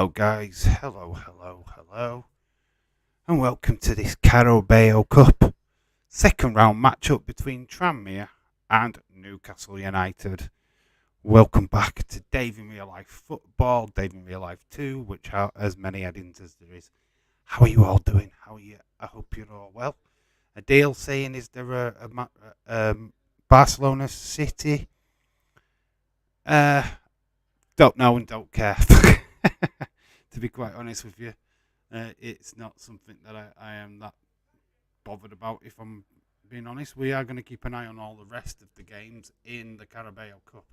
Hello guys, hello, and welcome to this Carabao Cup second round matchup between Tranmere and Newcastle United. Welcome back to Dave in Real Life Football, Dave in Real Life 2, which has as many headings as there is. How are you all doing? How are you? I hope you're all well. Adele saying, is there a Barcelona City? Don't know and don't care. To be quite honest with you, it's not something that I am that bothered about, if I'm being honest. We are going to keep an eye on all the rest of the games in the Carabao Cup.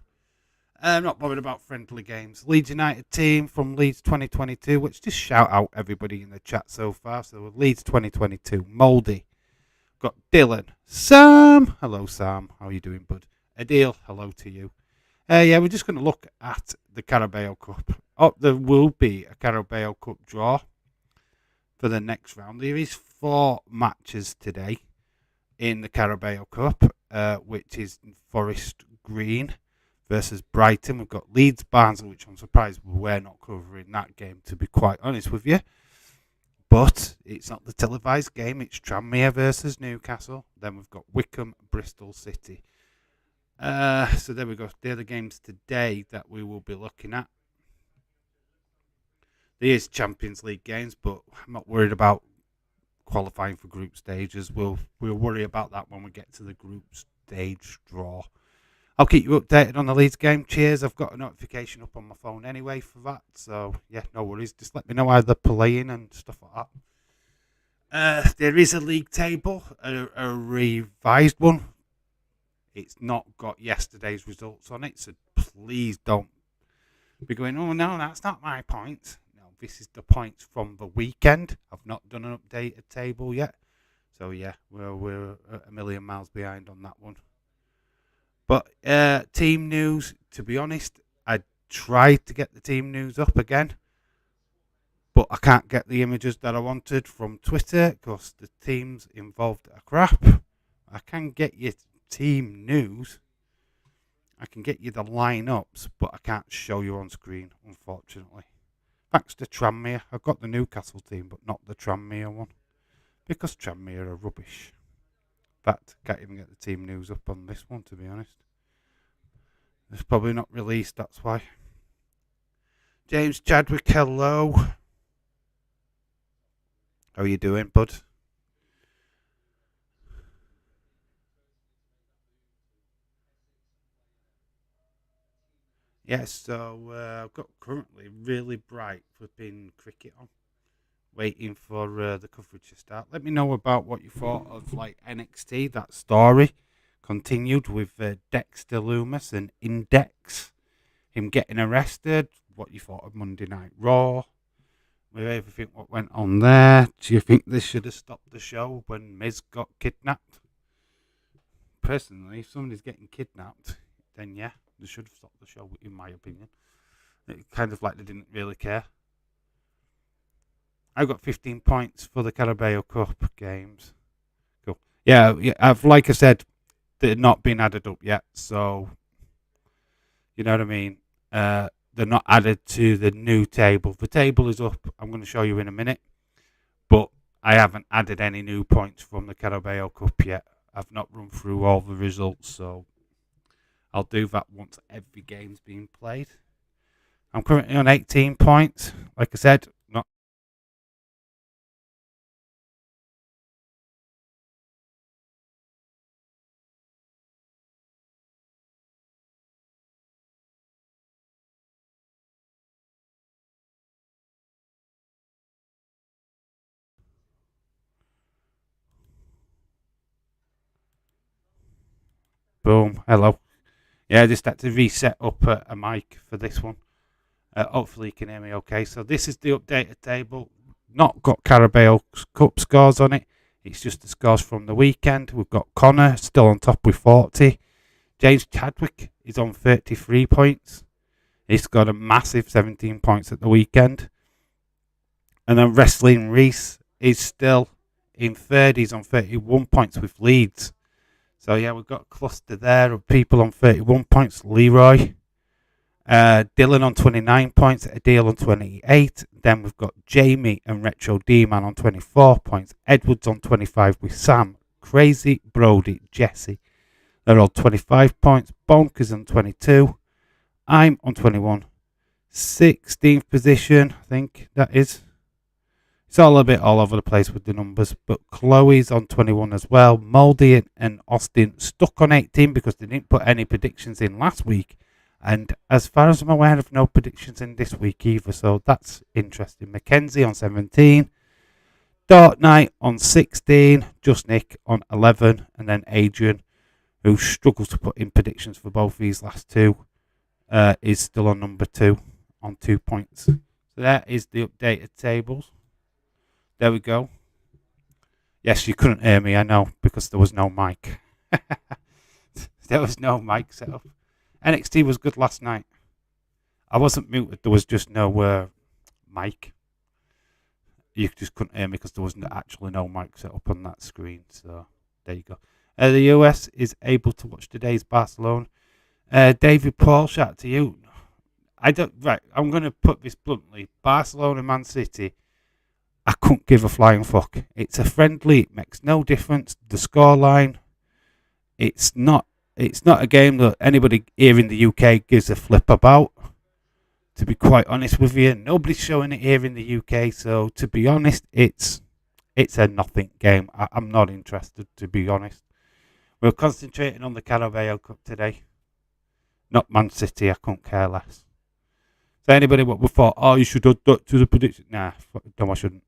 I'm not bothered about friendly games. Leeds United team from Leeds 2022, which just shout out everybody in the chat so far. So Leeds 2022, Mouldy. Got Dylan. Sam. Hello, Sam. How are you doing, bud? Adil. Hello to you. We're just going to look at the Carabao Cup. Oh, there will be a Carabao Cup draw for the next round. There is 4 matches today in the Carabao Cup, which is Forest Green versus Brighton. We've got Leeds Barnsley, which I'm surprised we're not covering that game, to be quite honest with you. But it's not the televised game. It's Tranmere versus Newcastle. Then we've got Wycombe, Bristol City. So there we go. They're the games today that we will be looking at. There is Champions League games, but I'm not worried about qualifying for group stages. We'll worry about that when we get to the group stage draw. I'll keep you updated on the Leeds game. Cheers. I've got a notification up on my phone anyway for that. So, yeah, no worries. Just let me know how they're playing and stuff like that. There is a league table, a revised one. It's not got yesterday's results on it, so please don't be going, oh, no, that's not my point. No, this is the points from the weekend. I've not done an updated table yet. So, yeah, we're a million miles behind on that one. But team news, to be honest, I tried to get the team news up again, but I can't get the images that I wanted from Twitter because the teams involved are crap. I can get you team news. I can get you the lineups, but I can't show you on screen, unfortunately. Thanks to Tranmere. I've got the Newcastle team, but not the Tranmere one, because Tranmere are rubbish. In fact, can't even get the team news up on this one, to be honest. It's probably not released, that's why. James Chadwick, hello. How are you doing, bud? Yes, so I've got currently really bright flipping cricket on, waiting for the coverage to start. Let me know about what you thought of like NXT, that story continued with Dexter Loomis and Index, him getting arrested. What you thought of Monday Night Raw, with everything what went on there. Do you think this should have stopped the show when Miz got kidnapped? Personally, if somebody's getting kidnapped, then yeah, they should have stopped the show, in my opinion. It kind of like they didn't really care. I got 15 points for the Carabao Cup games. Cool. Yeah, like I said, they're not been added up yet, so you know what I mean. They're not added to the new table. The table is up. I'm going to show you in a minute, but I haven't added any new points from the Carabao Cup yet. I've not run through all the results, so I'll do that once every game's been played. I'm currently on 18 points. Like I said, not. Boom. Hello. Yeah, I just had to reset up a mic for this one. Hopefully you can hear me okay. So this is the updated table. Not got Carabao Cup scores on it. It's just the scores from the weekend. We've got Connor still on top with 40. James Chadwick is on 33 points. He's got a massive 17 points at the weekend. And then Wrestling Reese is still in third. He's on 31 points with Leeds. So yeah, we've got a cluster there of people on 31 points. Leroy. Dylan on 29 points, Adil on 28. Then we've got Jamie and Retro D-Man on 24 points. Edwards on 25 with Sam, Crazy, Brody, Jesse. They're all 25 points. Bonkers on 22. I'm on 21. 16th position, I think that is. It's all a bit all over the place with the numbers, but Chloe's on 21 as well. Moldy and Austin stuck on 18 because they didn't put any predictions in last week. And as far as I'm aware, I've no predictions in this week either, so that's interesting. Mackenzie on 17. Dark Knight on 16. Just Nick on 11. And then Adrian, who struggles to put in predictions for both these last two, is still on number 2 on 2 points. So that is the updated tables. There we go. Yes, you couldn't hear me, I know, because there was no mic. There was no mic set up. NXT was good last night. I wasn't muted, there was just no mic. You just couldn't hear me because there wasn't actually no mic set up on that screen. So there you go. The US is able to watch today's Barcelona. David Paul, shout out to you. I'm going to put this bluntly. Barcelona, Man City, I couldn't give a flying fuck. It's a friendly. It makes no difference. The scoreline. It's not a game that anybody here in the UK gives a flip about. To be quite honest with you, nobody's showing it here in the UK. So to be honest, it's a nothing game. I'm not interested, to be honest. We're concentrating on the Carabao Cup today. Not Man City. I couldn't care less. So anybody what we thought, oh, you should have done to the prediction. Nah, no, I shouldn't.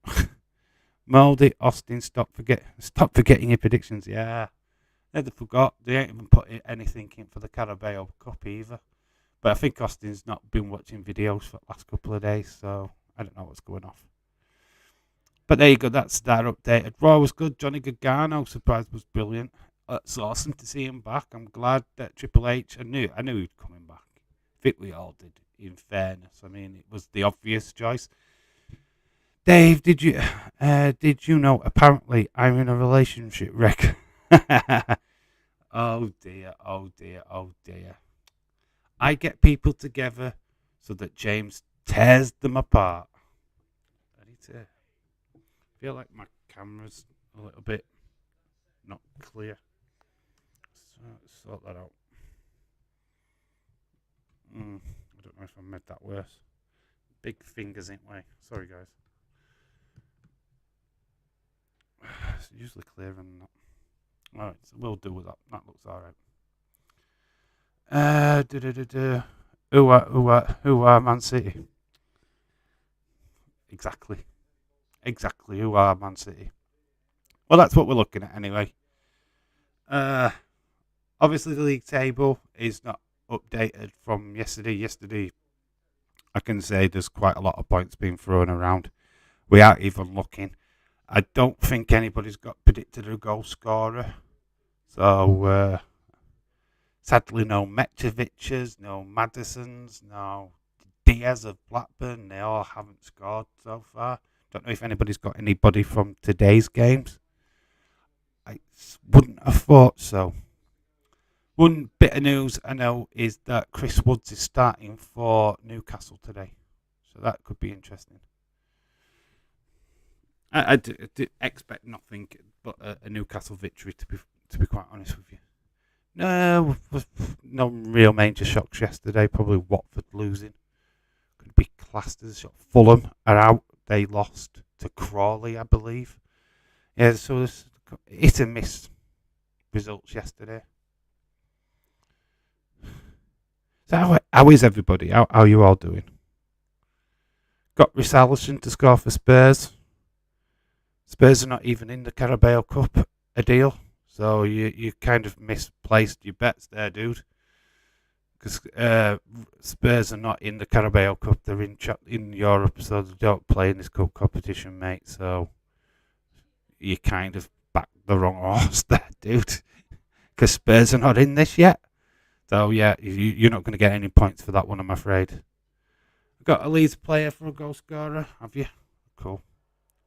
Moldy, Austin, stop forgetting your predictions. Yeah, they forgot. They ain't even put anything in for the Carabao Cup either. But I think Austin's not been watching videos for the last couple of days, so I don't know what's going off. But there you go. That's that updated. Raw was good. Johnny Gargano, surprise, was brilliant. It's awesome to see him back. I'm glad that Triple H. I knew he was coming back. I think we all did. In fairness, I mean, it was the obvious choice. Dave, did you know? Apparently, I'm in a relationship wreck. Oh dear. I get people together so that James tears them apart. I need to feel like my camera's a little bit not clear. So sort that out. I don't know if I made that worse. Big fingers ain't way. Sorry, guys. It's usually clearer than that. Alright, so we'll do with that. That looks alright. Who are Man City? Exactly. Who are Man City? Well, that's what we're looking at anyway. Obviously, the league table is not updated from yesterday. Yesterday, I can say there's quite a lot of points being thrown around. We aren't even looking. I don't think anybody's got predicted a goal scorer. So, sadly, no Metrovic's, no Madison's, no Diaz of Blackburn. They all haven't scored so far. Don't know if anybody's got anybody from today's games. I wouldn't have thought so. One bit of news I know is that Chris Woods is starting for Newcastle today. So that could be interesting. I do expect nothing but a Newcastle victory, to be quite honest with you. No real major shocks yesterday. Probably Watford losing. Could be classed as a shock. Fulham are out. They lost to Crawley, I believe. Yeah, so there's hit and miss results yesterday. So how is everybody? How are you all doing? Got Richarlison to score for Spurs. Spurs are not even in the Carabao Cup, a deal. So you kind of misplaced your bets there, dude. Because Spurs are not in the Carabao Cup. They're in Europe, so they don't play in this cup competition, mate. So you kind of backed the wrong horse there, dude. Because Spurs are not in this yet. So, yeah, you're not going to get any points for that one, I'm afraid. Got a Leeds player for a goal scorer, have you? Cool.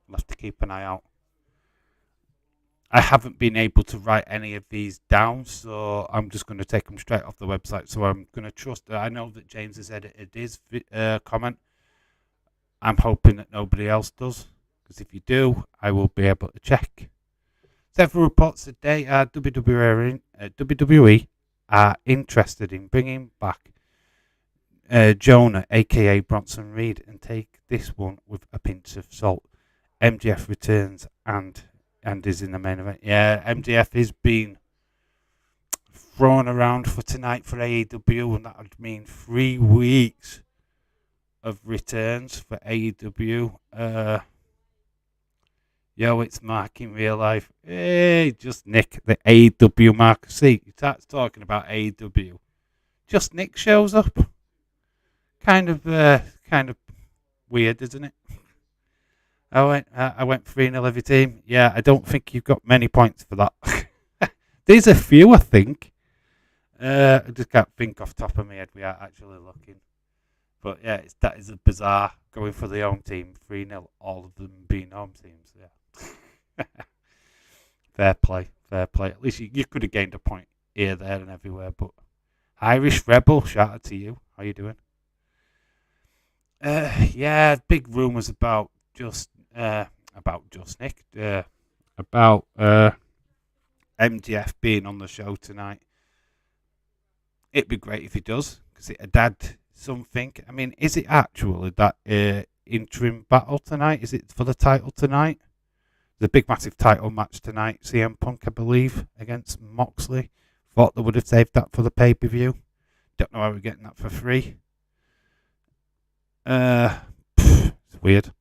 We'll have to keep an eye out. I haven't been able to write any of these down, so I'm just going to take them straight off the website. So I'm going to trust. I know that James has edited his comment. I'm hoping that nobody else does, because if you do, I will be able to check. Several reports today WWE are interested in bringing back Jonah, aka Bronson Reed, and take this one with a pinch of salt. MJF returns and is in the main event. Yeah, MJF is being thrown around for tonight for AEW, and that would mean 3 weeks of returns for AEW. Yo, it's Mark in real life. Hey, just Nick, the AEW Mark. See, he starts talking about AEW. Just Nick shows up. Kind of weird, isn't it? I went 3-0 every team. Yeah, I don't think you've got many points for that. There's a few, I think. I just can't think off the top of my head. We are actually looking. But yeah, that is a bizarre going for the home team. 3-0, all of them being home teams. Yeah. Fair play. At least you could have gained a point here, there, and everywhere. But Irish Rebel, shout out to you. How you doing? Yeah, big rumours about just Nick, about MJF being on the show tonight. It'd be great if he does, because it'd add something. I mean, is it actually that interim battle tonight? Is it for the title tonight? The big massive title match tonight, CM Punk, I believe, against Moxley. Thought they would have saved that for the pay-per-view. Don't know how we're getting that for free. It's weird.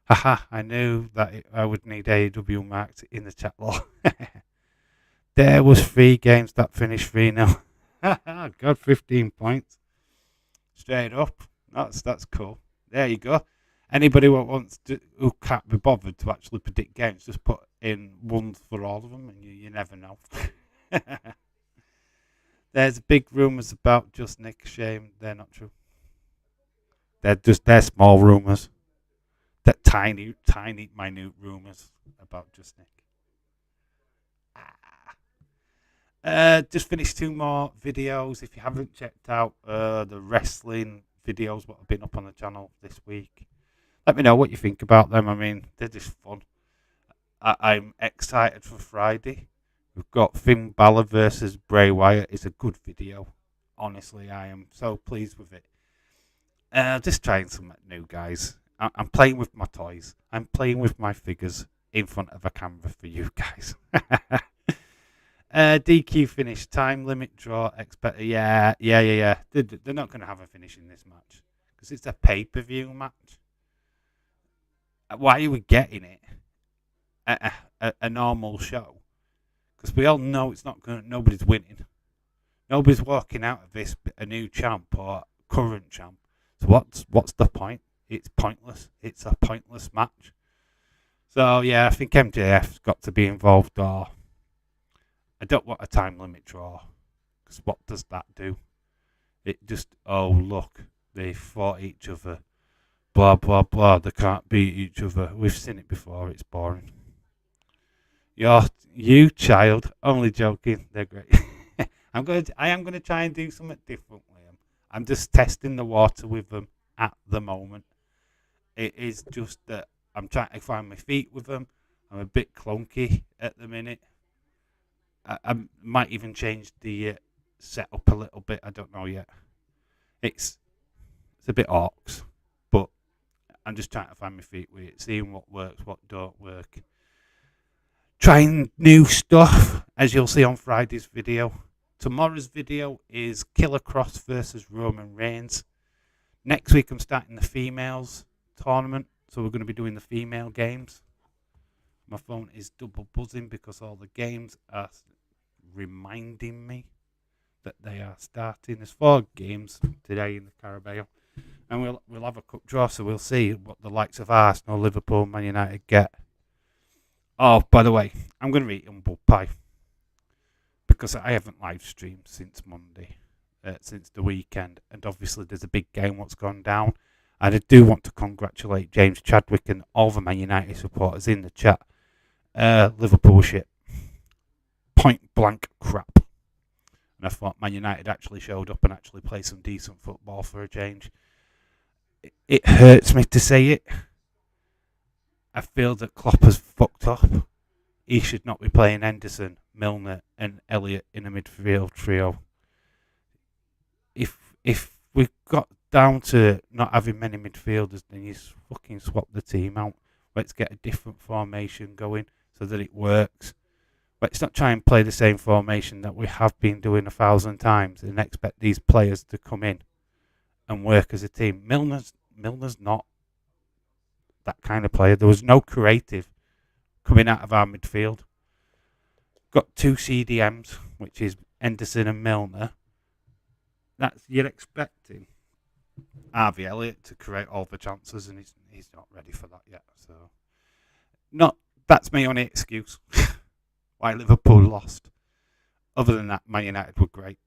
Haha, I knew that I would need AEW marked in the chat log. There was 3 games that finished 3-0. God, 15 points. Straight up. That's cool. There you go. Anybody who can't be bothered to actually predict games, just put in 1 for all of them, and you never know. There's big rumours about just Nick. Shame they're not true. They're small rumours. That tiny, minute rumours about just Nick. Just finished 2 more videos. If you haven't checked out the wrestling videos what have been up on the channel this week, let me know what you think about them. I mean, they're just fun. I'm excited for Friday. We've got Finn Balor versus Bray Wyatt. It's a good video. Honestly, I am so pleased with it. Just trying something new, guys. I'm playing with my toys. I'm playing with my figures in front of a camera for you guys. DQ finish, time limit draw, expected. Yeah. They're not going to have a finish in this match because it's a pay-per-view match. Why are we getting it at a normal show? Because we all know it's not going. Nobody's winning. Nobody's walking out of this a new champ or current champ. So what's the point? It's pointless. It's a pointless match. So yeah, I think MJF's got to be involved, or I don't want a time limit draw, because what does that do? It just, oh look, they fought each other, blah blah blah. They can't beat each other. We've seen it before. It's boring. You child, only joking. They're great. I am gonna try and do something different with them. I'm just testing the water with them at the moment. It is just that I'm trying to find my feet with them. I'm a bit clunky at the minute. I might even change the setup a little bit. I don't know yet. It's a bit orcs, but I'm just trying to find my feet with it, seeing what works, what don't work. Trying new stuff, as you'll see on Friday's video. Tomorrow's video is Killer Cross versus Roman Reigns. Next week I'm starting the females tournament, so we're going to be doing the female games. My phone is double buzzing because all the games are reminding me that they are starting. There's 4 games today in the Carabao, and we'll have a cup draw, so we'll see what the likes of Arsenal, Liverpool, Man United get. Oh, by the way, I'm going to eat humble pie because I haven't live streamed since Monday, since the weekend, and obviously there's a big game what's gone down, and I do want to congratulate James Chadwick and all the Man United supporters in the chat. Liverpool shit. point blank crap. And I thought Man United actually showed up and actually played some decent football for a change. It hurts me to say it. I feel that Klopp has fucked up. He should not be playing Henderson, Milner, and Elliott in a midfield trio. If we got down to not having many midfielders, then you fucking swap the team out. Let's get a different formation going so that it works. Let's not try and play the same formation that we have been doing 1,000 times and expect these players to come in and work as a team. Milner's not that kind of player. There was no creative coming out of our midfield. Got 2 CDMs, which is Henderson and Milner. You're expecting Harvey Elliott to create all the chances, and he's not ready for that yet. So, that's my only excuse why Liverpool lost. Other than that, Man United were great.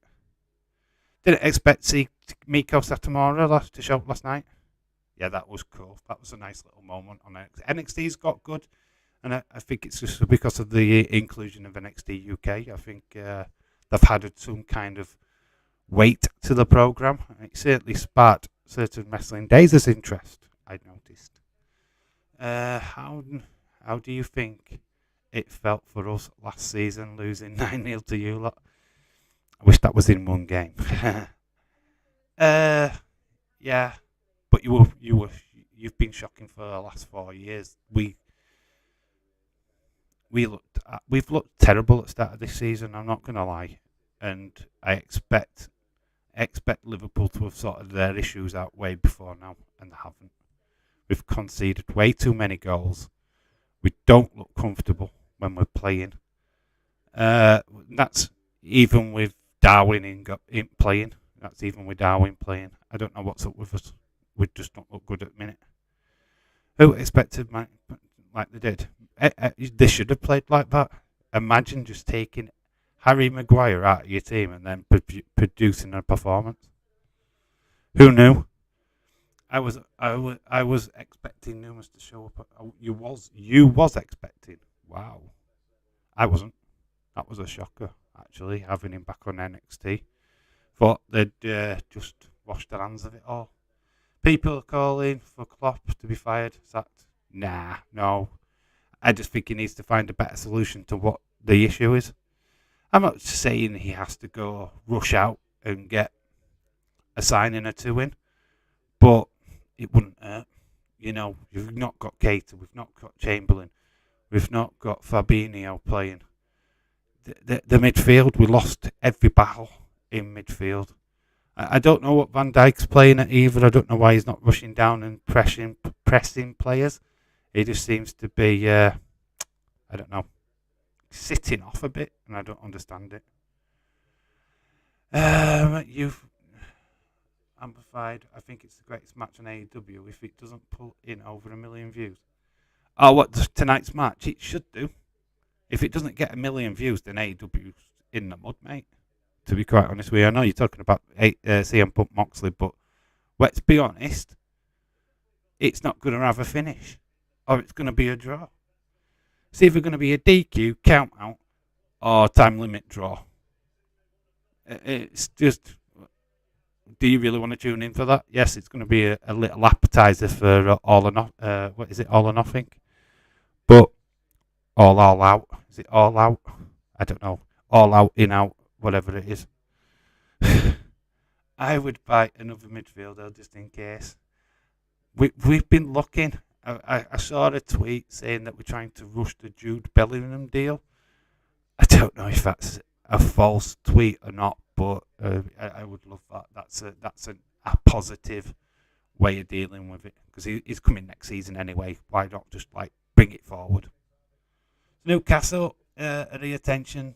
Didn't expect to see Miko Satomura to show up last night. Yeah, that was cool. That was a nice little moment on NXT. NXT's got good, and I think it's just because of the inclusion of NXT UK. I think they've had some kind of weight to the programme. It certainly sparked certain wrestling days' interest, I noticed. How do you think it felt for us last season, losing 9-0 to you lot? I wish that was in one game. Yeah, but you've been shocking for the last 4 years. We've looked terrible at the start of this season. I'm not going to lie, and I expect Liverpool to have sorted their issues out way before now, and they haven't. We've conceded way too many goals. We don't look comfortable when we're playing. That's even with Darwin in playing. That's even with Darwin playing. I don't know what's up with us. We just don't look good at the minute. Who expected like they did? They should have played like that. Imagine just taking Harry Maguire out of your team and then producing a performance. Who knew? I was expecting Numas to show up. You was expecting. Wow. I wasn't. That was a shocker, actually, having him back on NXT. Thought they'd just wash their hands of it all. People are calling for Klopp to be fired, sacked. Nah, no. I just think he needs to find a better solution to what the issue is. I'm not saying he has to go rush out and get a signing or two in, but it wouldn't hurt. You know, you've not got Keita, we've not got Chamberlain, we've not got Fabinho playing. The midfield, we lost every battle in midfield. I don't know what Van Dijk's playing at either. I don't know why he's not rushing down and pressing players. He just seems to be, I don't know, sitting off a bit, and I don't understand it. You've amplified. I think it's the greatest match on AEW if it doesn't pull in over 1 million views. Oh, what, tonight's match? It should do. If it doesn't get 1 million views, then AEW's in the mud, mate. To be quite honest with you, I know you're talking about CM Punk Moxley, but let's be honest, it's not going to have a finish, or it's going to be a draw. It's either going to be a DQ, count out, or time limit draw. It's just, do you really want to tune in for that? Yes, it's going to be a little appetizer for all or nothing? But all out. Is it all out? I don't know. All out, in out, whatever it is. I would buy another midfielder just in case. We've been looking. I saw a tweet saying that we're trying to rush the Jude Bellingham deal. I don't know if that's a false tweet or not, but I would love that. That's a positive way of dealing with it, because he's coming next season anyway. Why not just bring it forward? Newcastle at the attention.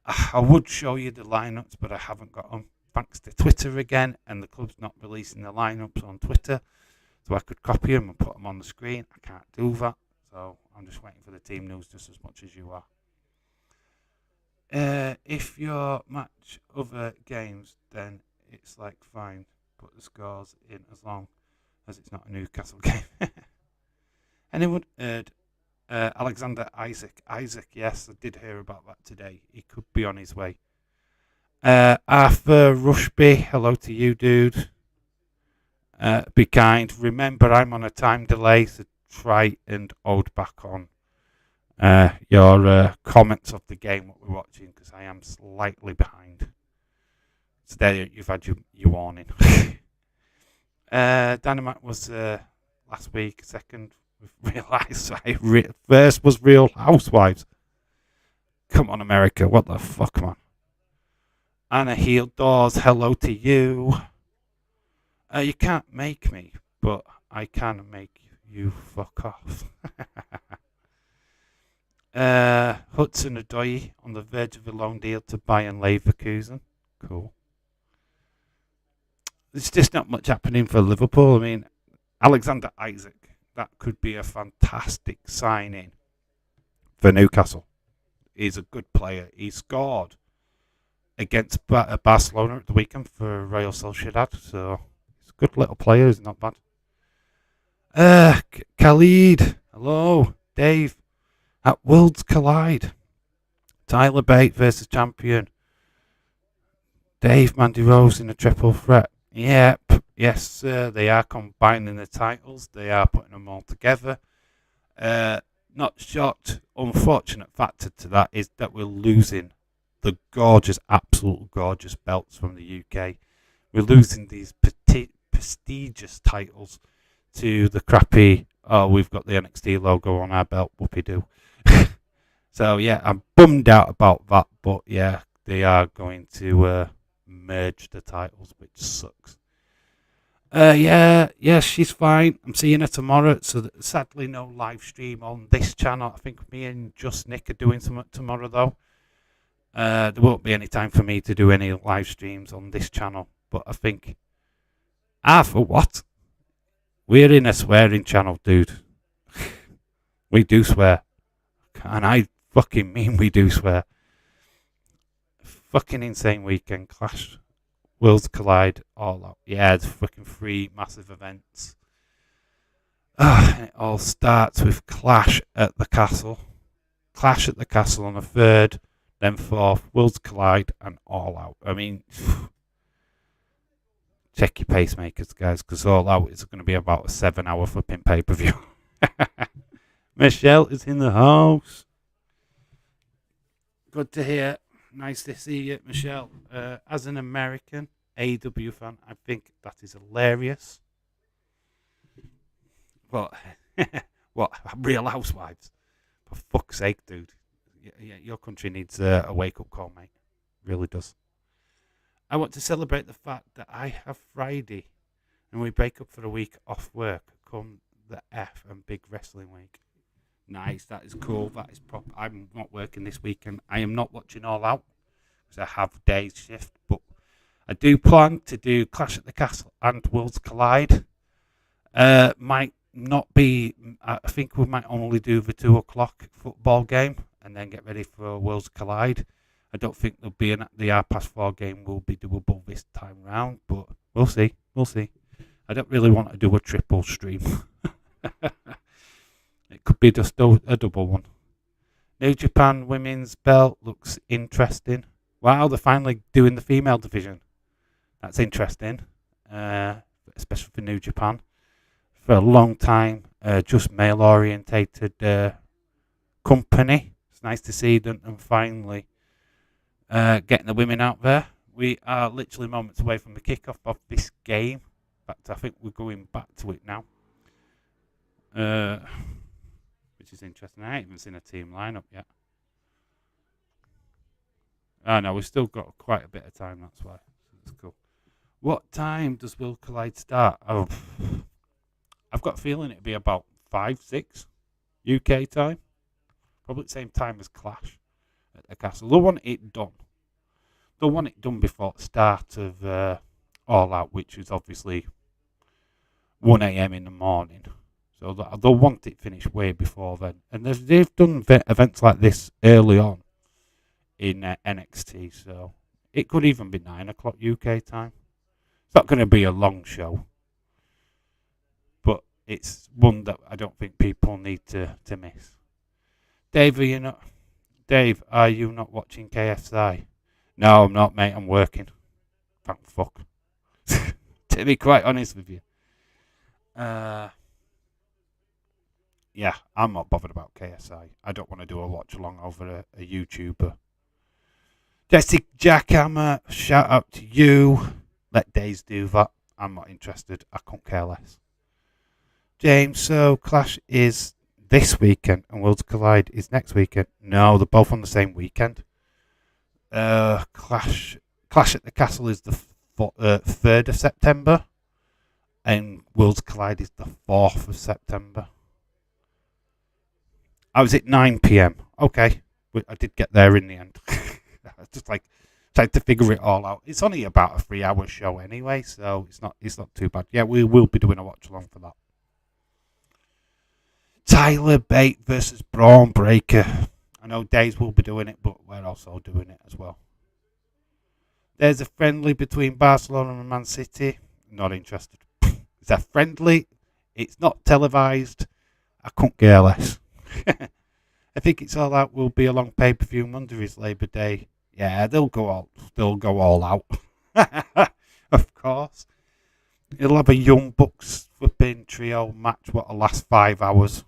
I would show you the lineups, but I haven't got them. Thanks to Twitter again, and the club's not releasing the lineups on Twitter, so I could copy them and put them on the screen. I can't do that, so I'm just waiting for the team news just as much as you are. If you match other games, then it's fine, put the scores in as long as it's not a Newcastle game. Anyone heard Alexander Isaac. Isaac, yes, I did hear about that today. He could be on his way. Arthur Rushby, hello to you, dude. Be kind. Remember, I'm on a time delay, so try and hold back on your comments of the game what we're watching, because I am slightly behind. So there, you've had your warning. Dynamite was last week. Second, we've realised. First was Real Housewives. Come on, America. What the fuck, man? Anna Heel Doors, hello to you. You can't make me, but I can make you fuck off. Hudson Odoi on the verge of a loan deal to Bayern Leverkusen. Cool. There's just not much happening for Liverpool. I mean, Alexander Isaac, that could be a fantastic signing for Newcastle. He's a good player. He scored against Barcelona at the weekend for Real Sociedad, so he's a good little player. He's not bad. Khalid, hello. Dave, at Worlds Collide. Tyler Bate versus champion. Dave, Mandy Rose in a triple threat. Yep, yes, sir. They are combining the titles. They are putting them all together. Not shocked. Unfortunate factor to that is that we're losing the gorgeous, absolute gorgeous belts from the UK. We're losing these prestigious titles to the crappy, oh, we've got the NXT logo on our belt, whoopee-doo. So, yeah, I'm bummed out about that, but, yeah, they are going to merge the titles, which sucks. Yeah, she's fine. I'm seeing her tomorrow. So sadly, no live stream on this channel. I think me and Just Nick are doing something tomorrow, though. There won't be any time for me to do any live streams on this channel. But I think, for what? We're in a swearing channel, dude. We do swear. And I fucking mean we do swear. Fucking insane weekend. Clash, Worlds Collide, all out. Yeah, it's fucking 3 massive events. And it all starts with Clash at the Castle. Clash at the Castle on the 3rd, then 4th, Worlds Collide, and all out. I mean, check your pacemakers, guys, because all out is going to be about a 7-hour flipping pay-per-view. Michelle is in the house. Good to hear. Nice to see you, Michelle. As an American AEW fan, I think that is hilarious. But, what, Real Housewives? For fuck's sake, dude. Yeah, your country needs a wake-up call, mate. Really does. I want to celebrate the fact that I have Friday and we break up for a week off work come the F and big wrestling week. Nice, that is cool. That is proper. I'm not working this weekend. I am not watching All Out because I have days shift, but I do plan to do Clash at the Castle and Worlds Collide. Might not be. I think we might only do the 2:00 football game and then get ready for Worlds Collide. I don't think there'll be the R+4 game will be doable this time round, but we'll see. We'll see. I don't really want to do a triple stream. It could be just a double one. New Japan women's belt looks interesting. Wow, they're finally doing the female division. That's interesting, especially for New Japan. For a long time, just male-orientated company. It's nice to see them and finally getting the women out there. We are literally moments away from the kickoff of this game. In fact, I think we're going back to it now. Which is interesting. I haven't even seen a team lineup yet. Oh no, we've still got quite a bit of time, that's why. That's cool. What time does Will Collide start? Oh, I've got a feeling it'll be about 5, 6 UK time. Probably the same time as Clash at the Castle. They'll want it done. They'll want it done before the start of All Out, which is obviously 1 a.m. in the morning. So they'll want it finished way before then. And they've done events like this early on in NXT, so it could even be 9 o'clock UK time. It's not going to be a long show, but it's one that I don't think people need to miss. Dave, are you not watching KSI? No, I'm not, mate. I'm working. Thank fuck. To be quite honest with you. Uh, yeah, I'm not bothered about KSI. I don't want to do a watch along over a YouTuber. Jesse Jackhammer, shout out to you. Let Days do that. I'm not interested. I couldn't care less. James, so Clash is this weekend and Worlds Collide is next weekend. No, they're both on the same weekend. Clash at the Castle is the 3rd of September, and Worlds Collide is the 4th of September. I was at 9 p.m. Okay, I did get there in the end. I was just like trying to figure it all out. It's only about a 3-hour show anyway, so it's not too bad. Yeah, we will be doing a watch along for that. Tyler Bate versus Braun Breaker. I know Days will be doing it, but we're also doing it as well. There's a friendly between Barcelona and Man City. Not interested. It's a friendly. It's not televised. I couldn't care less. I think it's all out. Will be a long pay-per-view Monday is Labour Day. Yeah, they'll go all out. Of course. It'll have a Young Bucks flipping trio match. What, the last 5 hours?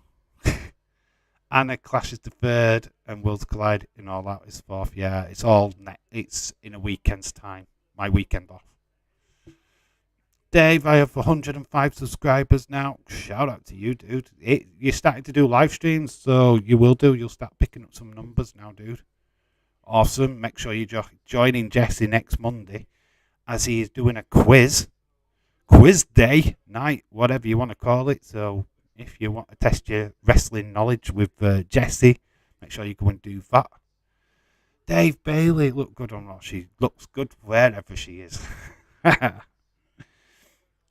Anna Clash is the 3rd, and Worlds Collide in all out is 4th. Yeah, it's all it's in a weekend's time. My weekend off. Dave, I have 105 subscribers now. Shout out to you, dude. You're starting to do live streams, so you'll start picking up some numbers now, dude. Awesome. Make sure you join Jesse next Monday as he is doing a quiz day, night, whatever you want to call it. So if you want to test your wrestling knowledge with Jessie, make sure you go and do that. Dave Bailey, look good on Raw. She looks good wherever she is.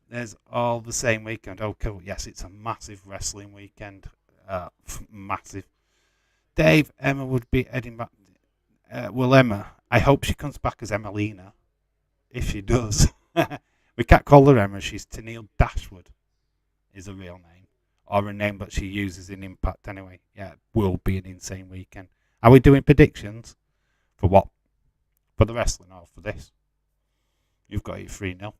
There's all the same weekend. Oh, cool. Yes, it's a massive wrestling weekend. Massive. Dave, Emma would be heading back. Emma, I hope she comes back as Emmalina. If she does. We can't call her Emma. She's Tennille Dashwood is a real name. Or a name that she uses in Impact anyway. Yeah, it will be an insane weekend. Are we doing predictions? For what? For the wrestling or for this? You've got it 3-0.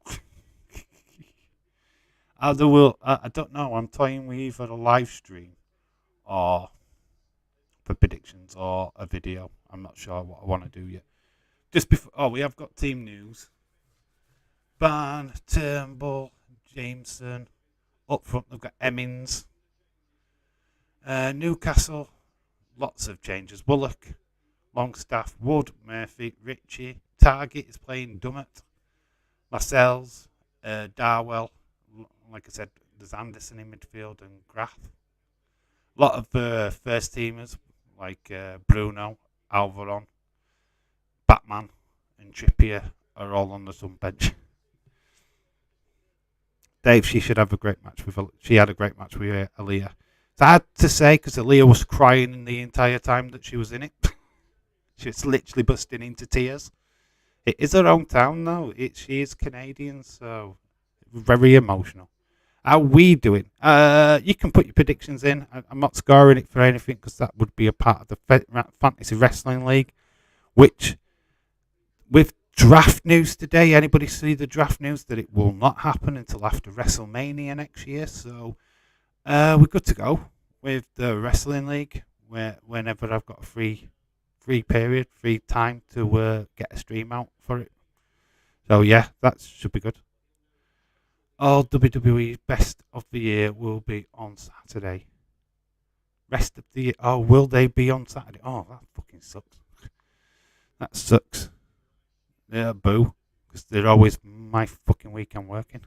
I don't know. I'm toying with either a live stream or for predictions or a video. I'm not sure what I want to do yet. Just before, we have got team news. Barn, Turnbull, Jameson. Up front, they've got Emmins. Newcastle, lots of changes. Bullock, Longstaff, Wood, Murphy, Ritchie. Target is playing Dummett. Lascelles, Darwell. Like I said, there's Anderson in midfield and Graf. A lot of first teamers like Bruno, Alvaron, Batman, and Trippier are all on the sun bench. Dave, she should have a great match with. She had a great match with Aaliyah. It's hard to say because Aaliyah was crying the entire time that she was in it. She was literally busting into tears. It is her hometown, though. She is Canadian, so very emotional. How are we doing? You can put your predictions in. I'm not scoring it for anything because that would be a part of the Fantasy Wrestling League, which, with draft news today, anybody see the draft news that it will not happen until after WrestleMania next year? So we're good to go with the Wrestling League. Whenever I've got a free period, free time to get a stream out for it. So yeah, that should be good. All WWE Best of the Year will be on Saturday. Rest of the year. Oh, will they be on Saturday? Oh, that fucking sucks. That sucks. Yeah, boo. Because they're always my fucking weekend working.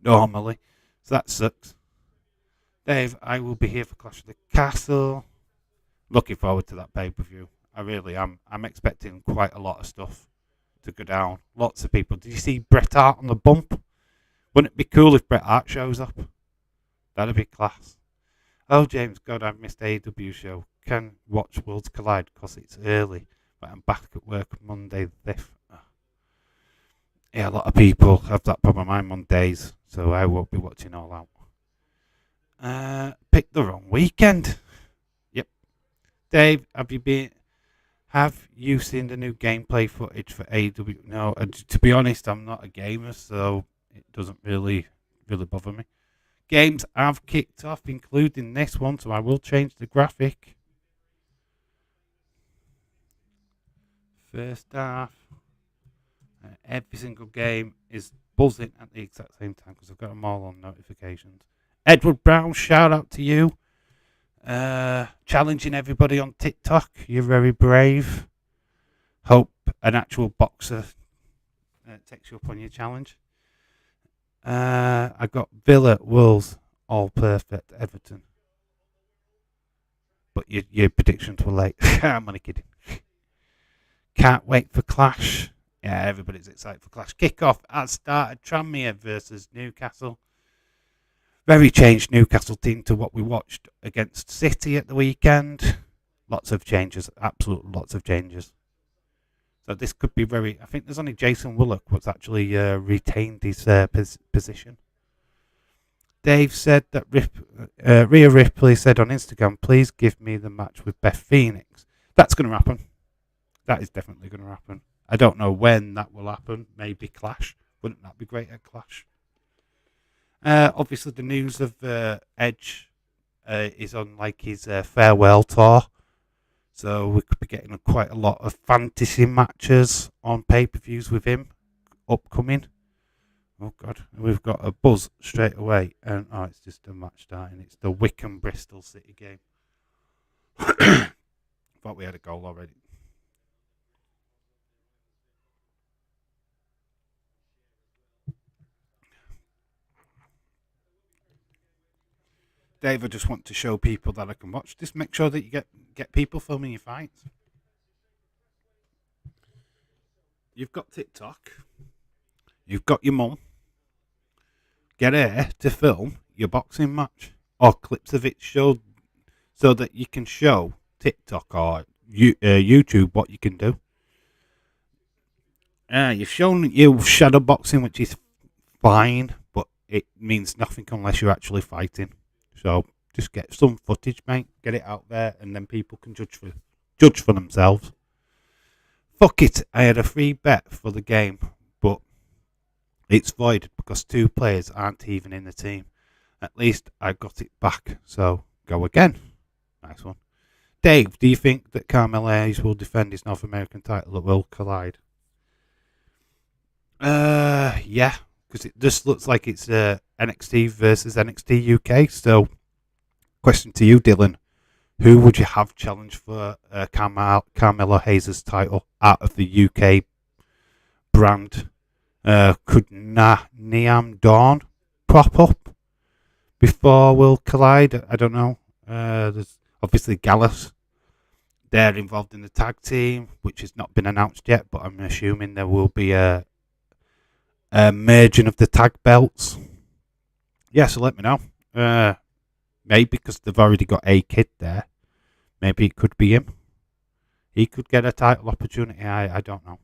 Normally. So that sucks. Dave, I will be here for Clash of the Castle. Looking forward to that pay-per-view. I really am. I'm expecting quite a lot of stuff to go down. Lots of people. Did you see Bret Hart on the bump? Wouldn't it be cool if Bret Hart shows up? That'd be class. Oh, James, God, I've missed AEW show. Can watch Worlds Collide because it's early, but I'm back at work Monday the 5th. Yeah, a lot of people have that problem. I'm on days, so I won't be watching all out. Picked the wrong weekend. Yep, Dave, have you seen the new gameplay footage for AW? No, to be honest, I'm not a gamer, so it doesn't really bother me. Games have kicked off, including this one, so I will change the graphic. First half. Every single game is buzzing at the exact same time because I've got them all on notifications. Edward Brown, shout out to you. Challenging everybody on TikTok. You're very brave. Hope an actual boxer takes you up on your challenge. I got Villa, Wolves, all perfect. Everton. But your predictions were late. I'm only kidding. Can't wait for Clash. Yeah, everybody's excited for Clash. Kickoff has started. Tranmere versus Newcastle. Very changed Newcastle team to what we watched against City at the weekend. Lots of changes. Absolute lots of changes. So this could be very... I think there's only Jason Willock what's actually retained his position. Dave said that Rhea Ripley said on Instagram, please give me the match with Beth Phoenix. That's going to happen. That is definitely going to happen. I don't know when that will happen. Maybe Clash. Wouldn't that be great at Clash? Obviously, the news of Edge is on like his farewell tour. So we could be getting quite a lot of fantasy matches on pay-per-views with him upcoming. Oh, God. We've got a buzz straight away. And it's just a match starting. It's the Wycombe-Bristol City game. Thought we had a goal already. Dave, I just want to show people that I can watch. Just make sure that you get people filming your fights. You've got TikTok. You've got your mum. Get her to film your boxing match or clips of it showed so that you can show TikTok or YouTube what you can do. You've shown you shadow boxing, which is fine, but it means nothing unless you're actually fighting. So just get some footage, mate. Get it out there, and then people can judge for themselves. Fuck it. I had a free bet for the game, but it's voided because 2 players aren't even in the team. At least I got it back, so go again. Nice one. Dave, do you think that Carmelo Hayes will defend his North American title at World Collide? Yeah, because it just looks like it's NXT versus NXT UK. So, question to you, Dylan. Who would you have challenge for Carmelo Hayes' title out of the UK brand? Could Niam Dawn prop up before World Collide? I don't know. There's obviously Gallus. They're involved in the tag team, which has not been announced yet, but I'm assuming there will be a merging of the tag belts. Yeah, so let me know. Maybe because they've already got a kid there. Maybe it could be him. He could get a title opportunity. I don't know.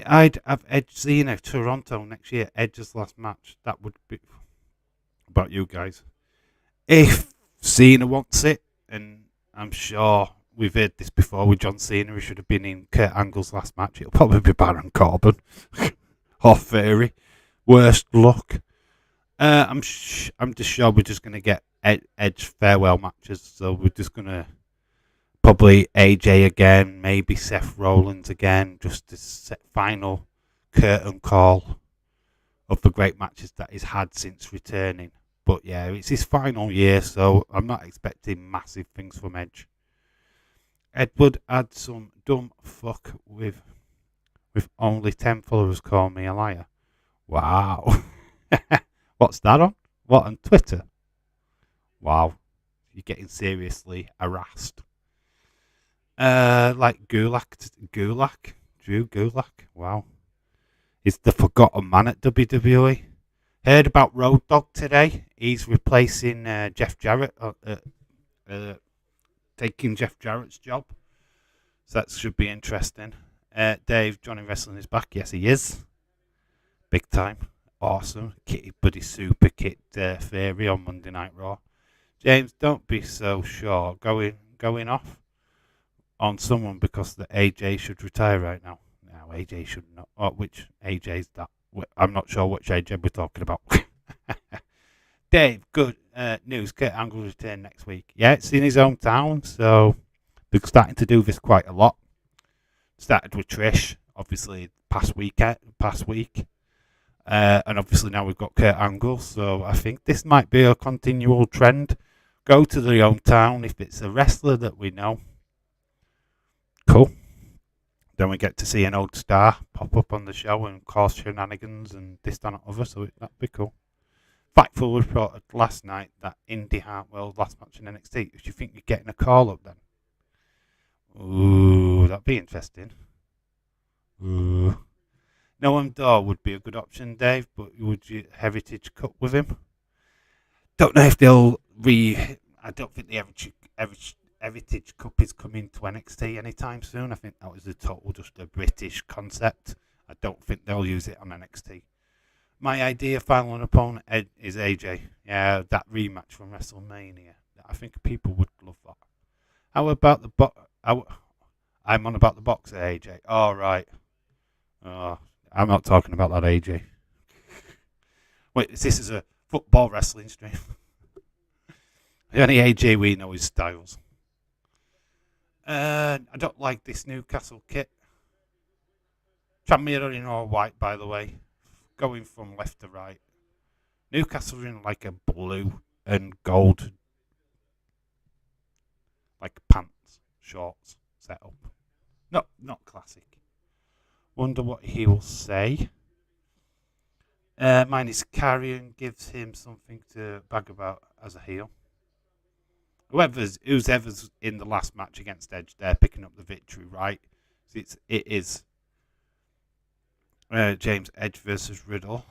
I'd have Edge Cena Toronto next year. Edge's last match. That would be about you guys. If Cena wants it, and I'm sure we've heard this before with John Cena, he should have been in Kurt Angle's last match. It'll probably be Baron Corbin or Theory. Worst luck. I'm just sure we're just going to get Edge farewell matches. So we're just going to probably AJ again, maybe Seth Rollins again, just to set final curtain call of the great matches that he's had since returning. But yeah, it's his final year, so I'm not expecting massive things from Edge. Edward had some dumb fuck with only 10 followers call me a liar. Wow. What's that on? What, on Twitter? Wow. You're getting seriously harassed. Like Gulak. Drew Gulak. Wow. He's the forgotten man at WWE. Heard about Road Dogg today. He's replacing Jeff Jarrett. Taking Jeff Jarrett's job. So that should be interesting. Dave, Johnny Wrestling is back. Yes, he is. Big time. Awesome. Kitty Buddy Super Kit Theory on Monday Night Raw. James, don't be so sure. Going going off on someone because the AJ should retire right now. No, AJ should not. Oh, which AJ is that? I'm not sure which AJ we're talking about. Dave, good news. Kurt Angle will return next week. Yeah, it's in his hometown, so they're starting to do this quite a lot. Started with Trish, obviously, past week. And obviously now we've got Kurt Angle, so I think this might be a continual trend. Go to the hometown if it's a wrestler that we know. Cool. Then we get to see an old star pop up on the show and cause shenanigans and this, that, and other, so that'd be cool. Fightful reported last night that Indy Hartwell's last match in NXT. Do you think you're getting a call up then? Ooh, that'd be interesting. Ooh. Noam Dar would be a good option, Dave, but would you Heritage Cup with him? Don't know if they'll I don't think the Heritage Cup is coming to NXT anytime soon. I think that was just a British concept. I don't think they'll use it on NXT. My idea final opponent is AJ. Yeah, that rematch from WrestleMania. I think people would love that. How about the I'm on about the boxer AJ. All right. Oh, I'm not talking about that AJ. Wait, this is a football wrestling stream. The only AJ we know is Styles. I don't like this Newcastle kit. Tranmere are in all white, by the way. Going from left to right. Newcastle are in like a blue and gold, like pants, shorts setup. Not classic. Wonder what he will say. Mine is Carrion gives him something to bag about as a heel. Who's ever's in the last match against Edge, they're picking up the victory, right? So it is James Edge versus Riddle.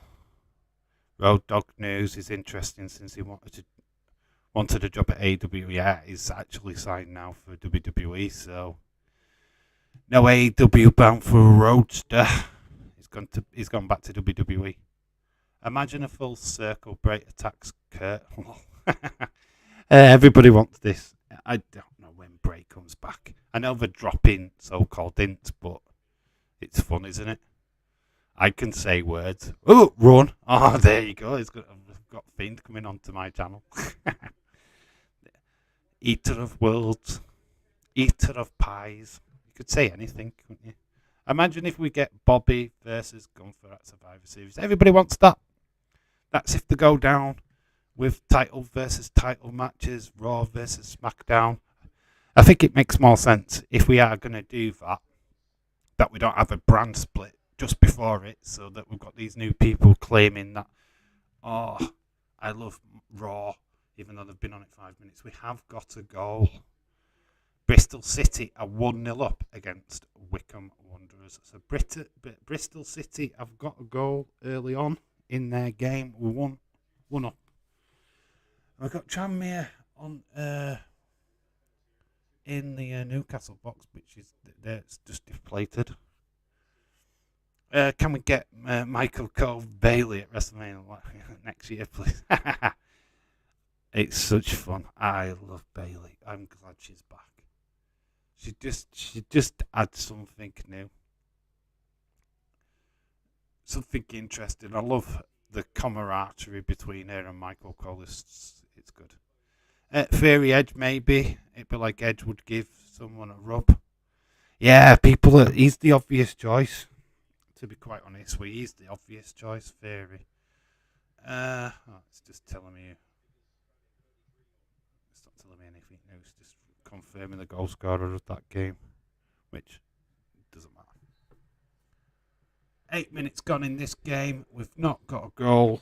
Road Dogg news is interesting since he wanted a job at AEW. Yeah, he's actually signed now for WWE, so no AEW bound for a Roadster. He's gone back to WWE. Imagine a full circle. Bray attacks Kurt. Everybody wants this. I don't know when Bray comes back. I know they're dropping so-called hints, but it's fun, isn't it? I can say words. Oh, run. Oh, there you go. I've got Fiend coming onto my channel. Eater of worlds. Eater of pies. You could say anything, couldn't you? Imagine if we get Bobby versus Gunther at Survivor Series. Everybody wants that. That's if they go down with title versus title matches, Raw versus SmackDown. I think it makes more sense if we are going to do that we don't have a brand split just before it, so that we've got these new people claiming that, oh, I love Raw, even though they've been on it 5 minutes. We have got a goal. Bristol City are 1-0 up against Wycombe Wanderers. So Bristol City have got a goal early on in their game. We won up. We've got Tranmere on in the Newcastle box, which is it's just deflated. Can we get Michael Cole Bailey at WrestleMania next year, please? It's such fun. I love Bailey. I'm glad she's back. She just adds something new, something interesting. I love the camaraderie between her and Michael Cole. It's good. Theory Edge, maybe. It'd be like Edge would give someone a rub. Yeah, he's the obvious choice. To be quite honest with you, he's the obvious choice, Theory. It's just telling me. It's not telling me anything new. It's just confirming the goal scorer of that game, which doesn't matter. 8 minutes gone in this game. We've not got a goal,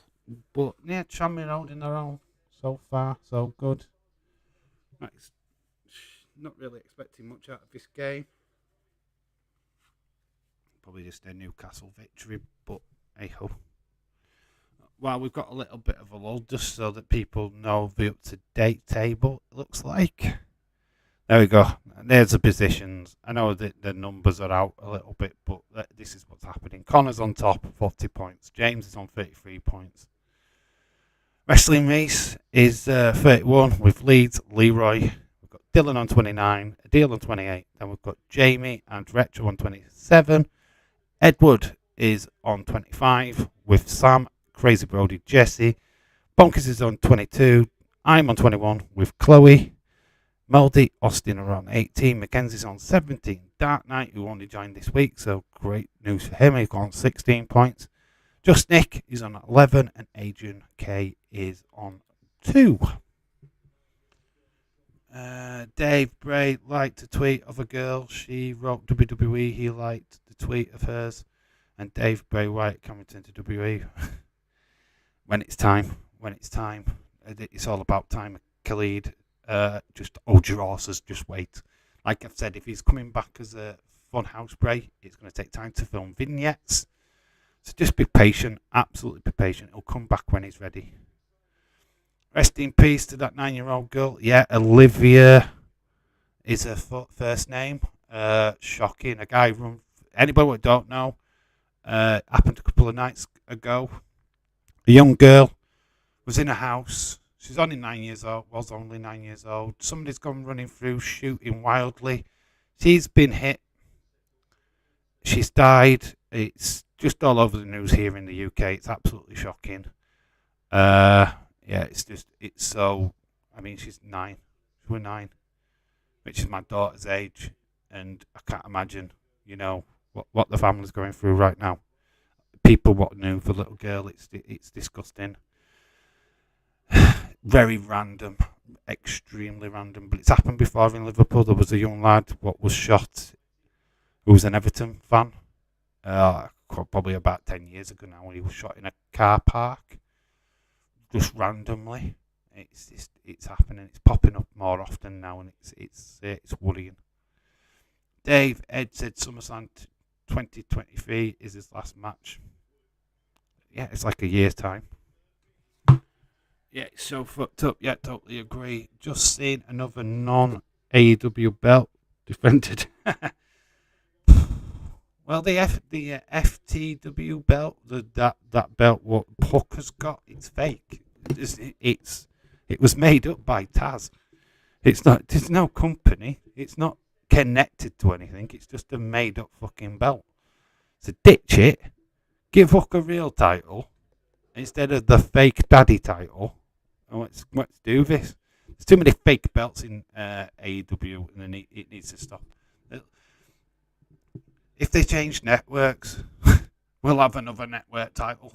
but yeah, Tranmere holding their own so far, so good. Right, not really expecting much out of this game. Probably just a Newcastle victory, but hey ho. Well, we've got a little bit of a lull just so that people know the up-to-date table, it looks like. There we go. There's the positions. I know that the numbers are out a little bit, but this is what's happening. Connor's on top, 40 points. James is on 33 points. Wrestling Race is 31 with Leeds. Leroy, we've got Dylan on 29, Adil on 28. Then we've got Jamie and Retro on 27. Edward is on 25 with Sam, Crazy Brody, Jesse. Bonkers is on 22. I'm on 21 with Chloe. Moldy, Austin are on 18. Mackenzie's on 17. Dark Knight, who only joined this week, so great news for him. He's got on 16 points. Just Nick is on 11. And Adrian K is on 2. Dave Bray liked a tweet of a girl. She wrote WWE. He liked the tweet of hers. And Dave Bray Wyatt can return to WWE when it's time. When it's time. It's all about time. Khalid, just hold your horses. Just wait. Like I've said, if he's coming back as a Funhouse Bray, it's going to take time to film vignettes. So just be patient. Absolutely be patient. He'll come back when he's ready. Rest in peace to that 9-year-old girl. Yeah, Olivia is her first name. Shocking. A guy run. Anybody who don't know, happened a couple of nights ago. A young girl was in a house. She's only 9 years old. Was only 9 years old. Somebody's gone running through, shooting wildly. She's been hit. She's died. It's just all over the news here in the UK. It's absolutely shocking. Yeah, it's so. I mean, she's 9. We're 9, which is my daughter's age, and I can't imagine, what the family's going through right now. People what knew the little girl, it's disgusting. Very random, extremely random, but it's happened before in Liverpool. There was a young lad what was shot, who was an Everton fan, probably about 10 years ago now, when he was shot in a car park. Just randomly, it's happening. It's popping up more often now, and it's worrying. Dave Ed said SummerSlam 2023 is his last match. Yeah, it's like a year's time. Yeah, it's so fucked up. Yeah, totally agree. Just seen another non-AEW belt defended. Well, the FTW belt, that belt what Puck has got, it's fake. It was made up by Taz. It's not. There's no company. It's not connected to anything. It's just a made up fucking belt. So ditch it. Give Hook a real title instead of the fake daddy title. And let's do this. There's too many fake belts in AEW, and it needs to stop. If they change networks, we'll have another network title.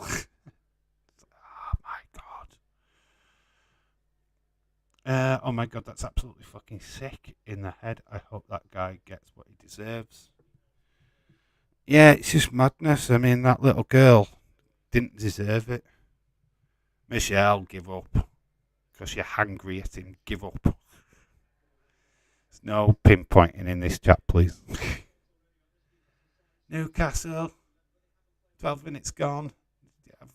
Oh my god, that's absolutely fucking sick in the head. I hope that guy gets what he deserves. Yeah, it's just madness. I mean, that little girl didn't deserve it. Michelle, give up. Because you're hungry at him, give up. There's no pinpointing in this chat, please. Newcastle, 12 minutes gone. Yeah,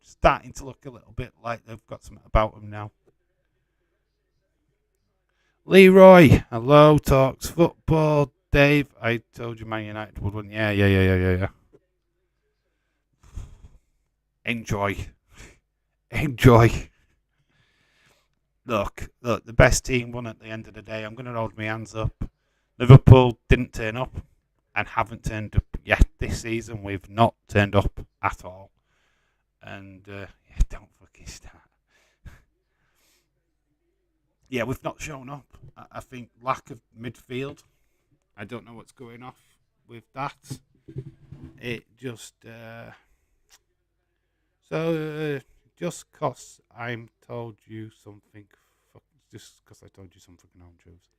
starting to look a little bit like they've got something about them now. Leroy, hello, talks football. Dave, I told you Man United would win. Yeah. Enjoy. Look, the best team won at the end of the day. I'm going to hold my hands up. Liverpool didn't turn up and haven't turned up yet this season. We've not turned up at all. And, don't fucking start. Yeah, we've not shown up. I think lack of midfield. I don't know what's going off with that. It just... just because I told you something... Just because I told you some fucking home truths.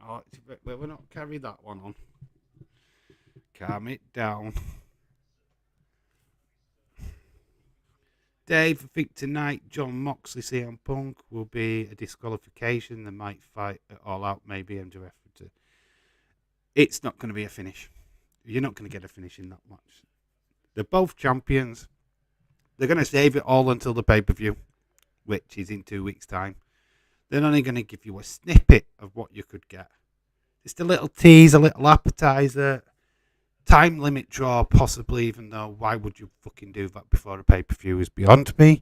Oh, we're not carry that one on. Calm it down. Dave, I think tonight John Moxley, CM Punk will be a disqualification. They might fight it all out, maybe MJF. It's not going to be a finish. You're not going to get a finish in that match. They're both champions. They're going to save it all until the pay-per-view, which is in 2 weeks' time. They're only going to give you a snippet of what you could get. Just a little tease, a little appetizer. Time limit draw, possibly, even though why would you fucking do that before a pay-per-view is beyond me.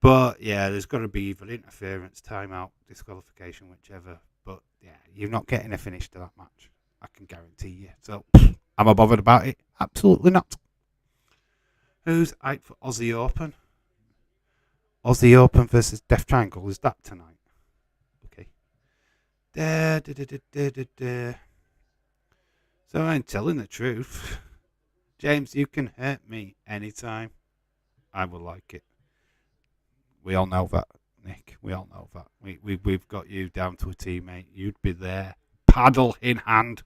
But yeah, there's got to be either interference, timeout, disqualification, whichever. But yeah, you're not getting a finish to that match. I can guarantee you. So, am I bothered about it? Absolutely not. Who's out for Aussie Open? Aussie Open versus Death Triangle. Is that tonight? Okay. Da, da, da, da, da, da, da. So I'm telling the truth. James, you can hurt me anytime. I will like it. We all know that, Nick. We all know that. We've got you down to a teammate. You'd be there, paddle in hand.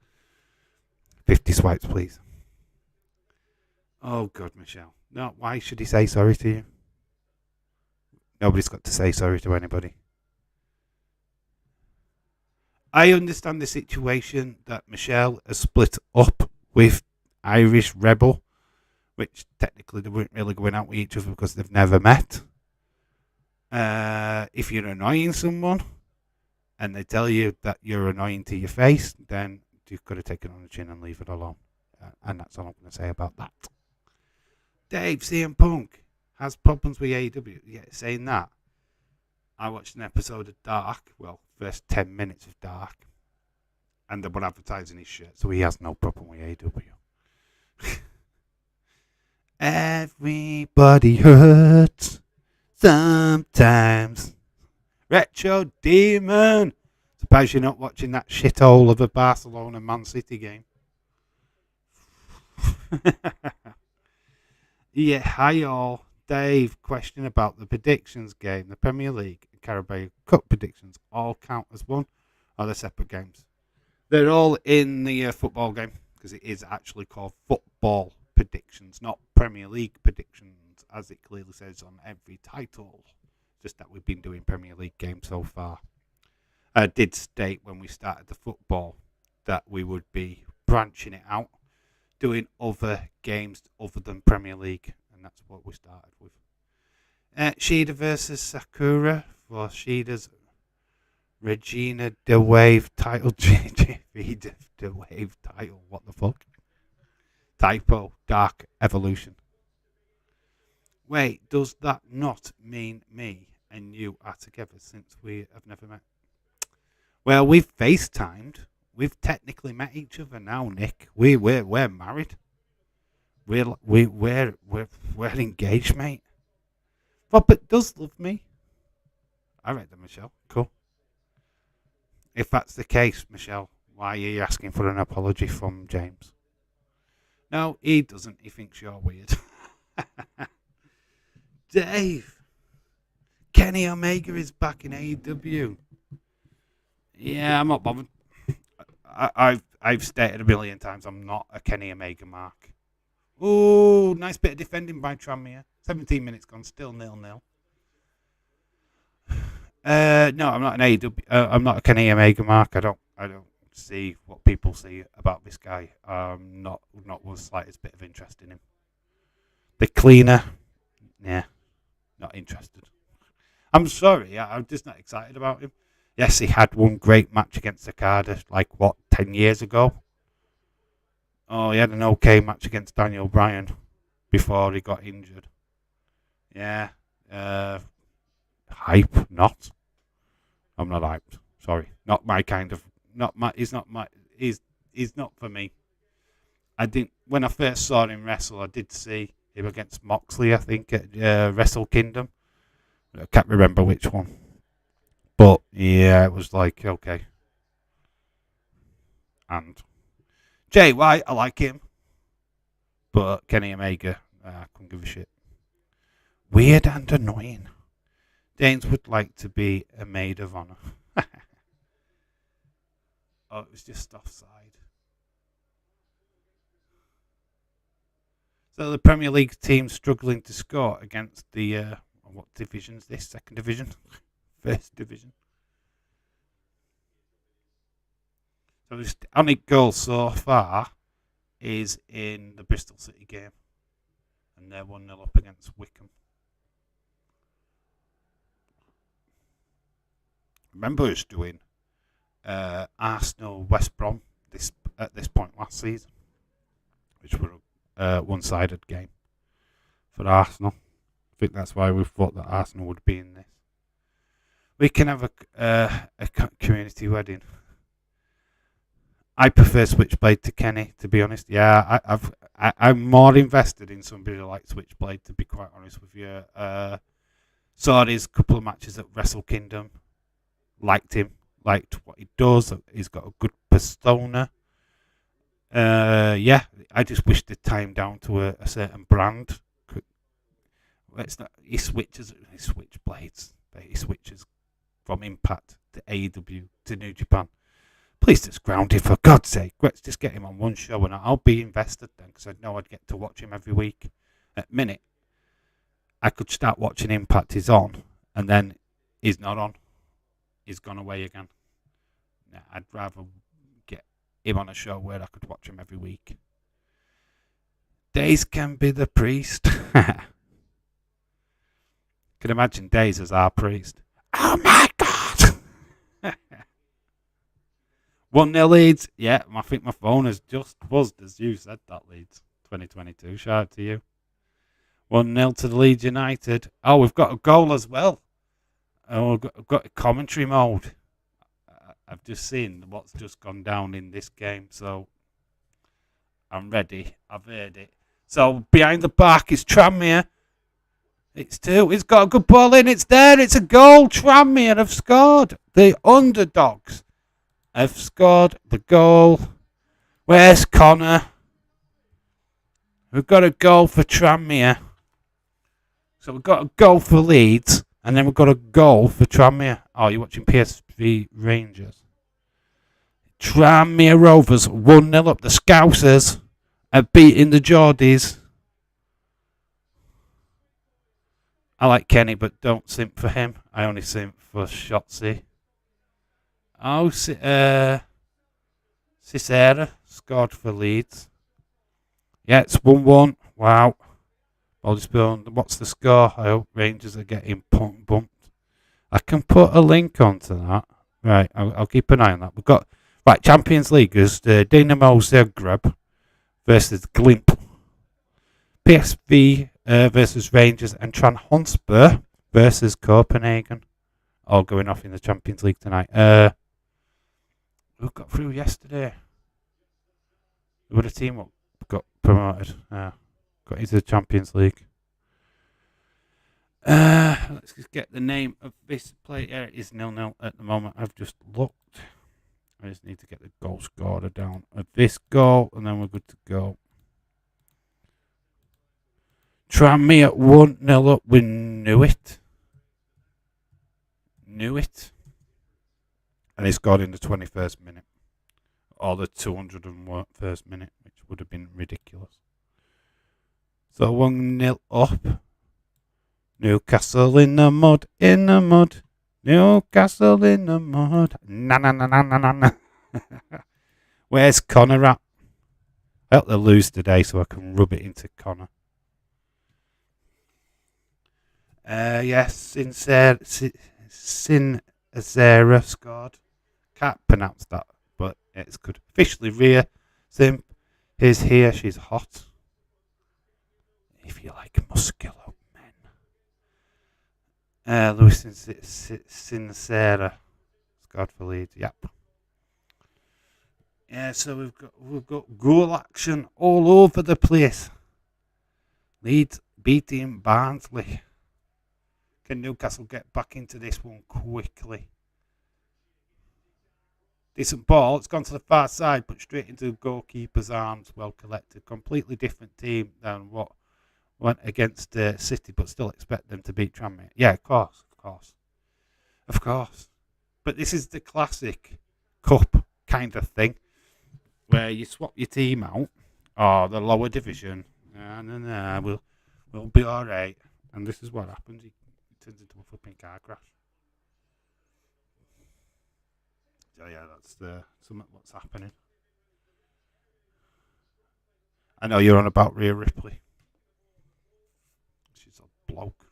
50 swipes, please. Oh, God, Michelle. No, why should he say sorry to you? Nobody's got to say sorry to anybody. I understand the situation that Michelle has split up with Irish Rebel, which technically they weren't really going out with each other because they've never met. If you're annoying someone and they tell you that you're annoying to your face, then you've got to take it on the chin and leave it alone. And that's all I'm going to say about that. Dave, CM Punk has problems with AEW. Yeah, saying that, I watched an episode of Dark, well, first 10 minutes of Dark, and they were advertising his shirt, so he has no problem with AEW. Everybody hurts sometimes. Retro Demon. Suppose you're not watching that shithole of a Barcelona Man City game. Yeah, hi all. Dave, question about the predictions game. The Premier League and Carabao Cup predictions all count as one, or they're separate games? They're all in the football game, because it is actually called football predictions, not Premier League predictions, as it clearly says on every title. Just that we've been doing Premier League games so far. I did state when we started the football that we would be branching it out, doing other games other than Premier League, and that's what we started with. Shida versus Sakura for Shida's Regina De Wave title. Regina De Wave title. What the fuck? Typo. Dark Evolution. Wait, does that not mean me and you are together since we have never met? Well, we've FaceTimed. We've technically met each other now, Nick. We're married. We're engaged, mate. Robert does love me. I read that, Michelle. Cool. If that's the case, Michelle, why are you asking for an apology from James? No, he doesn't. He thinks you're weird. Dave, Kenny Omega is back in AEW. Yeah, I'm not bothered. I've stated a million times I'm not a Kenny Omega mark. Oh, nice bit of defending by Tranmere. 17 minutes gone, still 0-0. No, I'm not an AEW. I'm not a Kenny Omega mark. I don't see what people see about this guy. Not one slightest bit of interest in him. The cleaner, yeah, not interested. I'm sorry, I'm just not excited about him. Yes, he had one great match against Okada, 10 years ago? Oh, he had an okay match against Daniel Bryan before he got injured. Yeah. Hype, not. I'm not hyped. Sorry. Not my kind of, he's not for me. When I first saw him wrestle, I did see him against Moxley, I think, at Wrestle Kingdom. I can't remember which one. But, yeah, it was okay. And Jay White, I like him. But Kenny Omega, I couldn't give a shit. Weird and annoying. Danes would like to be a maid of honor. Oh, it was just offside. So the Premier League team struggling to score against the, what division is this? Second division? First division. So the only goal so far is in the Bristol City game. And they're 1-0 up against Wickham. Remember us doing Arsenal West Brom at this point last season, which were a one-sided game for Arsenal. I think that's why we thought that Arsenal would be in this. We can have a community wedding. I prefer Switchblade to Kenny, to be honest. Yeah, I'm more invested in somebody like Switchblade, to be quite honest with you. Saw his couple of matches at Wrestle Kingdom. Liked him. Liked what he does. He's got a good persona. Yeah, I just wish they'd tie him down to a certain brand. It's not, he switches blades. He switches from Impact to AEW to New Japan. Please just ground him, for God's sake. Let's just get him on one show and I'll be invested then, because I know I'd get to watch him every week. At minute, I could start watching Impact, he's on, and then he's not on. He's gone away again. Nah, I'd rather get him on a show where I could watch him every week. Days can be the priest. Can imagine Days as our priest. Oh my God! 1-0 Leeds. Yeah, I think my phone has just buzzed as you said that, Leeds. 2022. Shout out to you. 1-0 to the Leeds United. Oh, we've got a goal as well. Oh, we've got a commentary mode. I've just seen what's just gone down in this game, so I'm ready. I've heard it. So behind the back is Tranmere. It's 2. It's got a good ball in. It's there. It's a goal. Tranmere have scored. The underdogs have scored the goal. Where's Connor? We've got a goal for Tranmere. So we've got a goal for Leeds. And then we've got a goal for Tranmere. Oh, you're watching PSV Rangers. Tranmere Rovers 1-0 up. The Scousers are beating the Geordies. I like Kenny, but don't simp for him. I only simp for Shotzi. Oh, Cicera scored for Leeds. Yeah, it's 1-1. Wow. What's the score? I hope Rangers are getting bumped. I can put a link onto that. Right, I'll keep an eye on that. We've got Champions League is Dinamo Zagreb versus Glimp. PSV versus Rangers and Tranhonspor versus Copenhagen. All going off in the Champions League tonight. Who got through yesterday? Who were the team that got promoted? Got into the Champions League. Let's just get the name of this player. It is 0-0 at the moment. I've just looked. I just need to get the goal scorer down of this goal, and then we're good to go. Tranmere 1-0 up. We knew it. And he scored in the 21st minute. Or the 201st minute, which would have been ridiculous. So 1-0 up. Newcastle in the mud. Newcastle in the mud. Na. Where's Connor at? I hope they lose today so I can rub it into Connor. Yes, Sin Azera scored. Can't pronounce that, but it's good. Officially, Rhea Simp is here. She's hot. If you like muscular men. Luis Sincera scored for Leeds. Yep. Yeah, so we've got goal action all over the place. Leeds beating Barnsley. Can Newcastle get back into this one quickly? Decent ball. It's gone to the far side, but straight into the goalkeeper's arms. Well collected. Completely different team than what went against City, but still expect them to beat Tranmere. Yeah, of course. But this is the classic cup kind of thing, where you swap your team out, or the lower division. We'll be all right. And this is what happens. He turns into a flipping car crash. So yeah, that's something what's happening. I know you're on about Rhea Ripley. She's a bloke.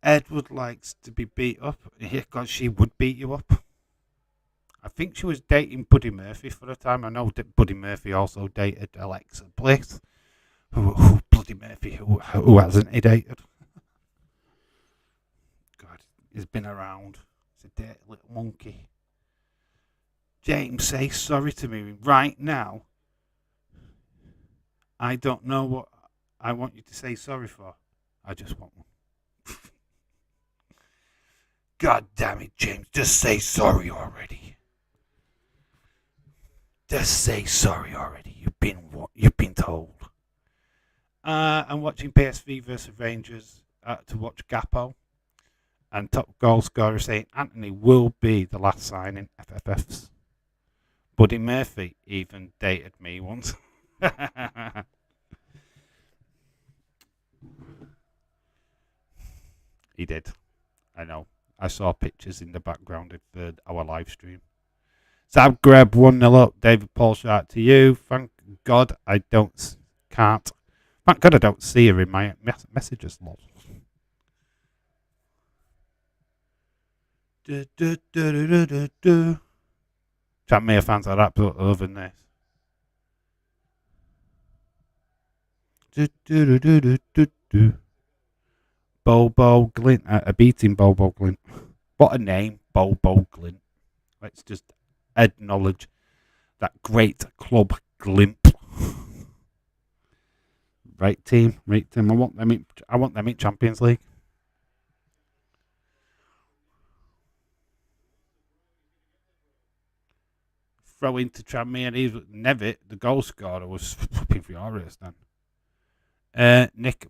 Edward likes to be beat up. Yeah, God, she would beat you up. I think she was dating Buddy Murphy for a time. I know that Buddy Murphy also dated Alexa Bliss, who bloody Murphy, who hasn't he dated? God, he's been around. He's a dirty little monkey. James, say sorry to me right now. I don't know what I want you to say sorry for. I just want one. God damn it, James, just say sorry already. Just say sorry already. You've been told. I'm watching PSV versus Rangers to watch Gapo. And top goal scorer saying Anthony will be the last signing FFFs. Buddy Murphy even dated me once. He did. I know. I saw pictures in the background of our live stream. Zagreb 1-0 up. David Paul shout to you. Thank God I can't. Thank God I don't see her in my messages. Lol. Tranmere fans are absolutely loving this. Bobo Glint. A beating Bobo Glint. What a name, Bobo Glint. Let's just acknowledge that great club Glimp. Right team. I want them in Champions League. Throw into Tranmere. Nevitt, the goal scorer, was flipping furious then. Nick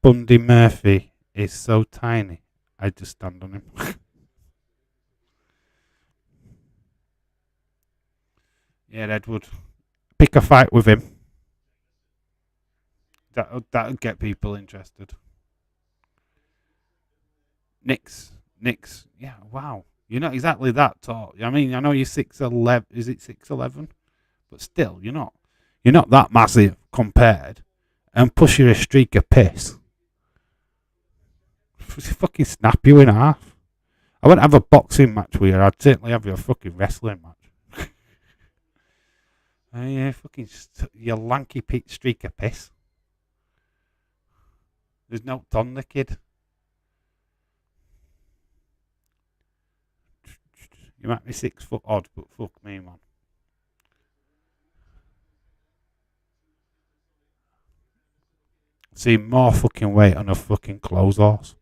Bundy Murphy is so tiny. I just stand on him. Yeah, Edward. Pick a fight with him. That'll get people interested. Nick's. Yeah, wow. You're not exactly that tall. I mean, I know you're 6'11". Is it 6'11"? But still, you're not that massive compared. And push you a streak of piss. Fucking snap you in half. I wouldn't have a boxing match with you. I'd certainly have you a fucking wrestling match. Yeah, fucking your lanky streak of piss. There's no on the kid. You might be 6 foot odd, but fuck me, man. See more fucking weight on a fucking clothes horse.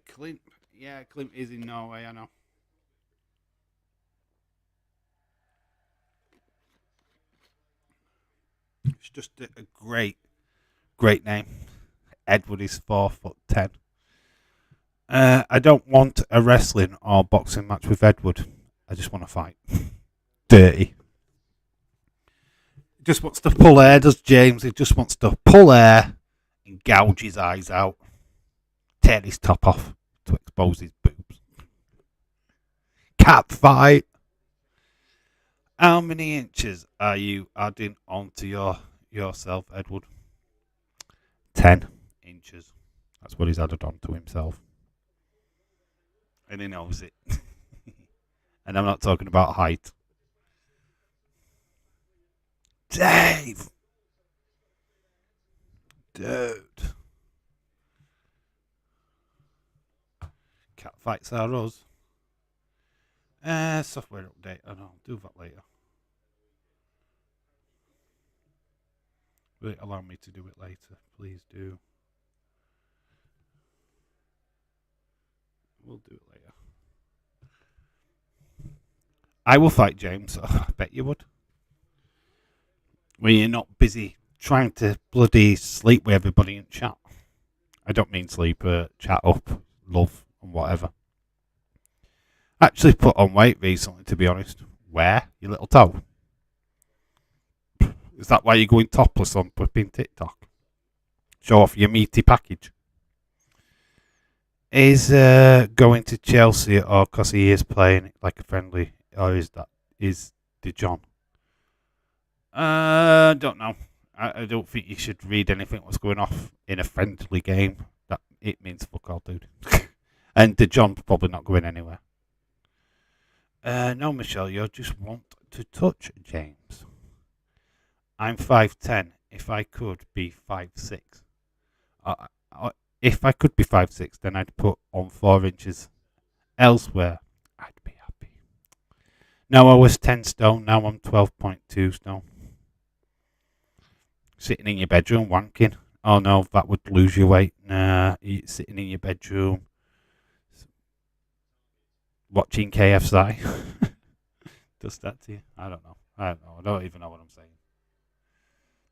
Clint. Yeah, Clint is in Norway, I know. It's just a great name. Edward is 4'10". I don't want a wrestling or boxing match with Edward. I just want to fight. Dirty. He just wants to pull hair, does James? He just wants to pull hair and gouge his eyes out. Tear his top off to expose his boobs. Cat fight. How many inches are you adding onto yourself, Edward? 10 inches. That's what he's added on to himself. And he knows it. And I'm not talking about height. Dave! Dude. Cat fights are us. Software update. I know. I'll do that later. Will it allow me to do it later? Please do. We'll do it later. I will fight James. I bet you would. When you're not busy trying to bloody sleep with everybody in chat. I don't mean sleep, chat up, love, and whatever. Actually put on weight recently, to be honest. Where? Your little toe? Is that why you're going topless on flipping TikTok? Show off your meaty package. Is going to Chelsea or because he is playing like a friendly, or is De Jong? Don't know. I don't think you should read anything what's going off in a friendly game. That it means fuck all, dude. And De Jong's probably not going anywhere. No, Michelle, you just want to touch James. I'm 5'10". If I could be 5'6". Uh, if I could be 5'6", then I'd put on 4 inches elsewhere. I'd be happy. No, I was 10 stone. Now I'm 12.2 stone. Sitting in your bedroom wanking. Oh no, that would lose your weight. Nah, you sitting in your bedroom watching KFC. Does that to you? I don't know. I don't even know what I'm saying.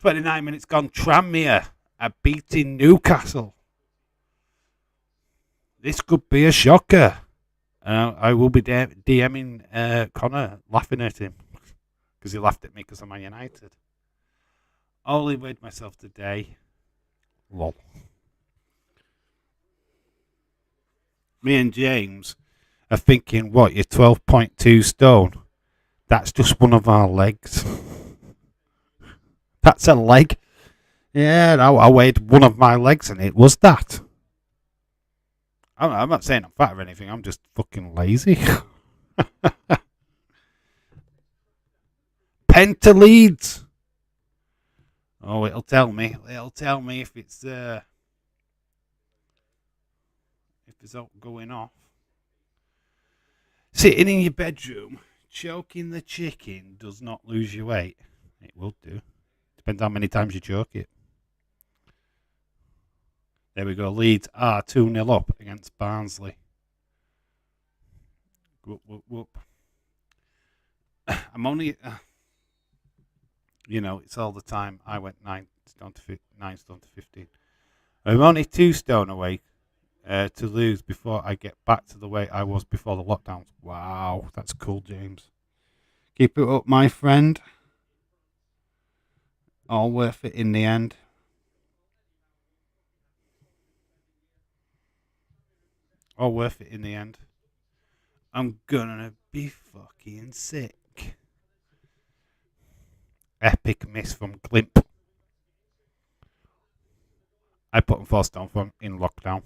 29 minutes gone. Tranmere are beating Newcastle. This could be a shocker. I will be DMing Connor, laughing at him because he laughed at me because I'm Man United. Only weighed myself today. Lol. Me and James are thinking, what, you're 12.2 stone? That's just one of our legs. That's a leg. Yeah, I weighed one of my legs and it was that. I'm not saying I'm fat or anything, I'm just fucking lazy. Penta Leeds. Oh, it'll tell me. It'll tell me if it's going off. Sitting in your bedroom, choking the chicken does not lose your weight. It will do. Depends how many times you choke it. There we go. Leeds are 2-0 up against Barnsley. Whoop, whoop, whoop. I'm only, it's all the time. I went 9 stone to 15. I'm only 2 stone away to lose before I get back to the way I was before the lockdowns. Wow, that's cool, James. Keep it up, my friend. All worth it in the end. All worth it in the end. I'm gonna be fucking sick. Epic miss from Glimp. I put him 4 stone from in lockdown.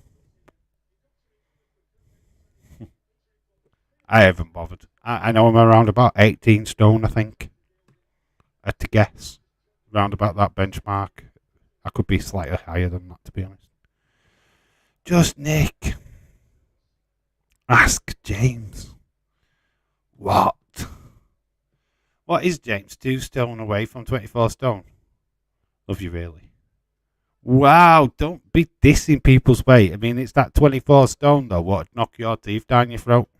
I haven't bothered. I know I'm around about 18 stone, I think. I had to guess. Round about that benchmark. I could be slightly higher than that, to be honest. Just Nick. Ask James. What? What is James? 2 stone away from 24 stone. Love you, really. Wow, don't be dissing people's weight. I mean, it's that 24 stone, though. What? Knock your teeth down your throat?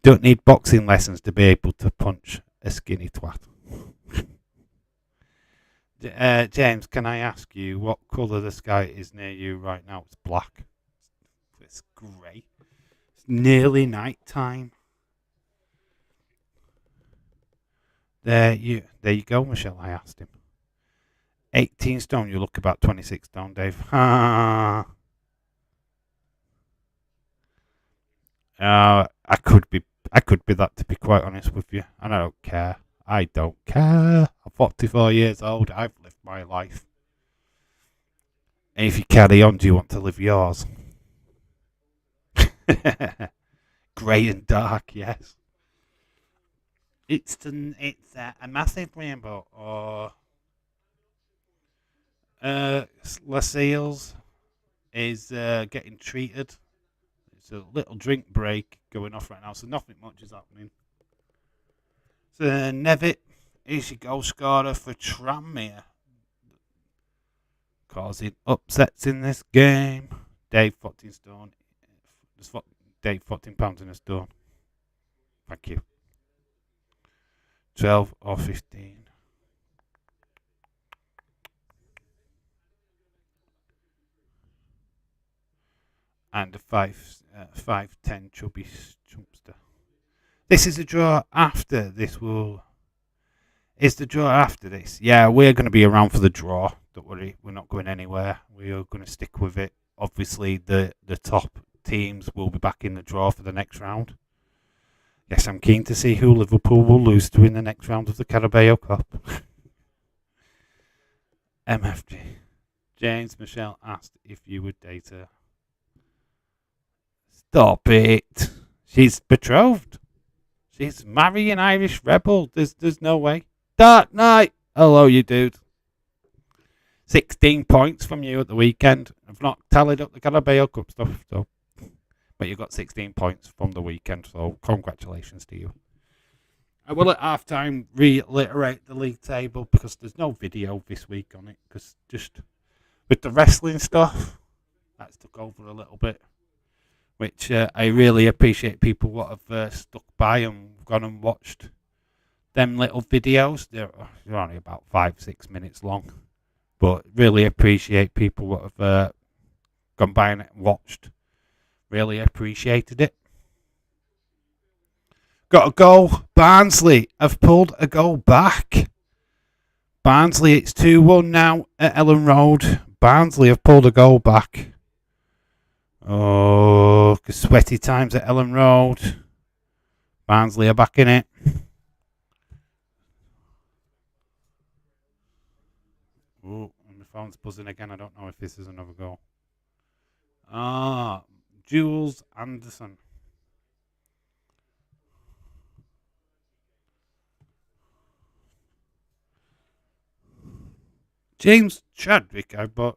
Don't need boxing lessons to be able to punch a skinny twat. James, can I ask you what colour the sky is near you right now? It's black. It's grey. It's nearly night time. There you go, Michelle. I asked him. 18 stone. You look about 26 stone, Dave. I could be that, to be quite honest with you, and I don't care. I don't care. I'm 44 years old. I've lived my life. And if you carry on, do you want to live yours? Grey and dark, yes. It's a massive rainbow. Or Lascelles is getting treated. It's a little drink break going off right now, so nothing much is happening. So Nevitt is your goal scorer for Tranmere, causing upsets in this game. Dave 14 stone. Dave 14 pounds in a stone. Thank you. 12 or 15. And a 5'10" chubby chumpster. This is a draw after this. Is the draw after this? Yeah, we're going to be around for the draw. Don't worry, we're not going anywhere. We are going to stick with it. Obviously, the top teams will be back in the draw for the next round. Yes, I'm keen to see who Liverpool will lose to in the next round of the Carabao Cup. MFG. James Michelle asked if you would date her. Stop it. She's betrothed. She's marrying Irish Rebel. There's no way. Dark Knight. Hello, you dude. 16 points from you at the weekend. I've not tallied up the Carabao Cup stuff, so. But you got 16 points from the weekend, so congratulations to you. I will at half time reiterate the league table because there's no video this week on it. Because just with the wrestling stuff, that's took over a little bit. Which I really appreciate people what have stuck by and gone and watched them little videos. They're only about 5-6 minutes long. But really appreciate people what have gone by and watched. Really appreciated it. Got a goal. Barnsley have pulled a goal back. Barnsley, it's 2-1 now at Ellen Road. Barnsley have pulled a goal back. Oh, sweaty times at Ellen Road. Barnsley are back in it. Oh, my phone's buzzing again. I don't know if this is another goal. Jules Anderson. James Chadwick, but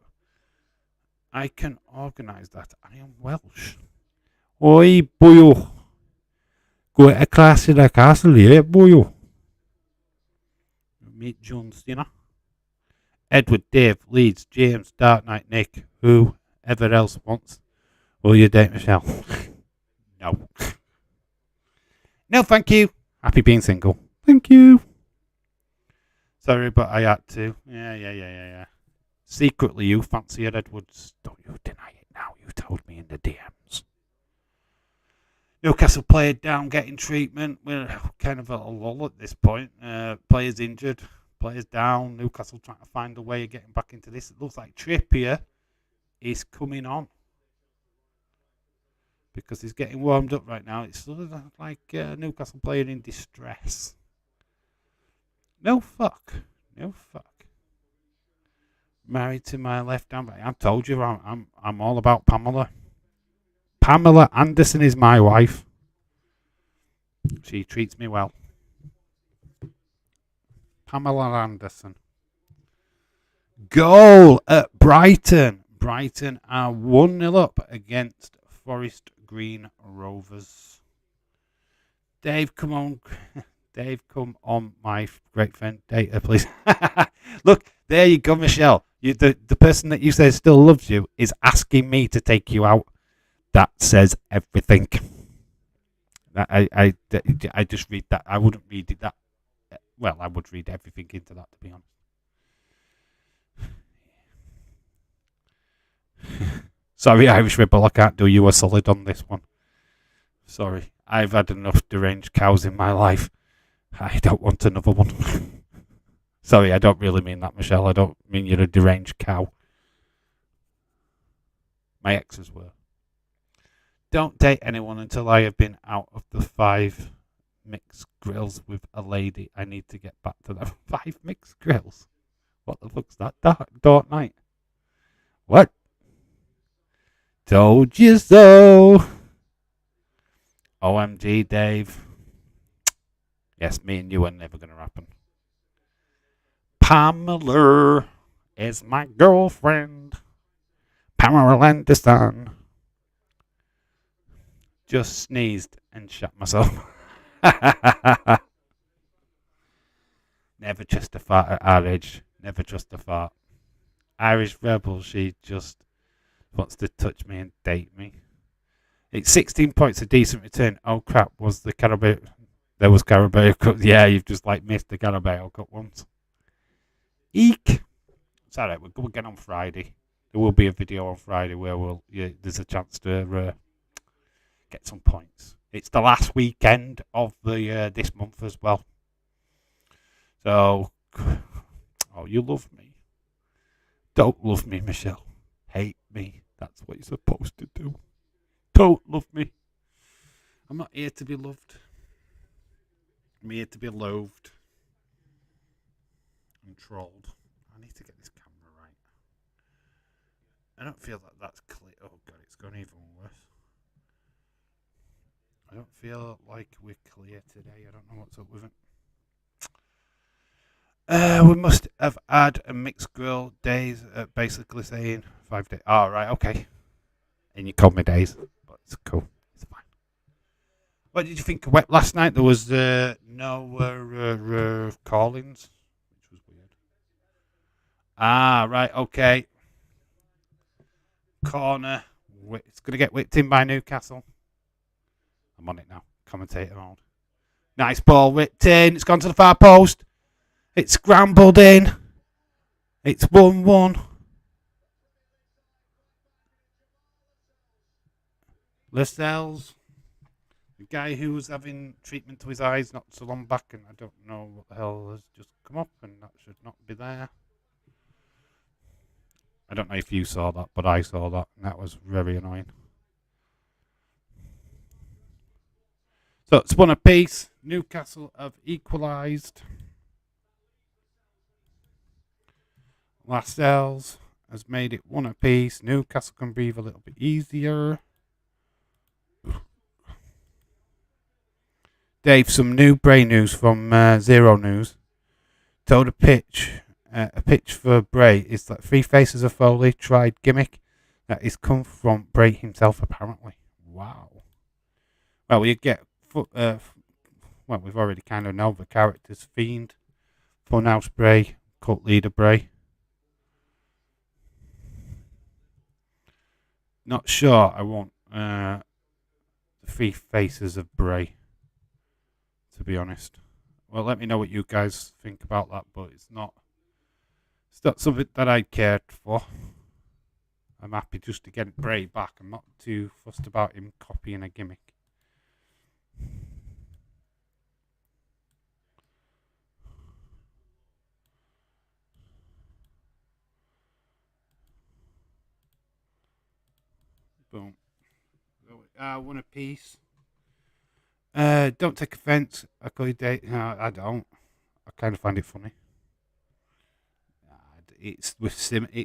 I can organise that. I am Welsh. Oi, boyo. Go to class in a castle here, boyo. Meet Jones, you know. Edward, Dave, Leeds, James, Dark Knight, Nick, whoever else wants. Will you date Michelle? No. No, thank you. Happy being single. Thank you. Sorry, but I had to. Yeah. Secretly, you fancy Ed Edwards. Don't you deny it now. You told me in the DMs. Newcastle player down, getting treatment. We're kind of at a lull at this point. Players injured. Players down. Newcastle trying to find a way of getting back into this. It looks like Trippier is coming on. Because he's getting warmed up right now. It's sort of like a Newcastle player in distress. No fuck. Married to my left hand. I told you I'm all about Pamela. Pamela Anderson is my wife. She treats me well. Pamela Anderson. Goal at Brighton. Brighton are 1-0 up against Forest Green Rovers. Dave, come on. Dave, come on, my great friend. Data, please. Look, there you go, Michelle. The person that you say still loves you is asking me to take you out. That says everything. I just read that. I wouldn't read it that. Well, I would read everything into that, to be honest. Sorry, Irish Rebel, I can't do you a solid on this one. Sorry, I've had enough deranged cows in my life. I don't want another one. Sorry, I don't really mean that, Michelle. I don't mean you're a deranged cow. My exes were. Don't date anyone until I have been out of the 5 mixed grills with a lady. I need to get back to them. 5 mixed grills? What the fuck's that? Dark Knight? What? Told you so. OMG, Dave. Yes, me and you are never going to happen. Pamela is my girlfriend. Pamela Anderson. Just sneezed and shut myself. Never trust a fart at our age. Never trust a fart. Irish Rebel, she just wants to touch me and date me. It's 16 points, a decent return. Oh crap, was the Carabao... There was Carabao Cup. Yeah, you've just missed the Carabao Cup once. Eek. It's alright, we'll get on Friday. There will be a video on Friday where there's a chance to get some points. It's the last weekend of the this month as well. So, you love me. Don't love me, Michelle. Hate me. That's what you're supposed to do. Don't love me. I'm not here to be loved. I'm here to be loathed and trolled. I need to get this camera right. I don't feel that that's clear. Oh god, it's gone even worse. I don't feel like we're clear today. I don't know what's up with it. We must have had a mixed grill days, basically saying 5 days. Oh, right, okay. And you called me days, but it's cool. It's fine. What did you think of wet last night? There was no callings, which was weird. Ah, right, okay. Corner. It's going to get whipped in by Newcastle. I'm on it now. Commentator on. Nice ball whipped in. It's gone to the far post. It's scrambled in. It's 1-1. Lascelles, the guy who was having treatment to his eyes not so long back, and I don't know what the hell has just come up, and that should not be there. I don't know if you saw that, but I saw that, and that was very annoying. So it's one apiece. Newcastle have equalised. Lascelles has made it one apiece. Newcastle can breathe a little bit easier. Dave, some new Bray news from Zero News. Told a pitch for Bray is that Three Faces of Foley tried gimmick that is come from Bray himself, apparently. Wow. Well, you get well, we've already kind of know the characters: Fiend, Funhouse Bray, Cult Leader Bray. Not sure. I want the Three Faces of Bray, to be honest. Well, let me know what you guys think about that, but it's not something that I cared for. I'm happy just to get Bray back. I'm not too fussed about him copying a gimmick. Boom. One apiece. Don't take offence. I call you date. No, I don't. I kind of find it funny. It's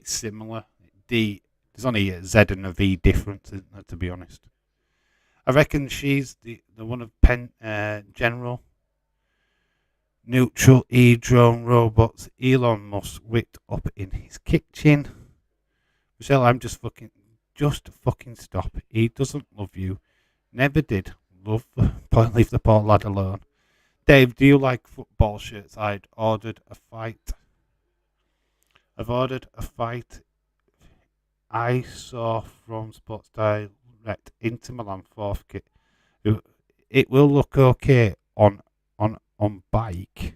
similar. There's only a Z and a V difference, isn't there, to be honest. I reckon she's the one of General Neutral E-drone robots Elon Musk whipped up in his kitchen. Michelle, I'm just fucking stop. He doesn't love you. Never did. Leave the poor lad alone. Dave, do you like football shirts? I've ordered a fight. I saw from Sports Direct into Milan fourth kit. It will look okay on bike.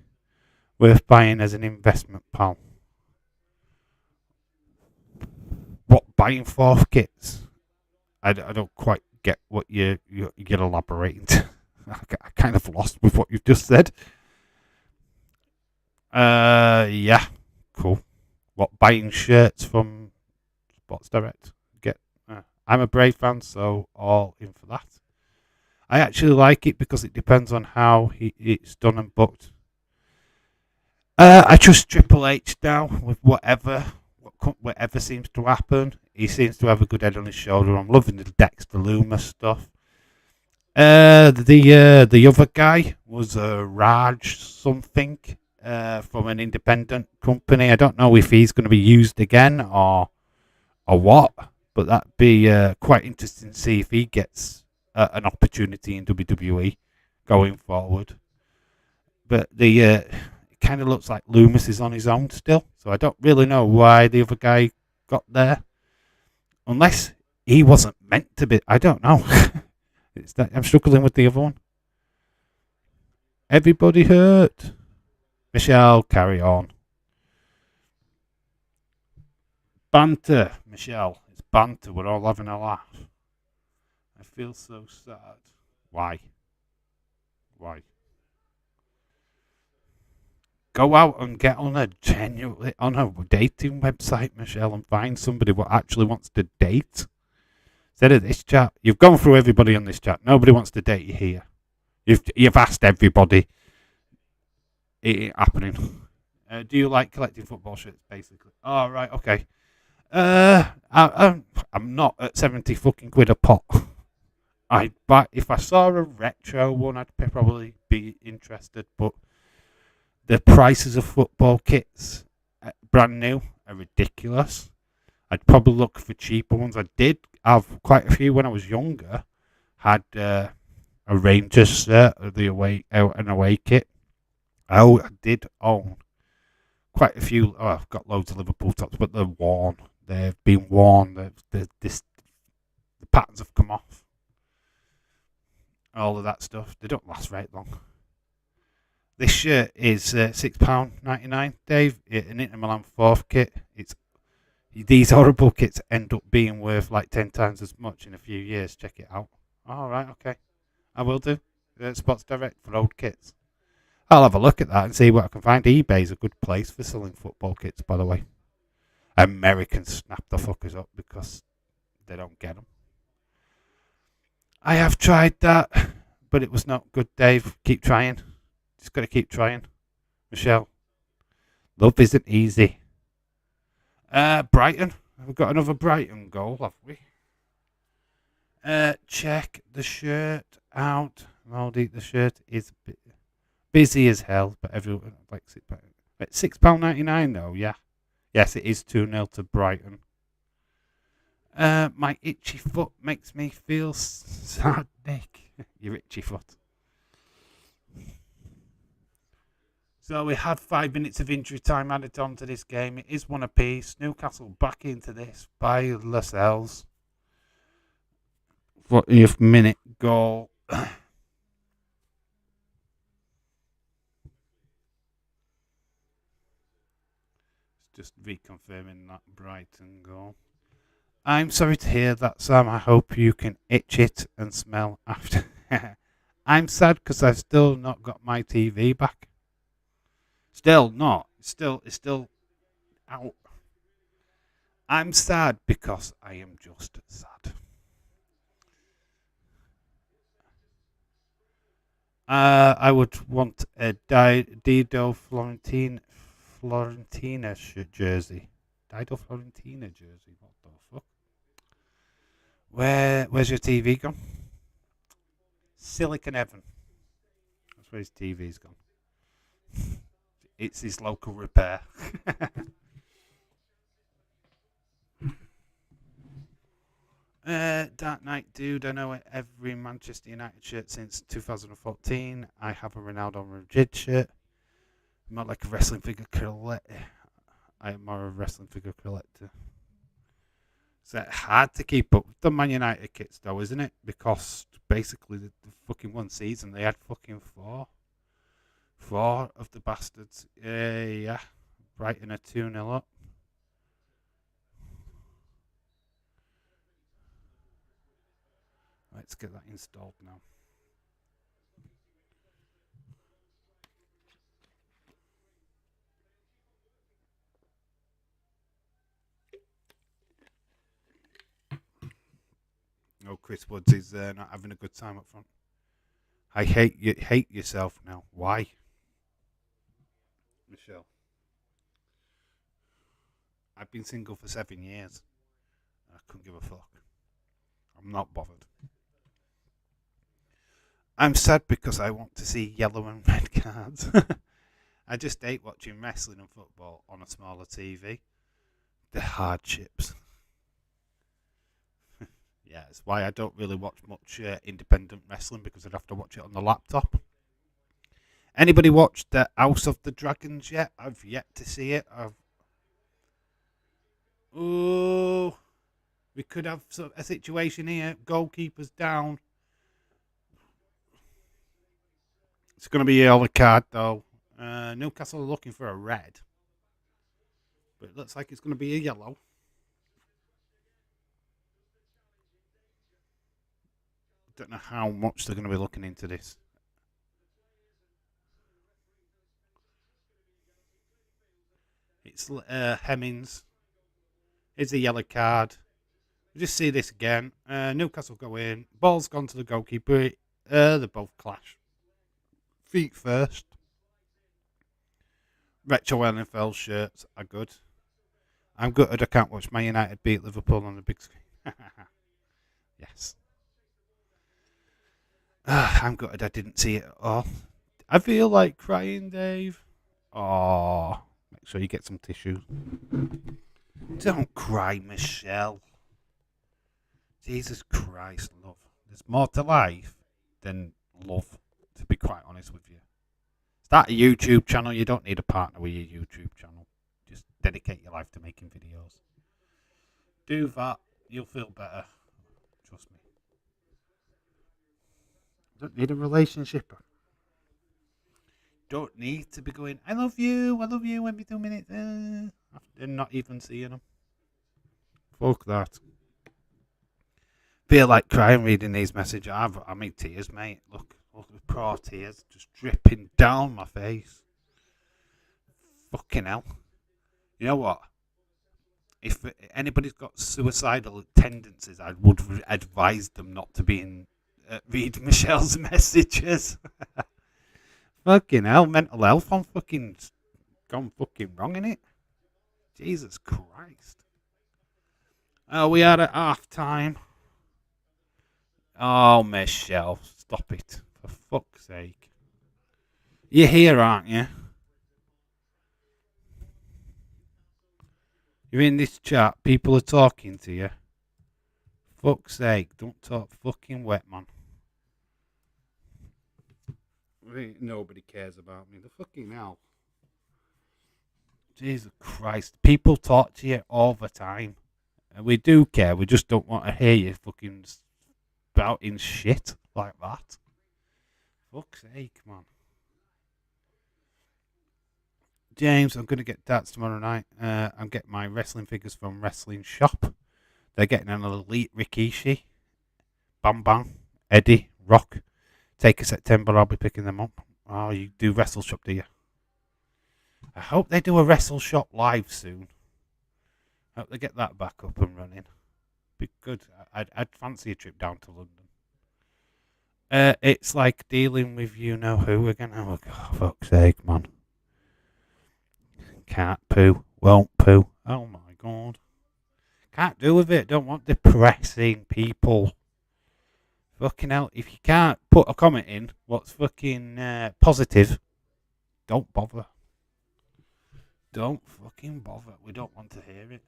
Worth buying as an investment, pal. What, buying fourth kits? I don't quite get what you're elaborating. I kind of lost with what you've just said. Yeah, cool. What, buying shirts from Sports Direct? I'm a Brave fan, so all in for that. I actually like it because it depends on how it's done and booked. I trust Triple H now with whatever seems to happen. He seems to have a good head on his shoulder. I'm loving the Dexter Loomis stuff. The other guy was Raj something from an independent company. I don't know if he's going to be used again or what, but that'd be quite interesting to see if he gets an opportunity in WWE going forward. But it kind of looks like Loomis is on his own still, so I don't really know why the other guy got there, unless he wasn't meant to be. I don't know. I'm struggling with the other one. Everybody hurt. Michelle, carry on. Banter, Michelle. It's banter. We're all having a laugh. I feel so sad. Why? Go out and get on a dating website, Michelle, and find somebody what actually wants to date. Instead of this chat, you've gone through everybody on this chat. Nobody wants to date you here. You've asked everybody. It ain't happening. Do you like collecting football shirts? Basically. Oh, right. Okay. I'm not at 70 fucking quid a pot. But if I saw a retro one, I'd probably be interested. But the prices of football kits, brand new, are ridiculous. I'd probably look for cheaper ones. I did have quite a few when I was younger. Had a Rangers an away kit. I did own quite a few. Oh, I've got loads of Liverpool tops, but they're worn. They've been worn. The patterns have come off. All of that stuff. They don't last very long. This shirt is £6.99, Dave. An Inter Milan fourth kit. These horrible kits end up being worth like 10 times as much in a few years. Check it out. All right, okay. I will do. Spots Direct for old kits. I'll have a look at that and see what I can find. eBay's a good place for selling football kits, by the way. Americans snap the fuckers up because they don't get them. I have tried that, but it was not good, Dave. Keep trying. Just got to keep trying. Michelle, love isn't easy. Brighton. We've got another Brighton goal, have we? Check the shirt out. Moldy, the shirt is busy as hell, but everyone likes it. It's £6.99 though, yeah. Yes, it is 2-0 to Brighton. My itchy foot makes me feel sad, Nick. Your itchy foot. So we had 5 minutes of injury time added on to this game. It is one apiece. Newcastle back into this by Lascelles. 40th minute goal. Just reconfirming that Brighton goal. I'm sorry to hear that, Sam. I hope you can itch it and smell after. I'm sad because I've still not got my TV back. Still not. It's still out. I'm sad because I am just sad. I would want a Dido Florentina jersey. Dido Florentina jersey. What the fuck? Where's your TV gone? Silicon Evan. That's where his TV's gone. It's his local repair. Dark Knight Dude, I know every Manchester United shirt since 2014. I have a Ronaldo Madrid shirt. I'm not like a wrestling figure collector. I am more a wrestling figure collector. It's hard to keep up with the Man United kits, though, isn't it? Because basically, the fucking one season they had fucking four of the bastards. Yeah, Brighton are 2-0 up. Let's get that installed now. Oh, Chris Woods is not having a good time up front. I hate you. Hate yourself now. Why, Michelle? I've been single for 7 years. I couldn't give a fuck. I'm not bothered. I'm sad because I want to see yellow and red cards. I just hate watching wrestling and football on a smaller TV. The hardships. Yeah, it's why I don't really watch much independent wrestling because I'd have to watch it on the laptop. Anybody watched the House of the Dragons yet? I've yet to see it. Oh, we could have a situation here. Goalkeeper's down. It's going to be a yellow card though. Newcastle are looking for a red, but it looks like it's going to be a yellow. Don't know how much they're going to be looking into this. It's Hemmings. It's a yellow card. We just see this again. Newcastle go in. Ball's gone to the goalkeeper. They both clash. Feet first. Retro NFL shirts are good. I'm gutted I can't watch Man United beat Liverpool on the big screen. Yes. I'm gutted I didn't see it at all. I feel like crying, Dave. Oh, make sure you get some tissue. Don't cry, Michelle. Jesus Christ, love. There's more to life than love, to be quite honest with you. Start a YouTube channel. You don't need a partner with your YouTube channel. Just dedicate your life to making videos. Do that. You'll feel better. Trust me. Don't need a relationship. Don't need to be going, I love you every 2 minutes. After not even seeing them. Fuck that. Feel like crying reading these messages. I'm in tears, mate. Look, poor tears just dripping down my face. Fucking hell. You know what? If anybody's got suicidal tendencies, I would advise them not to be in read Michelle's messages. Fucking hell, mental health on fucking gone fucking wrong in it. Jesus Christ. Oh, we are at half time. Oh, Michelle, stop it. For fuck's sake. You're here, aren't you? You're in this chat. People are talking to you. Fuck's sake, don't talk fucking wet, man. Nobody cares about me. The fucking hell. Jesus Christ. People talk to you all the time. And we do care. We just don't want to hear you fucking spouting shit like that. Fuck's sake, man. James, I'm going to get darts tomorrow night. I'm getting my wrestling figures from Wrestling Shop. They're getting an Elite Rikishi, Bam Bam, Eddie, Rock. Take a September, I'll be picking them up. Oh, you do Wrestle Shop, do you? I hope they do a Wrestle Shop live soon. I hope they get that back up and running. Be good. I'd fancy a trip down to London. It's like dealing with you know who again. Oh, God, fuck's sake, man. Can't poo, won't poo. Oh my God. Can't do with it. Don't want depressing people. Fucking hell. If you can't put a comment in what's fucking positive, don't bother. Don't fucking bother. We don't want to hear it.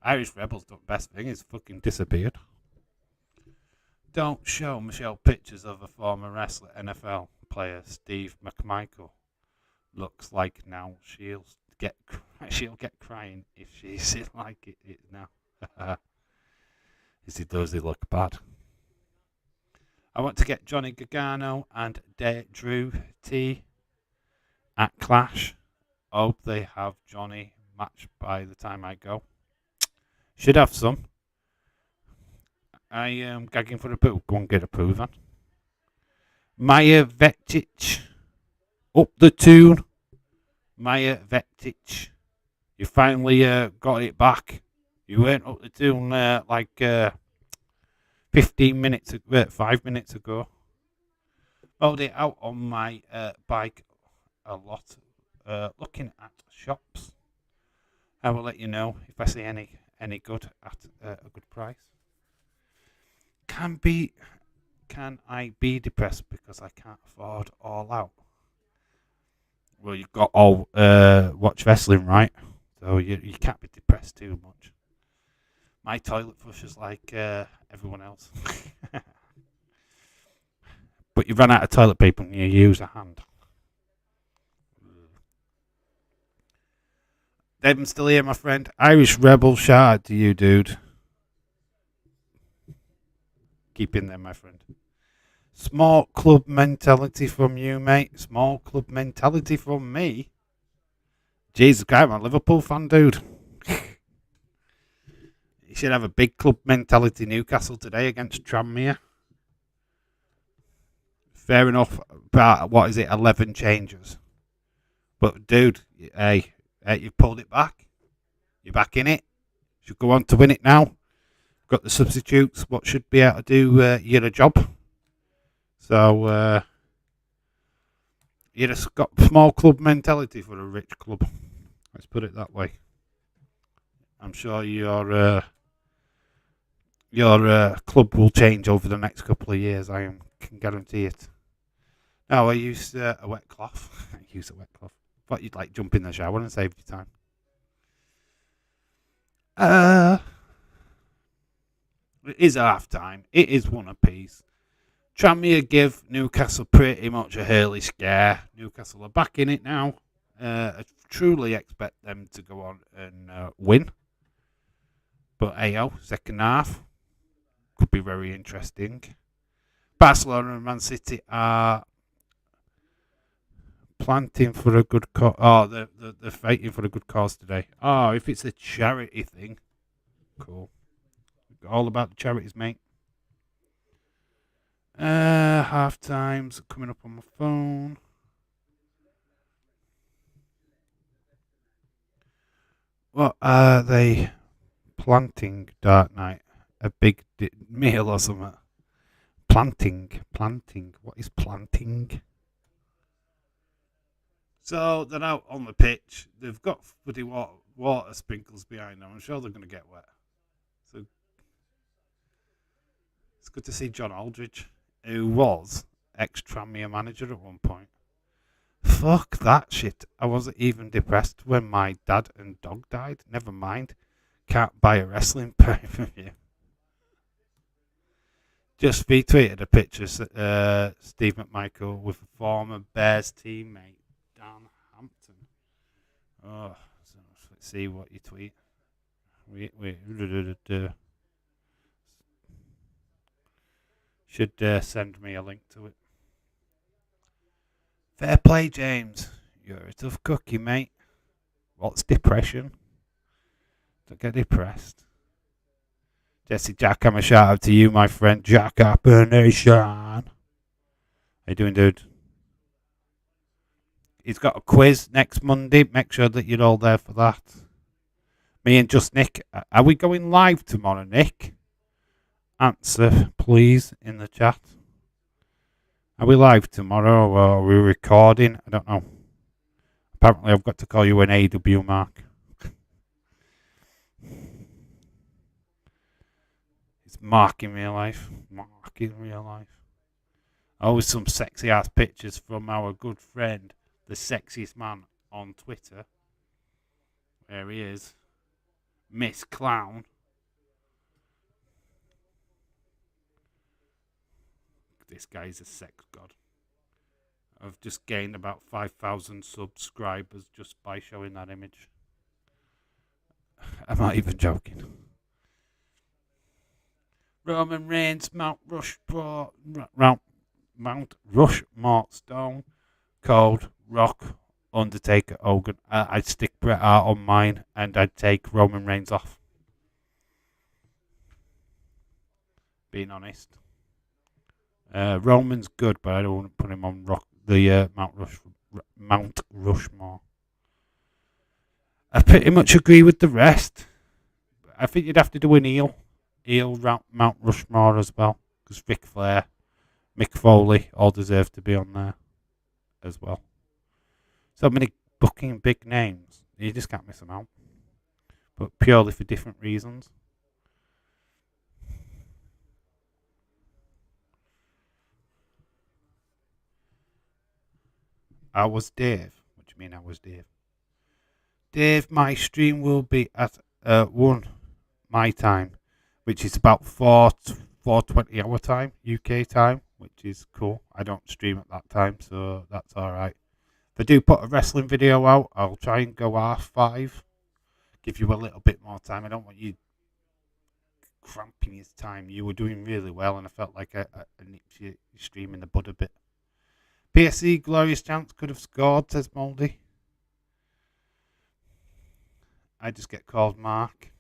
Irish Rebels, the best thing is fucking disappeared. Don't show Michelle pictures of a former wrestler, NFL player Steve McMichael. Looks like now she'll get crying if she's like it now. Does he look bad? I want to get Johnny Gargano and Drew T at Clash. Hope they have Johnny match by the time I go. Should have some. I am gagging for a poo. Go and get a poo then. Maya Vetic. Up the tune. Maya Vetic. You finally got it back. You weren't up the tune like 15 minutes, 5 minutes ago. Rolled it out on my bike a lot. Looking at shops. I will let you know if I see any good at a good price. Can I be depressed because I can't afford All Out? Well, you've got all watch wrestling, right? So you can't be depressed too much. My toilet flush is like everyone else. But you run out of toilet paper and you use a hand. Dave, I'm still here, my friend. Irish Rebel, shout out to you, dude. Keep in there, my friend. Small club mentality from you, mate. Small club mentality from me. Jesus Christ, I'm a Liverpool fan, dude. You should have a big club mentality Newcastle today against Tranmere. Fair enough, about, 11 changes. But, dude, hey, you've pulled it back. You're back in it. Should go on to win it now. Got the substitutes. What should be able to do you a job. So, you just got small club mentality for a rich club. Let's put it that way. I'm sure your club will change over the next couple of years. I am can guarantee it. No, I use a wet cloth. I use a wet cloth. Thought you'd like jump in the shower and save your time. It is half time. It is one apiece. Tranmere give Newcastle pretty much a hurley scare. Newcastle are back in it now. I truly expect them to go on and win. But AO, second half, could be very interesting. Barcelona and Man City are planting for a good cause. Oh, they're fighting for a good cause today. Oh, if it's a charity thing, cool. All about the charities, mate. Half times coming up on my phone. What are they planting? Dark Knight, a big meal or something. Planting. What is planting? So they're out on the pitch. They've got bloody water sprinkles behind them. I'm sure they're going to get wet. So it's good to see John Aldridge, who was ex-Tranmere manager at one point. Fuck that shit. I wasn't even depressed when my dad and dog died. Never mind. Can't buy a wrestling pay-per-view. Just retweeted a picture of Steve McMichael with a former Bears teammate, Dan Hampton. Oh, so let's see what you tweet. Wait. Should send me a link to it. Fair play, James. You're a tough cookie, mate. What's depression? Don't get depressed. Jesse Jackhammer, shout out to you, my friend. Jackhammer Nation. How you doing, dude? He's got a quiz next Monday. Make sure that you're all there for that. Me and Just Nick. Are we going live tomorrow, Nick? Answer, please, in the chat. Are we live tomorrow or are we recording? I don't know. Apparently, I've got to call you an AW mark. It's Mark in real life. Always some sexy ass pictures from our good friend, the sexiest man on Twitter. There he is. Miss Clown. This guy's a sex god. I've just gained about 5,000 subscribers just by showing that image. I'm not even joking. Roman Reigns, Mount Rushmore Stone, Cold, Rock, Undertaker, Hogan. I'd stick Bret Hart on mine and I'd take Roman Reigns off. Being honest. Roman's good, but I don't want to put him on Mount Rushmore. I pretty much agree with the rest. I think you'd have to do an heel Mount Rushmore as well, because Ric Flair, Mick Foley all deserve to be on there as well. So many booking big names, you just can't miss them out, but purely for different reasons. I was Dave. What do you mean I was Dave? Dave, my stream will be at 1 my time, which is about 4:20 our time, UK time, which is cool. I don't stream at that time, so that's alright. If I do put a wrestling video out, I'll try and go 5:30. Give you a little bit more time. I don't want you cramping his time. You were doing really well, and I felt like I nipped your stream in the bud a bit. PSC, glorious chance, could have scored, says Mouldy. I just get called Mark.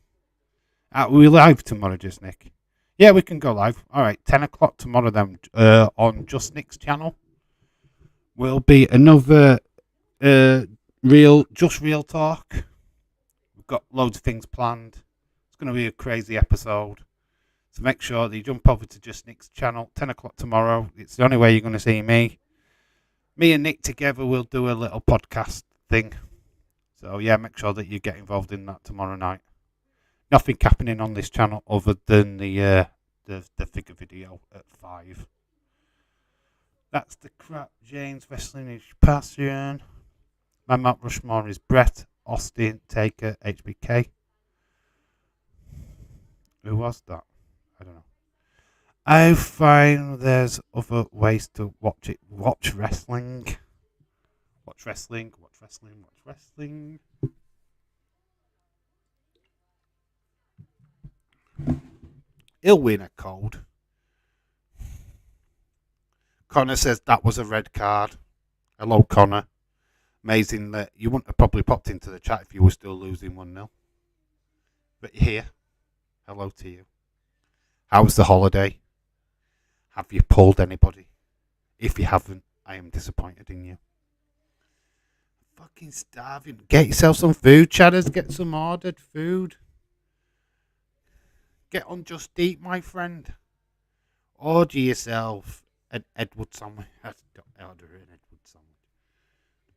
We're live tomorrow, Just Nick. Yeah, we can go live. Alright, 10 o'clock tomorrow then on Just Nick's channel. Will be another real talk. We've got loads of things planned. It's going to be a crazy episode. So make sure that you jump over to Just Nick's channel, 10 o'clock tomorrow. It's the only way you're going to see me. Me and Nick together will do a little podcast thing. So yeah, make sure that you get involved in that tomorrow night. Nothing happening on this channel other than the figure video at 5. That's the crap Jane's wrestling passion. My Mount Rushmore is Brett, Austin, Taker, HBK. Who was that? I don't know. I find there's other ways to watch it. Watch wrestling. Watch wrestling. Watch wrestling. Watch wrestling. He'll win a cold. Connor says that was a red card. Hello, Connor. Amazing that you wouldn't have probably popped into the chat if you were still losing 1-0. But you're here. Hello to you. How was the holiday? Have you pulled anybody? If you haven't, I am disappointed in you. Fucking starving. Get yourself some food, Chadders. Get some ordered food. Get on Just Eat, my friend. Order yourself an Edward sandwich. I don't order an Edward sandwich.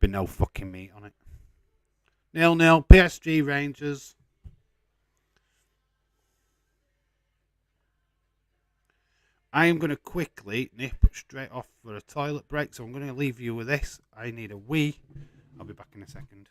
There'll be no fucking meat on it. 0-0. PSG Rangers. I am going to quickly nip straight off for a toilet break, so I'm going to leave you with this. I need a wee. I'll be back in a second.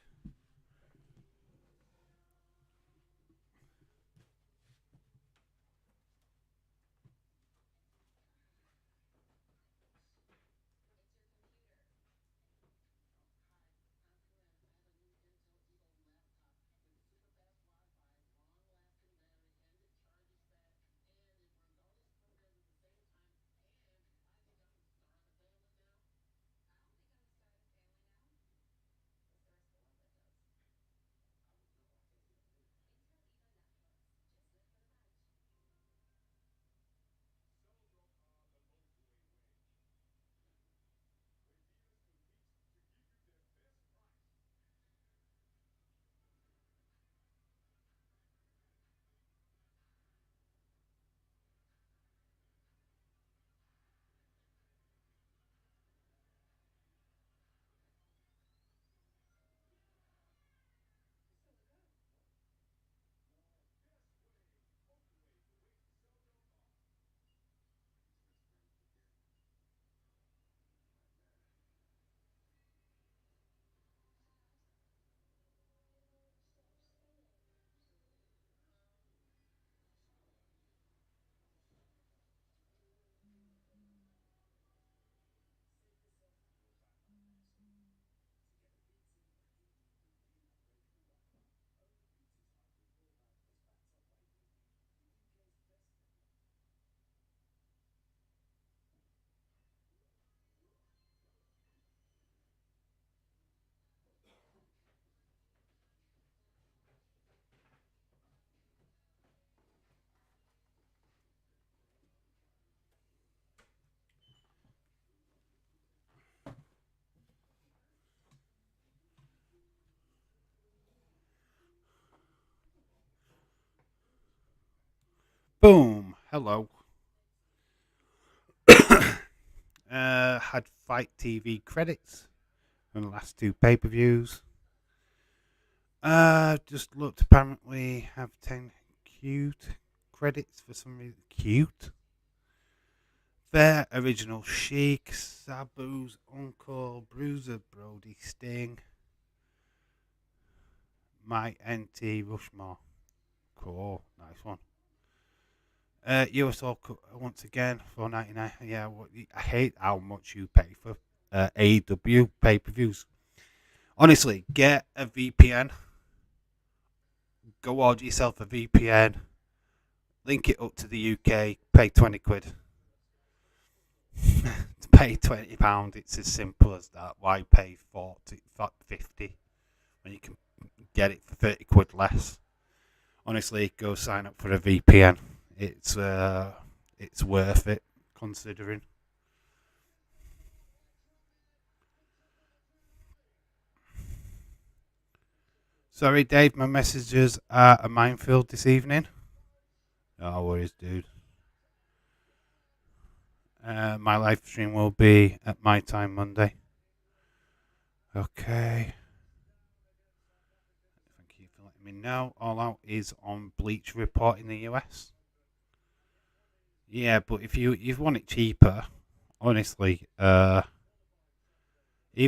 Boom. Hello. Had Fight TV credits from the last two pay-per-views. Just looked. Apparently, have 10 cute credits for some reason. Cute. Their original Sheik, Sabu's uncle, Bruiser, Brody, Sting, my NT Rushmore. Cool, nice one. US All Cup once again, $4.99. Yeah, I hate how much you pay for AEW pay-per-views. Honestly, get a VPN. Go order yourself a VPN. Link it up to the UK. Pay 20 quid. To pay £20, it's as simple as that. Why pay 40, 50 when you can get it for 30 quid less? Honestly, go sign up for a VPN. It's worth it considering. Sorry, Dave, my messages are a minefield this evening. No worries, dude. My live stream will be at my time Monday. Okay. Thank you for letting me know. All Out is on Bleach Report in the US. Yeah, but if you want it cheaper, honestly, either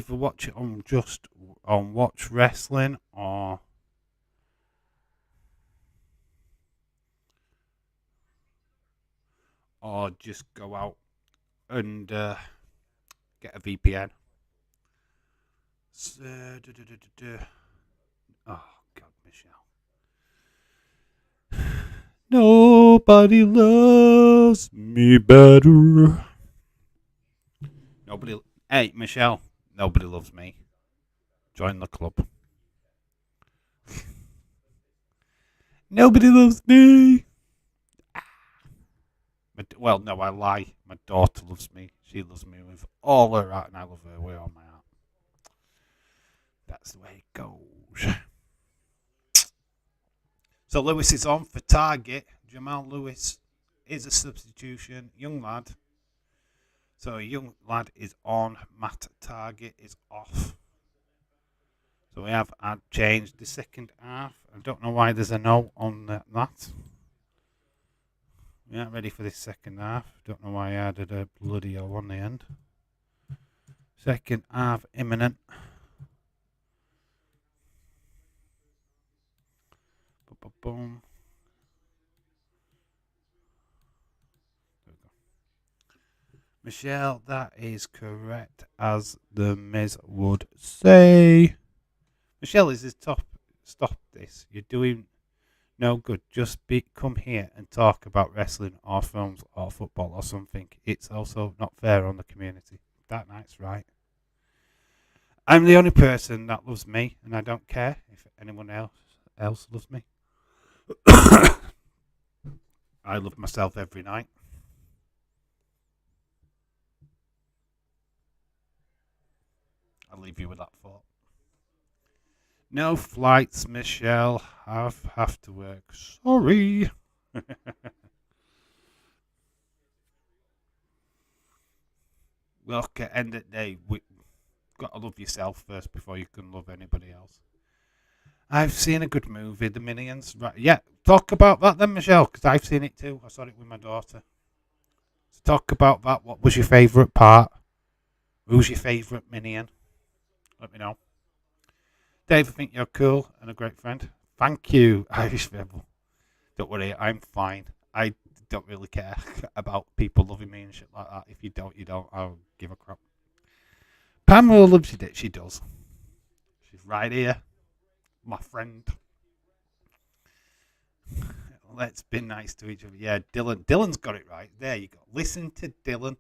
watch it on Watch Wrestling or just go out and get a VPN. So, oh God, Michelle. Nobody loves me better. Nobody. Hey, Michelle. Nobody loves me. Join the club. Nobody loves me. Well, no, I lie. My daughter loves me. She loves me with all her heart, and I love her with all my heart. That's the way it goes. So Lewis is on for Target. Jamal Lewis is a substitution. Young lad. So a young lad is on. Matt Target is off. So we have changed the second half. I don't know why there's a no on that. We aren't ready for this second half. Don't know why I added a bloody O on the end. Second half imminent. Boom. Michelle, that is correct, as the Miz would say. Michelle, is this top? Stop this. You're doing no good. Just come here and talk about wrestling or films or football or something. It's also not fair on the community. That night's right. I'm the only person that loves me, and I don't care if anyone else loves me. I love myself every night. I'll leave you with that thought. No flights, Michelle. Have to work. Sorry. Look, at end of the day, we got to love yourself first before you can love anybody else. I've seen a good movie, The Minions. Right, yeah, talk about that then, Michelle, because I've seen it too. I saw it with my daughter. So talk about that. What was your favourite part? Who's your favourite Minion? Let me know. Dave, I think you're cool and a great friend. Thank you, Irish Rebel. Don't worry, I'm fine. I don't really care about people loving me and shit like that. If you don't, you don't. I'll give a crap. Pamela loves you. She does. She's right here, my friend. Let's be nice to each other. Yeah, Dylan. Dylan's got it right. There you go. Listen to Dylan.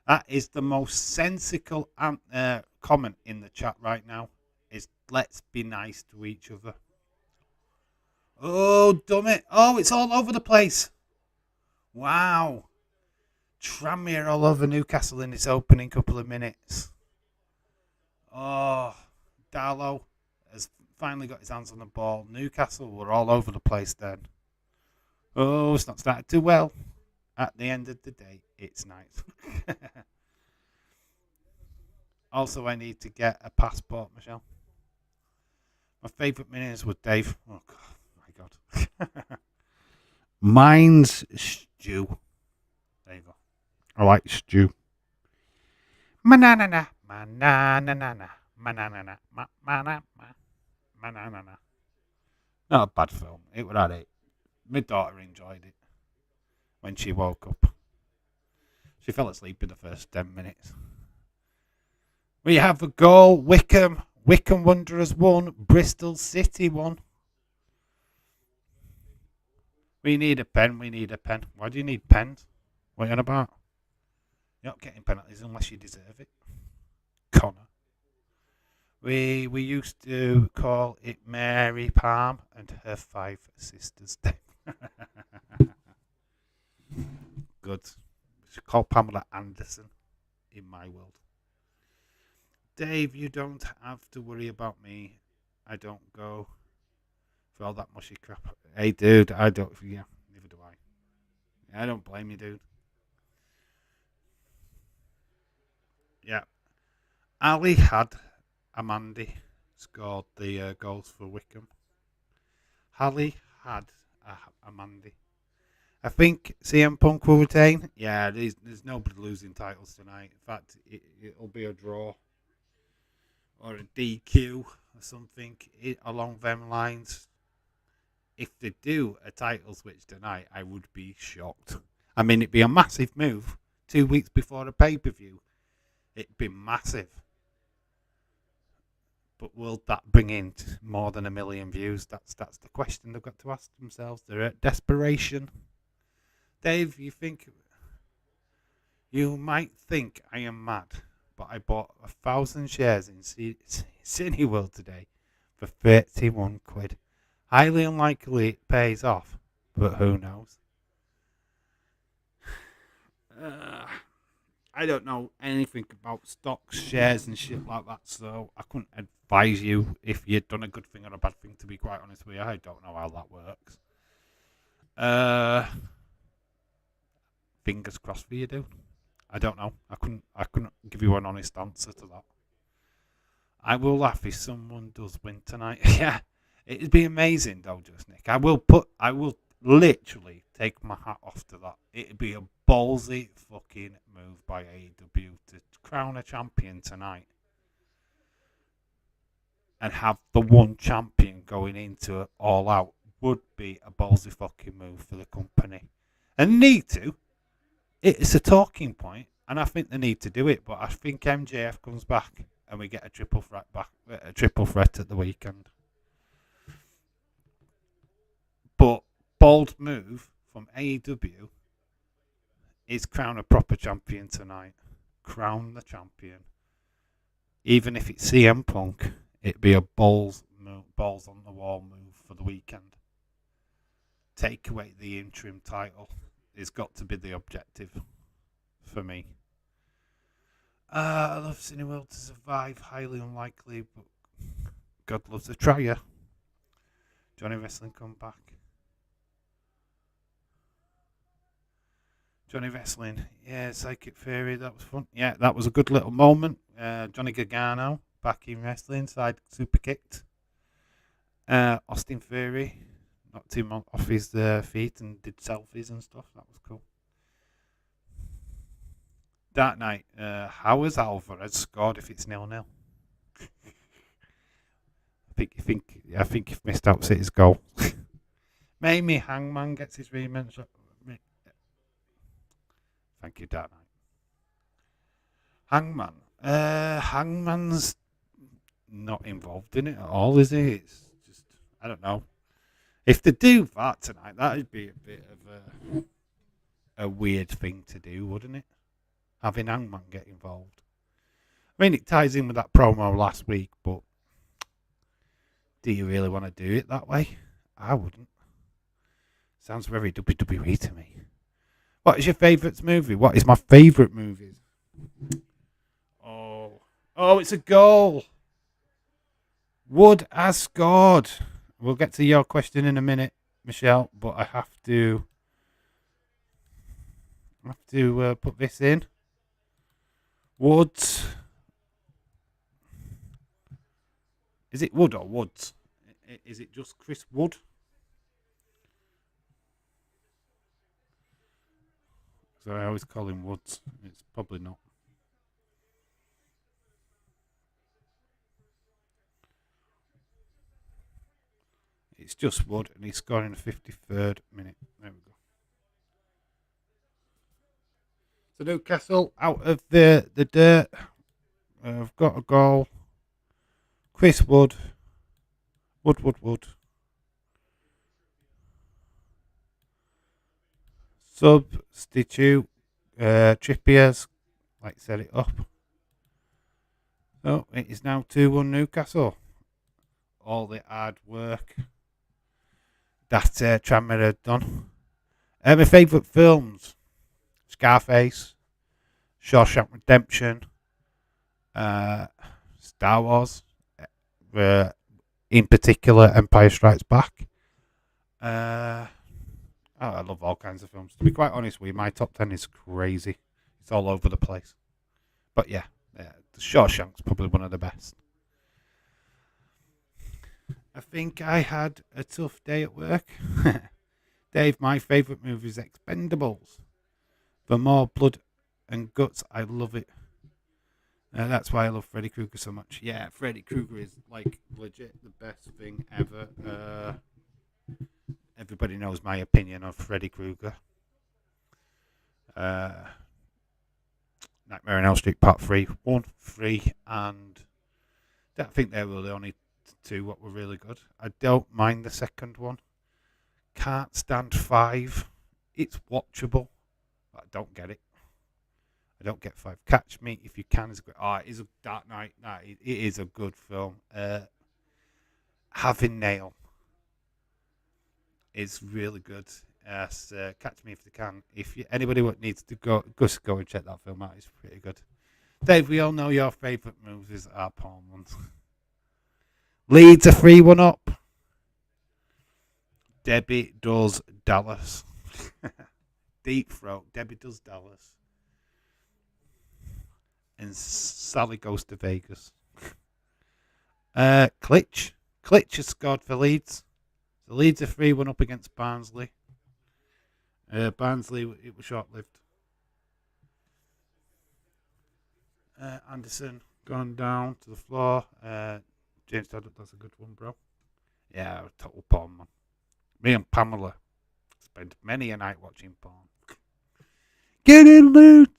That is the most sensical comment in the chat right now. Is let's be nice to each other. Oh, dumb it. Oh, it's all over the place. Wow. Tranmere all over Newcastle in its opening couple of minutes. Oh, Darlow has finally got his hands on the ball. Newcastle were all over the place then. Oh, it's not started too well. At the end of the day, it's nice. Also, I need to get a passport, Michelle. My favourite minions was Dave. Oh, God. My God. Mine's Stew. There you go. I like Stew. Manana, manana, manana, manana, manana. Not a bad film. It was alright. My daughter enjoyed it when she woke up. She fell asleep in the first 10 minutes. We have a goal. Wickham Wanderers won. Bristol City won. We need a pen. Why do you need pens? What are you on about? You're not getting penalties unless you deserve it. Connor. We used to call it Mary Palm and her 5 sisters. Good. We should call Pamela Anderson in my world. Dave, you don't have to worry about me. I don't go for all that mushy crap. Hey, dude, I don't. Yeah, neither do I. I don't blame you, dude. Yeah. Ali had Amandi scored the goals for Wickham. Ali had Amandi. I think CM Punk will retain. Yeah, there's nobody losing titles tonight. In fact, it'll be a draw or a DQ or something along them lines. If they do a title switch tonight, I would be shocked. I mean, it'd be a massive move 2 weeks before the pay-per-view. It'd be massive. But will that bring in more than 1 million views? That's the question they've got to ask themselves. They're at desperation. Dave, you might think I am mad, but I bought 1,000 shares in Cineworld today for 31 quid. Highly unlikely it pays off, but who knows? I don't know anything about stocks, shares, and shit like that, so I couldn't advise you if you'd done a good thing or a bad thing, to be quite honest with you. I don't know how that works. Fingers crossed for you, dude. I don't know. I couldn't give you an honest answer to that. I will laugh if someone does win tonight. Yeah, it'd be amazing though, just Nick. I will literally take my hat off to that. It'd be a ballsy fucking move by AEW to crown a champion tonight and have the one champion going into it all out would be a ballsy fucking move for the company. And need to. It's a talking point, and I think they need to do it. But I think MJF comes back and we get a triple threat at the weekend. But bold move from AEW is crown a proper champion tonight. Crown the champion. Even if it's CM Punk, it'd be a balls on the wall move for the weekend. Take away the interim title. It's got to be the objective for me. I love Cineworld to survive. Highly unlikely, but God loves a trier. Johnny Wrestling come back. Johnny Wrestling, yeah, Psychic Theory, that was fun. Yeah, that was a good little moment. Johnny Gargano back in wrestling, side super kicked. Austin Theory knocked him off his feet and did selfies and stuff. That was cool. That night, how has Alvarez scored if it's 0-0? I think you've missed out City's goal. Maybe Hangman gets his rematch. Thank you, Dark Knight. Hangman's not involved in it at all, is he? It's just, I don't know. If they do that tonight, that would be a bit of a weird thing to do, wouldn't it? Having Hangman get involved. I mean, it ties in with that promo last week, but do you really want to do it that way? I wouldn't. Sounds very WWE to me. What is your favourite movie? What is my favourite movies? Oh, it's a goal. Wood has scored. We'll get to your question in a minute, Michelle, but I have to put this in. Woods. Is it Wood or Woods? Is it just Chris Wood? So I always call him Woods. It's probably not. It's just Wood, and he's scoring the 53rd minute. There we go. So Newcastle out of the dirt. I've got a goal. Chris Wood. Wood. Substitute. Trippier's set it up. So it is now 2-1 Newcastle. All the hard work that Tranmere had done. My favourite films: Scarface, Shawshank Redemption, Star Wars, in particular Empire Strikes Back. I love all kinds of films. To be quite honest with you, my top 10 is crazy. It's all over the place. But yeah, the Shawshank's probably one of the best. I think I had a tough day at work. Dave, my favourite movie is Expendables. For more blood and guts, I love it. That's why I love Freddy Krueger so much. Yeah, Freddy Krueger is like legit the best thing ever. Everybody knows my opinion of Freddy Krueger. Nightmare on Elm Street Part 3, 1, 3, and I think they were the only two what were really good. I don't mind the second one. Can't stand 5. It's watchable, but I don't get it. I don't get 5. Catch Me If You Can is good. Oh, it is a Dark Knight. No, it is a good film. Having Nail is really good. Yes, Catch Me If You Can. If anybody needs to go and check that film out, it's pretty good. Dave, we all know your favourite movies are porn ones. Leeds are 3-1 up. Debbie Does Dallas. Deep Throat. Debbie Does Dallas. And Sally Goes to Vegas. Klitsch. Klitsch has scored for Leeds. The Leeds are 3-1 up against Barnsley. Barnsley, it was short-lived. Anderson gone down to the floor. James Todd, that's a good one, bro. Yeah, total porn, man. Me and Pamela spent many a night watching porn. Get in, Leeds!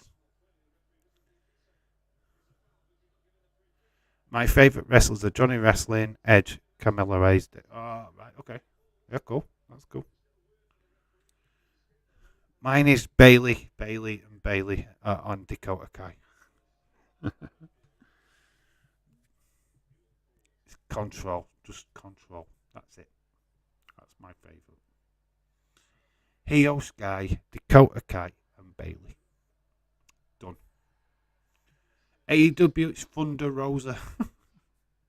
My favourite wrestlers are Johnny Wrestling, Edge, Carmella Hayes. Oh, right, okay. Yeah, cool. That's cool. Mine is Bailey and Bailey on Dakota Kai. It's Control, just Control. That's it. That's my favourite. Hio Sky, Dakota Kai, and Bailey. Done. AEW, it's Thunder Rosa.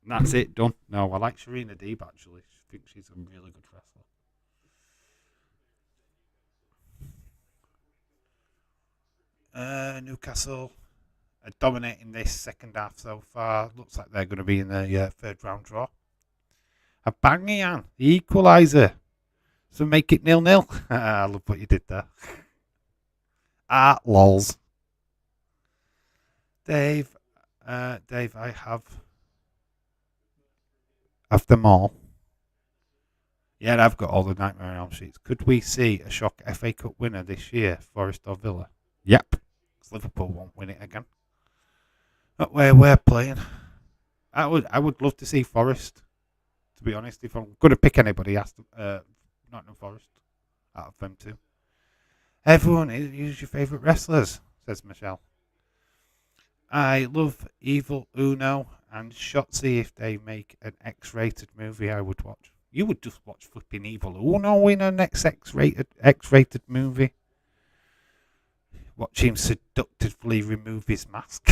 That's it, done. No, I like Sharina Deeb actually. I think she's a really good wrestler. Newcastle are dominating this second half so far. Looks like they're going to be in the third round draw. A Bangian, the equaliser. So make it 0-0. I love what you did there. Lols. Dave, I have them all. Yeah, I've got all the Nightmare on Elm Streets. Could we see a shock FA Cup winner this year, Forest or Villa? Yep. Liverpool won't win it again. Not where we're playing. I would love to see Forest. To be honest, if I'm going to pick anybody, Nottingham Forest out of them two. Everyone, who's your favourite wrestlers? Says Michelle. I love Evil Uno and Shotzi. If they make an X-rated movie, I would watch. You would just watch flipping Evil Uno in an X-rated movie. Watch him seductively remove his mask.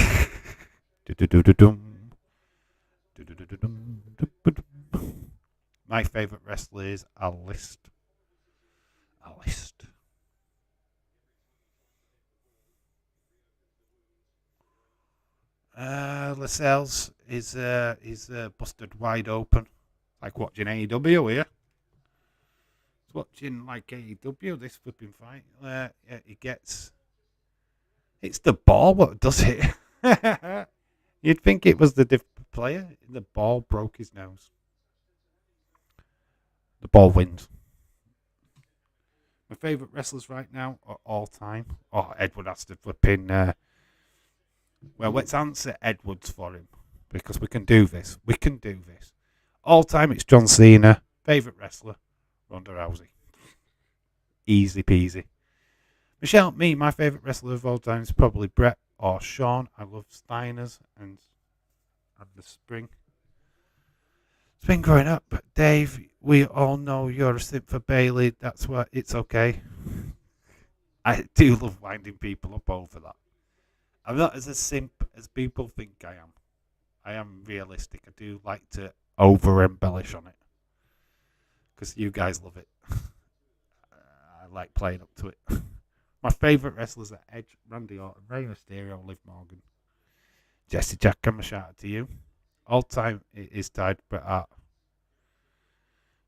My favourite wrestler is Alist. Lascelles is busted wide open. Like watching AEW here. It's watching like AEW, this flipping fight. It's the ball what does it. You'd think it was the different player. The ball broke his nose. The ball wins. My favourite wrestlers right now are all time. Oh, Edward has to flip in. Well, let's answer Edwards for him because we can do this. All time, it's John Cena. Favourite wrestler, Ronda Rousey. Easy peasy. Michelle, my favourite wrestler of all time is probably Brett or Sean. I love Steiners and the Spring. It's been growing up. But Dave, we all know you're a simp for Bailey. That's why it's okay. I do love winding people up over that. I'm not as a simp as people think I am. I am realistic. I do like to over-embellish on it. Because you guys love it. I like playing up to it. My favourite wrestlers are Edge, Randy Orton, Rey Mysterio, Liv Morgan. Jesse Jack, I'm a shout out to you. All time it is tied Bret Hart.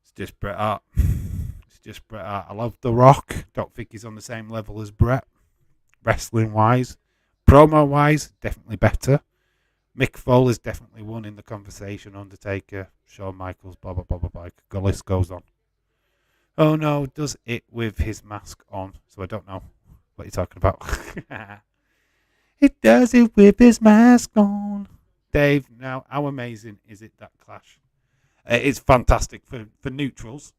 It's just Bret Hart. It's It's just Bret Hart. I love The Rock. Don't think he's on the same level as Bret. Wrestling wise, promo wise, definitely better. Mick Foley's definitely one in the conversation. Undertaker, Shawn Michaels, blah blah blah blah blah. The list goes on. Oh no, does it with his mask on? So I don't know what you're talking about. It does it with his mask on. Dave, now how amazing is it, that clash? It's fantastic for neutrals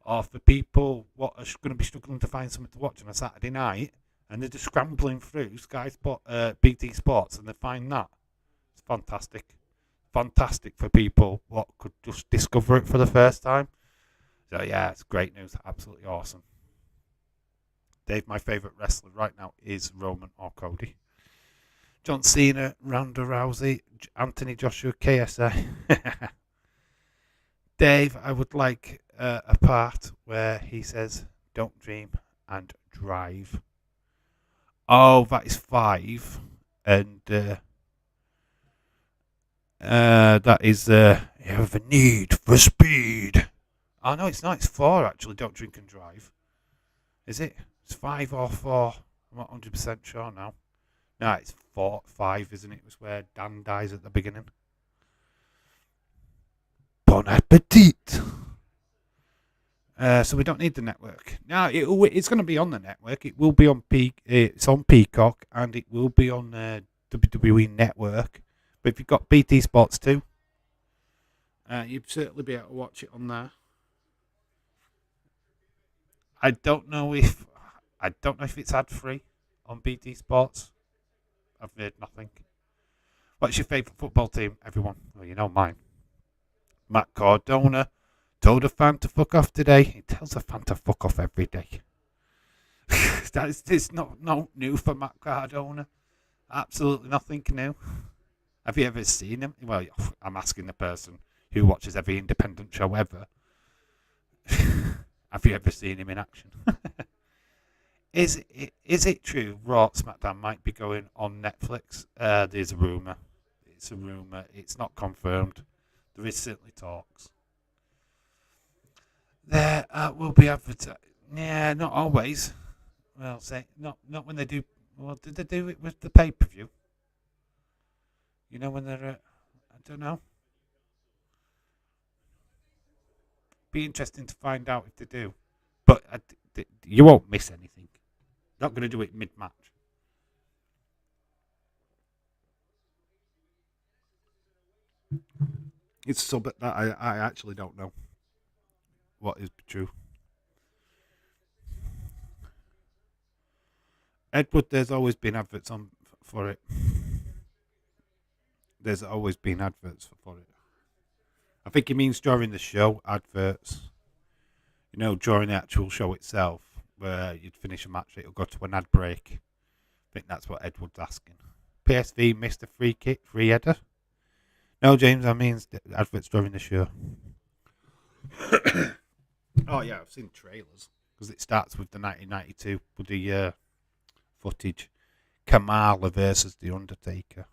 or for people what are going to be struggling to find something to watch on a Saturday night, and they're just scrambling through BT Sports and they find that. It's fantastic. Fantastic for people what could just discover it for the first time. So yeah, it's great news. Absolutely awesome. Dave, my favourite wrestler right now is Roman or Cody. John Cena, Ronda Rousey, Anthony Joshua, KSI. Dave, I would like a part where he says, "Don't dream and drive." Oh, that is 5. And that is you have a need for speed. Oh, no, it's not. It's 4, actually. Don't drink and drive. Is it? It's 5 or 4. I'm not 100% sure now. No, it's 5, isn't it? It was where Dan dies at the beginning. Bon appetit. So we don't need the network. Now, it's going to be on the network. It will be on It's on Peacock, and it will be on WWE Network. But if you've got BT Sports 2, you'd certainly be able to watch it on there. I don't know if it's ad free on BT Sports. I've heard nothing. What's your favourite football team, everyone? Well, you know mine. Matt Cardona told a fan to fuck off today. He tells a fan to fuck off every day. It's not new for Matt Cardona. Absolutely nothing new. Have you ever seen him? Well, I'm asking the person who watches every independent show ever. Have you ever seen him in action? Is it true Raw SmackDown might be going on Netflix? There's a rumour. It's a rumour. It's not confirmed. There is certainly talks. There will be advertising. Yeah, not always. Well, say not when they do. Well, did they do it with the pay-per-view? You know when they're. I don't know. Be interesting to find out if they do. But you won't miss anything. Not going to do it mid-match. It's so, but that I actually don't know what is true. Edward, there's always been adverts on for it. There's always been adverts for it. I think he means during the show, adverts. You know, during the actual show itself, where you'd finish a match, it'll go to an ad break. I think that's what Edward's asking. PSV missed a free header. No, James, I mean adverts during the show. Oh yeah, I've seen trailers because it starts with the 1992 with the footage. Kamala versus the Undertaker.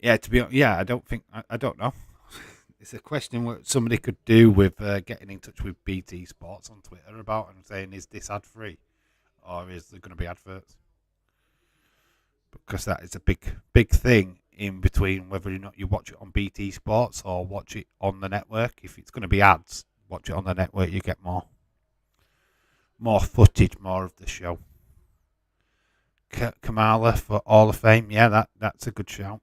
I don't think I don't know. It's a question what somebody could do with getting in touch with BT Sports on Twitter about and saying, is this ad free or is there going to be adverts? Because that is a big thing in between whether or not you watch it on BT Sports or watch it on the network. If it's going to be ads, watch it on the network. You get more footage, more of the show. Kamala for Hall of Fame, yeah, that's a good shout.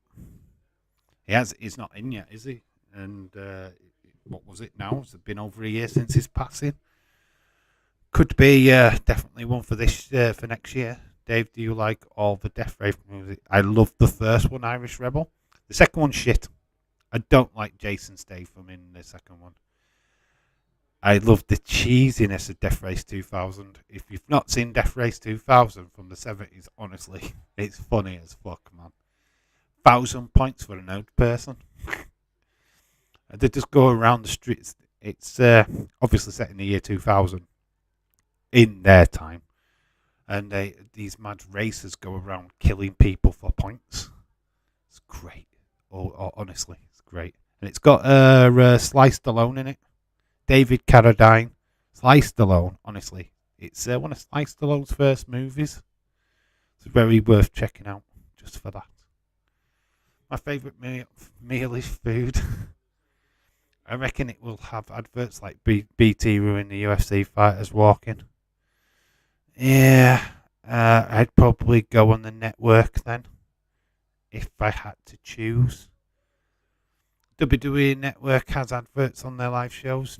He's not in yet, is he? And what was it now? It's been over a year since his passing. Could be definitely one for for next year. Dave, do you like all the Death Rave music? I love the first one, Irish Rebel. The second one, shit. I don't like Jason Statham in the second one. I love the cheesiness of Death Race 2000. If you've not seen Death Race 2000 from the 70s, honestly, it's funny as fuck, man. 1,000 points for an old person. They just go around the streets. It's obviously set in the year 2000, in their time. And these mad racers go around killing people for points. It's great. Honestly, it's great. And it's got Sly Stallone in it. David Carradine. Sly Stallone, honestly. It's one of Sly Stallone's first movies. It's very worth checking out just for that. My favourite meal is food. I reckon it will have adverts like BT ruin the UFC fighters walking. Yeah, I'd probably go on the network then if I had to choose. WWE Network has adverts on their live shows.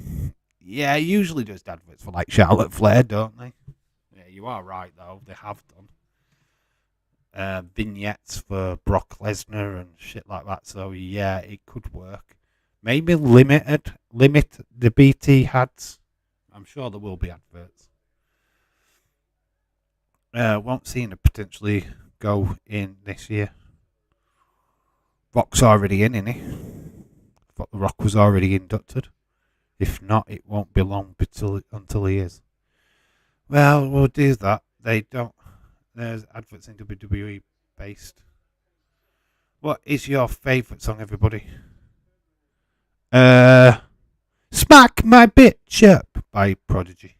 Yeah, usually just adverts for like Charlotte Flair, don't they? Yeah, you are right though. They have done vignettes for Brock Lesnar and shit like that. So yeah, it could work. Maybe limit the BT ads. I'm sure there will be adverts. Won't Cena potentially go in this year? Rock's already in, isn't he? I thought The Rock was already inducted. If not, it won't be long until he is. Well, we'll do that. They don't. There's adverts in WWE based. What is your favourite song, everybody? Smack My Bitch Up by Prodigy.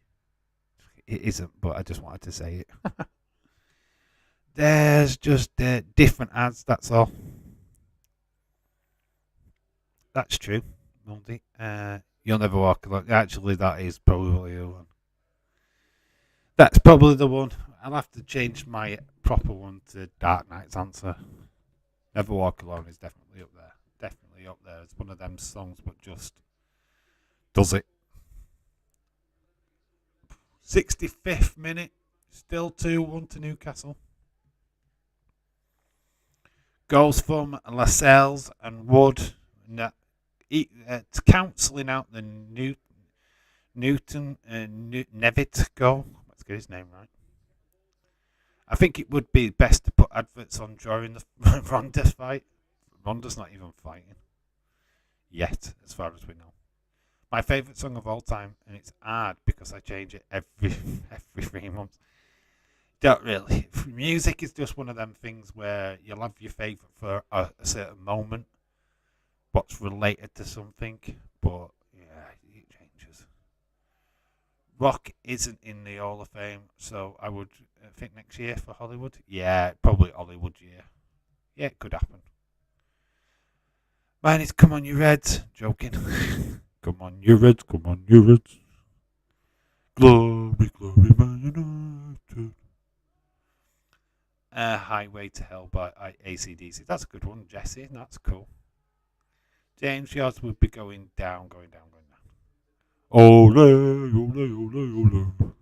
It isn't, but I just wanted to say it. There's just different ads, that's all. That's true, Monty. You'll Never Walk Alone. Actually, that is probably the one. That's probably the one. I'll have to change my proper one to Dark Knight's Answer. Never Walk Alone is definitely up there. Definitely up there. It's one of them songs, but just does it. 65th minute. Still 2-1 to Newcastle. Goals from Lascelles and Wood. Counselling out the Newton Nevitt goal. Let's get his name right. I think it would be best to put adverts on during the Ronda fight. Ronda's not even fighting yet, as far as we know. My favourite song of all time, and it's hard because I change it every 3 months. Don't really. Music is just one of them things where you'll have your favourite for a certain moment, what's related to something, but yeah, it changes. Rock isn't in the Hall of Fame, so I would think next year for Hollywood. Yeah, probably Hollywood year. Yeah, it could happen. Mine is Come On You Reds. Joking. Come on you Reds, come on you Reds. Glory, glory, Man United. Highway to Hell by AC/DC. That's a good one, Jesse. That's cool. James, yours would be going down, going down, going down. Ole, ole, ole, ole.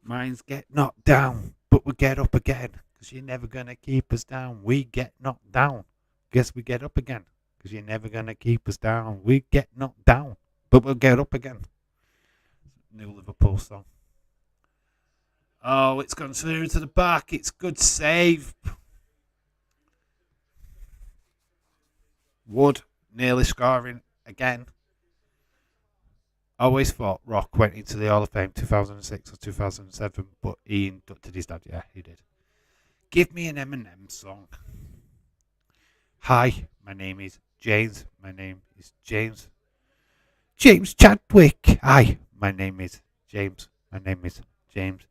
Mine's Get Knocked Down, but we get up again, because you're never going to keep us down. We get knocked down. Guess we get up again, because you're never going to keep us down. We get knocked down, but we'll get up again. New Liverpool song. Oh, it's gone through to the back. It's good save. Wood nearly scoring again. Always thought Rock went into the Hall of Fame 2006 or 2007, but he inducted his dad. Yeah, he did. Give me an Eminem song. Hi, my name is James. My name is James. James Chadwick. Hi, my name is James. My name is James.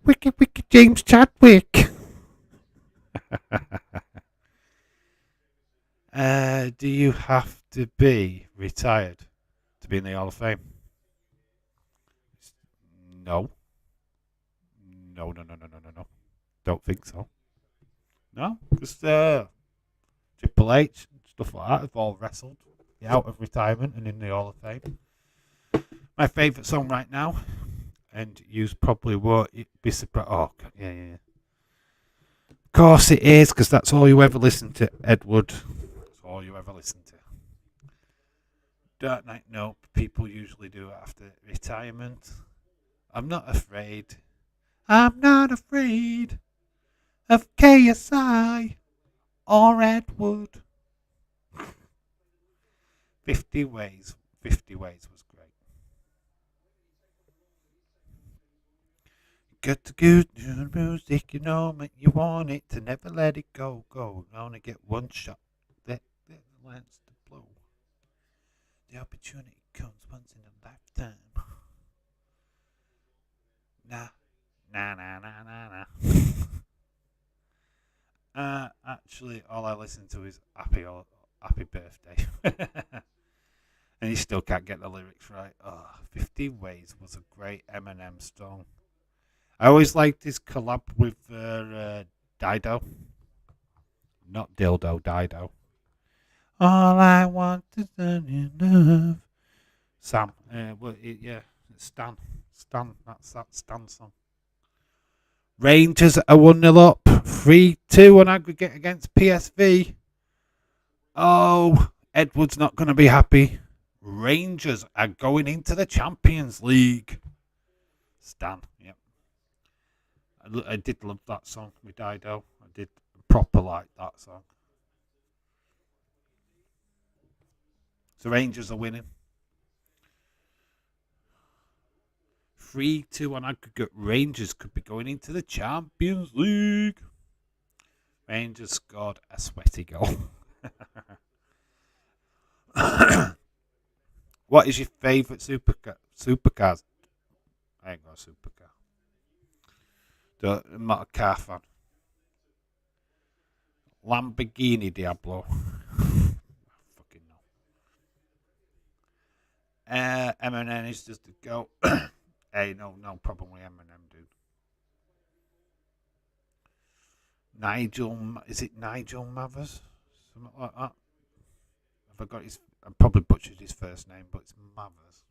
Wicked, wicked James Chadwick. Do you have to be retired to be in the Hall of Fame? No. No. Don't think so. No, because Triple H, stuff like that, have all wrestled out of retirement and in the Hall of Fame. My favourite song right now, and you probably won't be surprised. Oh, yeah. Of course it is, because that's all you ever listen to, Edward. That's all you ever listen to. Dark Knight, no, people usually do it after retirement. I'm not afraid. I'm not afraid of KSI or Edward. 50 Ways. 50 Ways was great. Got to go to the music, you know, you want it to never let it go. You only get one shot. lets to blow. The opportunity comes once in a lifetime. Nah, nah. Actually, all I listen to is Happy Birthday. And you still can't get the lyrics right. 15 Ways was a great Eminem song. I always liked his collab with Dido. Not Dildo, Dido. All I want is in love. Sam. Stan. That's that Stan song. Rangers are 1-0 up. 3-2 on aggregate against PSV. Oh, Edward's not going to be happy. Rangers are going into the Champions League. Stan, yep. I did love that song with Dido. I did proper like that song. So Rangers are winning. 3-2 on aggregate. Rangers could be going into the Champions League. Rangers scored a sweaty goal. What is your favourite supercars? I ain't got a supercar. I'm not a car fan. Lamborghini Diablo. Fucking no. M&N is just a go. Hey, no problem with M&M, dude. Is it Nigel Mathers? Something like that. I probably butchered his first name, but it's Mathers.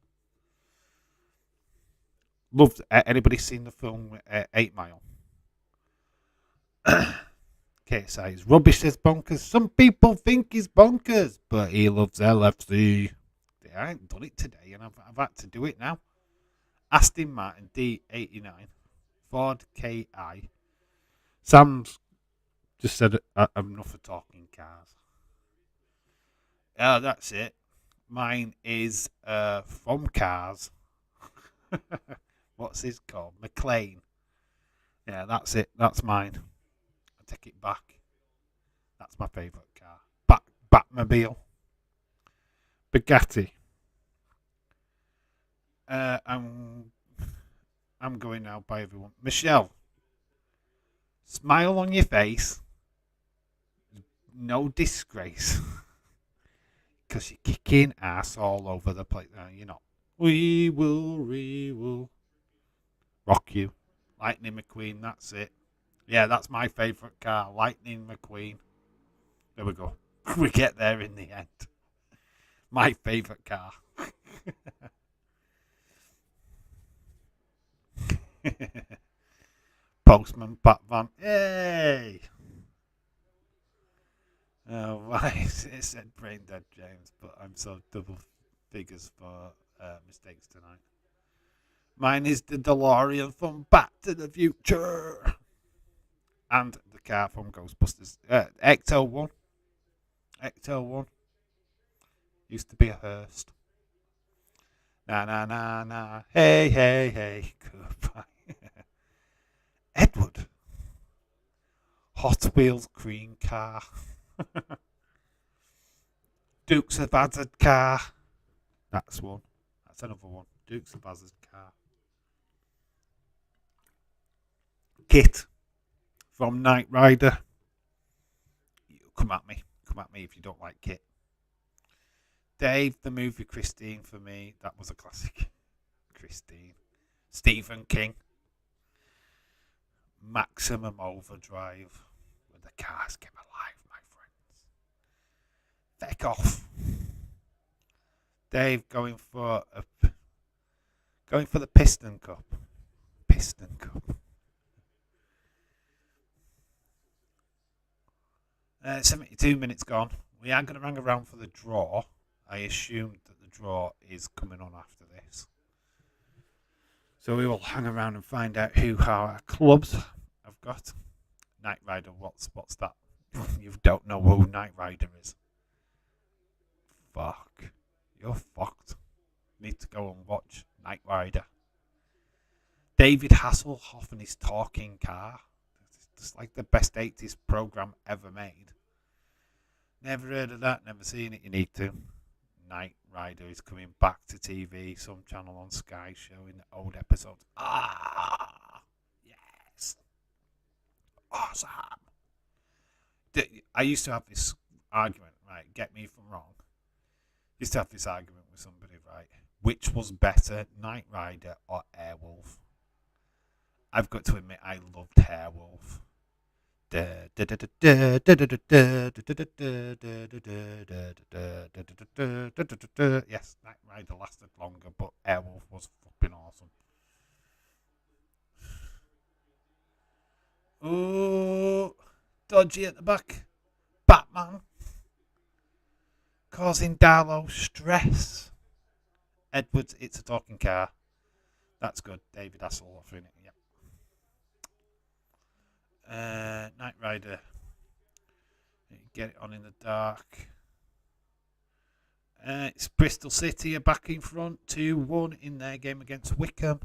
Loved. Anybody seen the film 8 Mile? KSI is rubbish, says Bonkers. Some people think he's bonkers, but he loves LFC. I ain't done it today, and I've had to do it now. Aston Martin D89, Ford KI. Sam's just said enough of talking cars. That's it. Mine is from Cars. What's his called? McLean. Yeah, that's it. That's mine. I take it back. That's my favourite car. Batmobile. Bugatti. I'm going now by everyone. Michelle. Smile on your face. No disgrace. Because you're kicking ass all over the place. You're not. We will rock you. Lightning McQueen, that's it. Yeah, that's my favourite car. Lightning McQueen. There we go. We get there in the end. My favourite car. Postman Batman. Yay! Why it said brain dead, James, but I'm so double figures for mistakes tonight. Mine is the DeLorean from Back to the Future. And the car from Ghostbusters. Ecto 1. Ecto 1. Used to be a Hearst. Na. Hey. Goodbye. Edward. Hot Wheels cream car. Dukes of Hazzard car. That's one. That's another one. Dukes of Hazzard car. Kit from Knight Rider. Come at me if you don't like Kit. Dave, the movie Christine for me. That was a classic. Christine. Stephen King. Maximum Overdrive. When the cars came alive, my friends. Feck off. Dave going for the Piston Cup. Piston Cup. 72 minutes gone. We are going to hang around for the draw. I assumed that the draw is coming on after this. So we will hang around and find out who our clubs have got. Knight Rider, what's that? You don't know who Knight Rider is. Fuck. You're fucked. Need to go and watch Knight Rider. David Hasselhoff and his talking car. It's like the best 80s program ever made. Never heard of that, never seen it. You need to. Knight Rider is coming back to TV, some channel on Sky showing the old episodes. Ah, yes. Awesome. I used to have this argument, right? Get me if I'm wrong. Used to have this argument with somebody, right? Which was better, Knight Rider or Airwolf? I've got to admit, I loved Airwolf. Yes, Knight Rider lasted longer, but Airwolf was fucking awesome. Oh, dodgy at the back. Batman causing Darlow stress. Edwards, it's a talking car. That's good. David Hasselhoff in it. Yep. Knight Rider. Get it on in the dark. It's Bristol City are back in front 2-1 in their game against Wickham.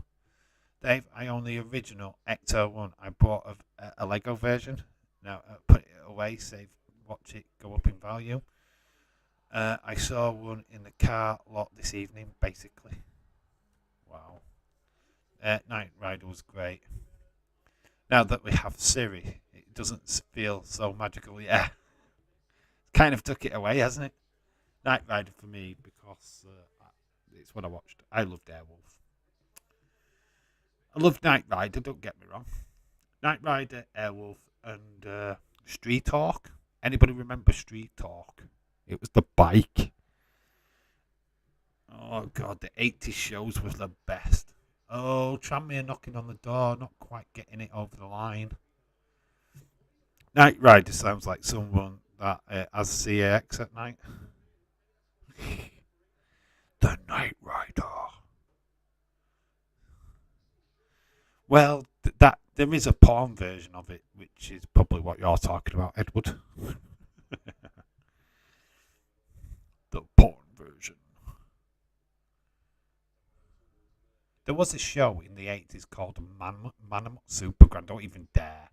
Dave, I own the original Ecto 1. I bought a Lego version. Now, put it away, watch it go up in value. I saw one in the car lot this evening, basically. Wow. Knight Rider was great. Now that we have Siri, it doesn't feel so magical. Yeah. Kind of took it away, hasn't it? Knight Rider for me, because it's what I watched. I loved Airwolf. I loved Knight Rider, don't get me wrong. Knight Rider, Airwolf, and Street Talk. Anybody remember Street Talk? It was the bike. Oh, God, the 80s shows was the best. Oh, Tranmere knocking on the door, not quite getting it over the line. Knight Rider sounds like someone that has CAX at night. The Knight Rider. Well, there is a porn version of it, which is probably what you're talking about, Edward. The porn version. There was a show in the 80s called Man Supergram. Don't even dare.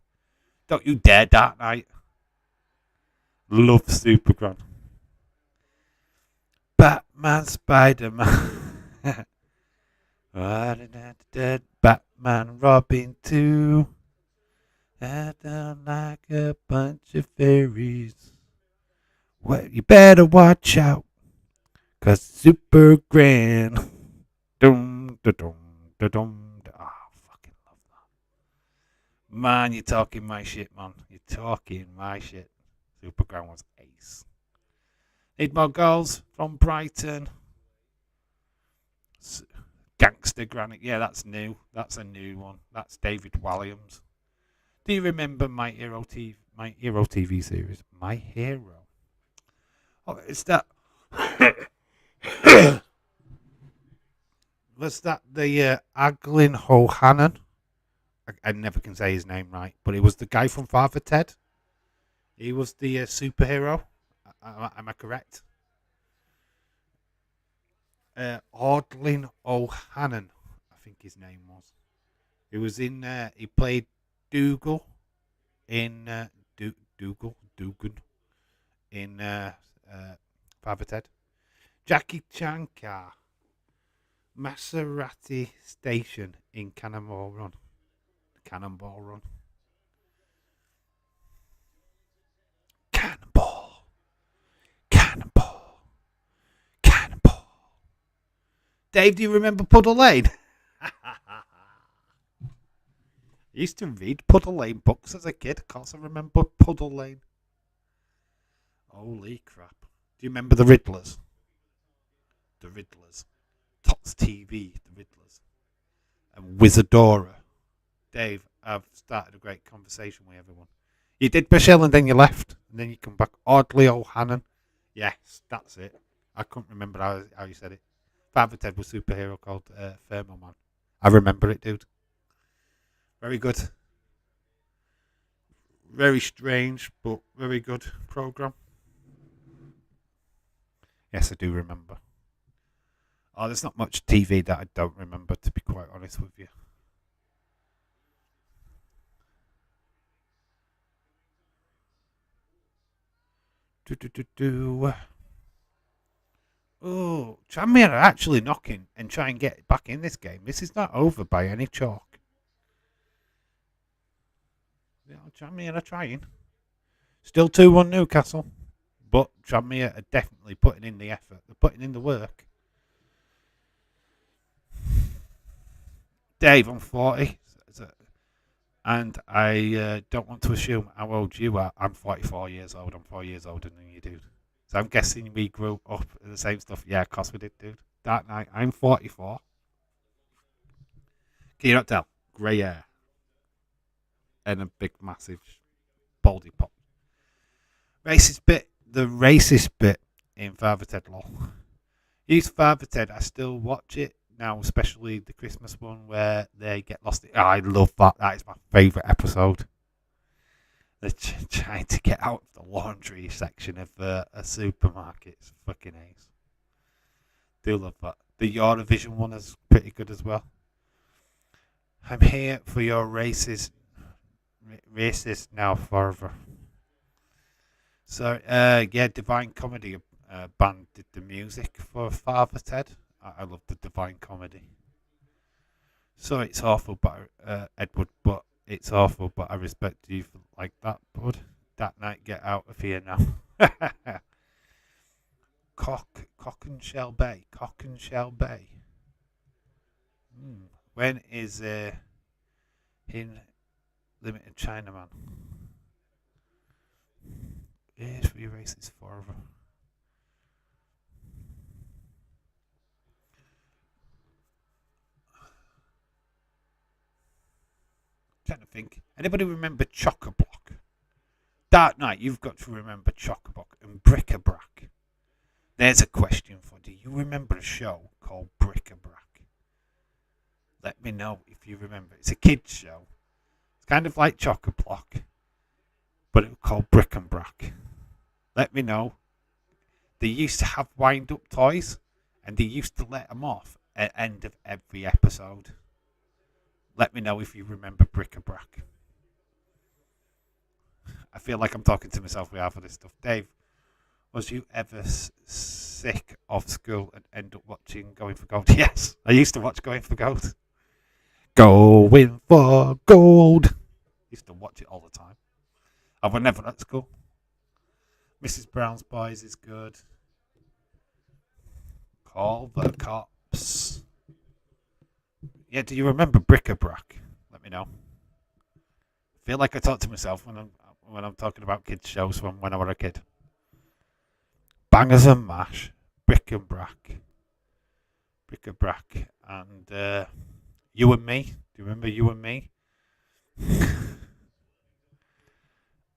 Don't you dare, Dark Knight. Love Supergram. Batman, Spider-Man. Batman, Robin 2. I don't like a bunch of fairies. Well, you better watch out, 'cause super grand. Dum, da, dum, da, dum, da. Oh, fucking love that. Man, you're talking my shit, man. You're talking my shit. Super grand was ace. Need more goals from Brighton. Gangster Granite. Yeah, that's new. That's a new one. That's David Walliams. Do you remember My Hero TV series? My Hero. Oh, is that? Was that the Aglin Hohannan? I never can say his name right, but it was the guy from Father Ted. He was the superhero. Am I correct? Audlin O'Hannon, I think his name was. He was in. He played Dougal in Dugan in Father Ted. Jackie Chan car. Maserati station in Cannonball Run. Cannonball Run. Cannonball. Cannonball. Cannonball. Dave, do you remember Puddle Lane? I used to read Puddle Lane books as a kid. Of course I remember Puddle Lane. Holy crap. Do you remember the Riddlers? The Riddlers. Tots TV, the Riddlers. And Wizardora. Dave, I've started a great conversation with everyone. You did Michelle and then you left. And then you come back. Audley O'Hannon. Yes, that's it. I couldn't remember how you said it. Father Ted was a superhero called Thermo Man. I remember it, dude. Very good. Very strange, but very good program. Yes, I do remember. Oh, there's not much TV that I don't remember, to be quite honest with you. Oh, Tranmere are actually knocking and try and get back in this game. This is not over by any chalk. Yeah, Tranmere are trying. Still 2-1 Newcastle. But Tranmere are definitely putting in the effort. They're putting in the work. Dave, I'm 40. And I don't want to assume how old you are. I'm 44 years old. I'm 4 years older than you, dude. So I'm guessing we grew up at the same stuff. Yeah, of course we did, dude. That night, I'm 44. Can you not tell? Grey hair and a big, massive baldy pop. Racist bit. The racist bit in Father Ted Law. Use Father Ted. I still watch it now, especially the Christmas one where they get lost. Oh, I love that. That is my favourite episode. They're trying to get out of the laundry section of a supermarket. It's fucking ace. Do love that. The Eurovision one is pretty good as well. I'm here for your racist now forever. So, yeah, Divine Comedy band did the music for Father Ted. I love the Divine Comedy. So it's awful, but Edward, but it's awful, but I respect you for like that, bud. That night, get out of here now. Cockenshell Bay. When is in Limited Chinaman? Here's for your races forever. Trying to think. Anybody remember Chock-a-Block? That night, you've got to remember Chock-a-Block and Bric-a-Brac. There's a question for you. Do you remember a show called Bric-a-Brac? Let me know if you remember. It's a kids show. It's kind of like Chock-a-Block, but it was called Bric-a-Brac. Let me know. They used to have wind-up toys, and they used to let them off at the end of every episode. Let me know if you remember Bric-a-Brac. I feel like I'm talking to myself with half of this stuff. Dave, was you ever sick of school and end up watching Going for Gold? Yes, I used to watch Going for Gold. Going for Gold. Used to watch it all the time. I was never at school. Mrs. Brown's Boys is good. Call the Cops. Yeah, do you remember Bric-a-Brac? Let me know. I feel like I talk to myself when I'm talking about kids shows from when I was a kid. Bangers and Mash, Bric-a-Brac, and You and Me. Do you remember You and Me?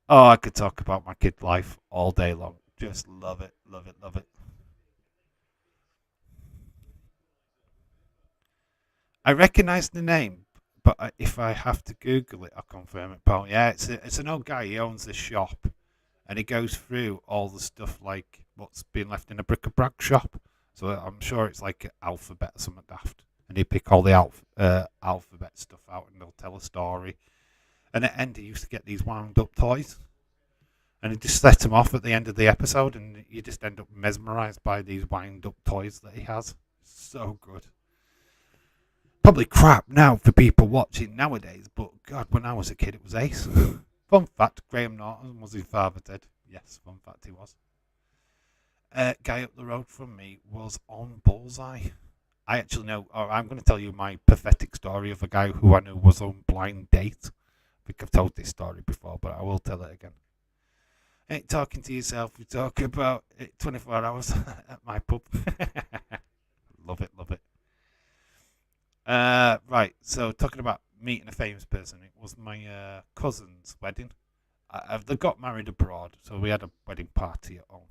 Oh, I could talk about my kid life all day long. Just love it. I recognise the name, but if I have to Google it, I'll confirm it, pal. Yeah, it's an old guy. He owns this shop, and he goes through all the stuff like what's been left in a bric-a-brac shop. So I'm sure it's like alphabet or something daft, and he pick all the alphabet stuff out, and they'll tell a story. And at the end, he used to get these wound-up toys, and he just let them off at the end of the episode, and you just end up mesmerised by these wound-up toys that he has. So good. Probably crap now for people watching nowadays, but God, when I was a kid, it was ace. Fun fact, Graham Norton was his father, Ted. Yes, fun fact he was. Guy up the road from me was on Bullseye. I actually know, or I'm going to tell you my pathetic story of a guy who I knew was on Blind Date. I think I've told this story before, but I will tell it again. Ain't talking to yourself, we talk about it 24 hours at my pub. Love it. Right, so talking about meeting a famous person, it was my cousin's wedding. They got married abroad, so we had a wedding party at home.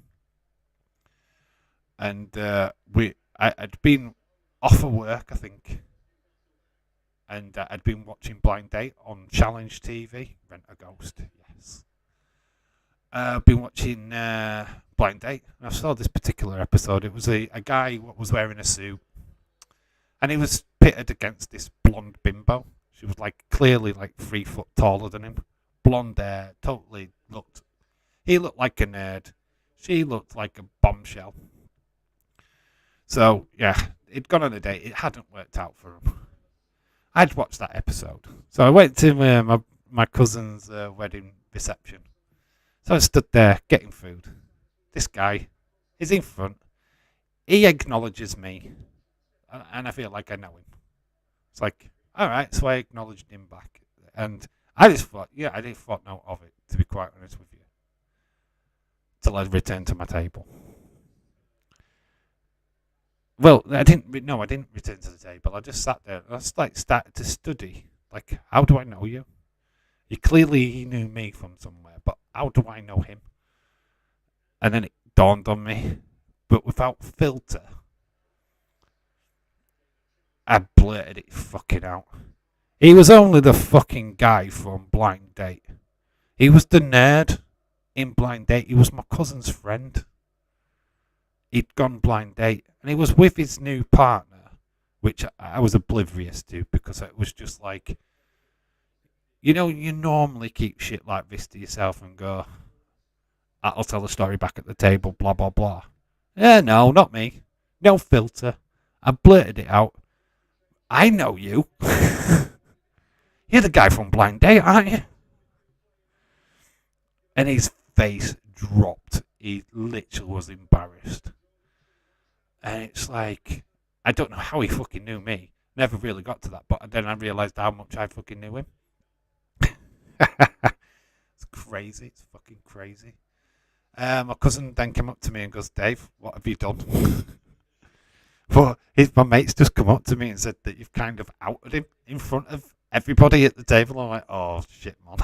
And I'd been off of work, I think, and I'd been watching Blind Date on Challenge TV. Rent a Ghost, yes. I've been watching Blind Date, and I saw this particular episode. It was a guy who was wearing a suit, and he was pitted against this blonde bimbo. She was clearly 3 foot taller than him. Blonde hair, totally looked. He looked like a nerd. She looked like a bombshell. So, yeah, he'd gone on a date. It hadn't worked out for him. I'd watched that episode. So I went to my cousin's wedding reception. So I stood there getting food. This guy is in front. He acknowledges me. And I feel like I know him. It's like, all right, so I acknowledged him back. And I just thought, yeah, I didn't thought no of it, to be quite honest with you. Till I returned to my table. Well, I didn't. No, I didn't return to the table. I just sat there. I just started to study. Like, how do I know you? He knew me from somewhere, but how do I know him? And then it dawned on me, but without filter, I blurted it fucking out. He was only the fucking guy from Blind Date. He was the nerd in Blind Date. He was my cousin's friend. He'd gone blind date, and he was with his new partner, which I was oblivious to because it was just like, you normally keep shit like this to yourself and go, I'll tell the story back at the table, blah, blah, blah. No, not me. No filter. I blurted it out. I know you. You're the guy from Blind Date, aren't you? And his face dropped. He literally was embarrassed. And it's like, I don't know how he fucking knew me. Never really got to that, but then I realised how much I fucking knew him. It's crazy. It's fucking crazy. My cousin then came up to me and goes, Dave, what have you done? But my mates just come up to me and said that you've kind of outed him in front of everybody at the table. I'm like, oh, shit, man.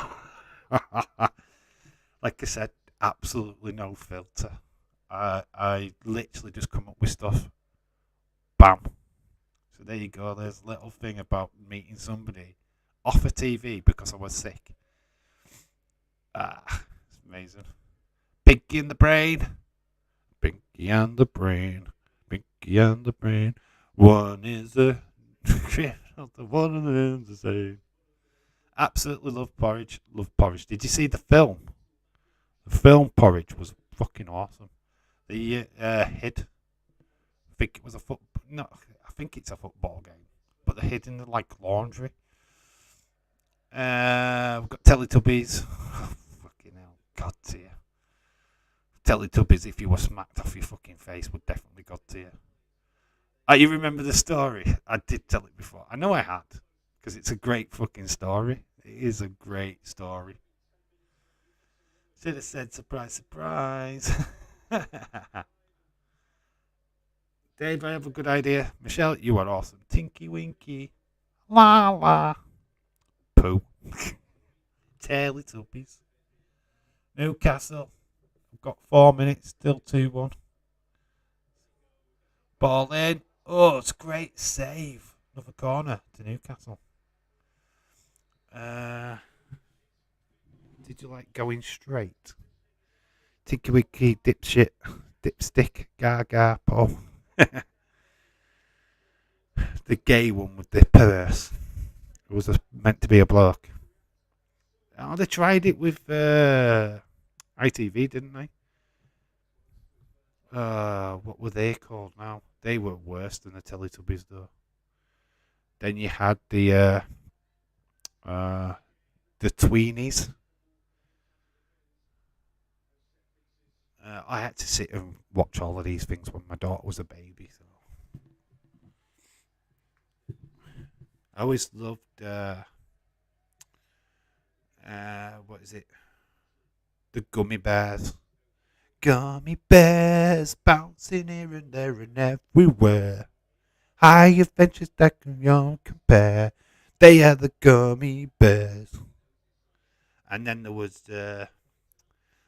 Like I said, absolutely no filter. I literally just come up with stuff. Bam. So there you go. There's a little thing about meeting somebody off a TV because I was sick. It's amazing. Pinky and the brain. Pinky and the brain. Pinky and the brain. One is the one and the same. Absolutely love porridge. Love porridge. Did you see the film? The film Porridge was fucking awesome. The hid. I think it was I think it's a football game, but they're hid in the laundry. We've got Teletubbies. Fucking hell, God to you. Teletubbies, if you were smacked off your fucking face, would definitely God to you. You remember the story? I did tell it before. I know I had, because it's a great fucking story. It is a great story. Should have said surprise, surprise. Dave, I have a good idea. Michelle, you are awesome. Tinky Winky. La la. Pooh. Teletubbies. Newcastle. I've got 4 minutes. Still 2-1. Ball in. Oh, it's a great save. Another corner to Newcastle. Did you like going straight? Tinky Winky, dipshit, dipstick, gaga, Paul. The gay one with the purse. It was meant to be a bloke. Oh, they tried it with ITV, didn't they? What were they called now? They were worse than the Teletubbies, though. Then you had the Tweenies. I had to sit and watch all of these things when my daughter was a baby. So I always loved what is it? The Gummy Bears. Gummy bears bouncing here and there and everywhere. High adventures that can compare. They are the Gummy Bears. And then there was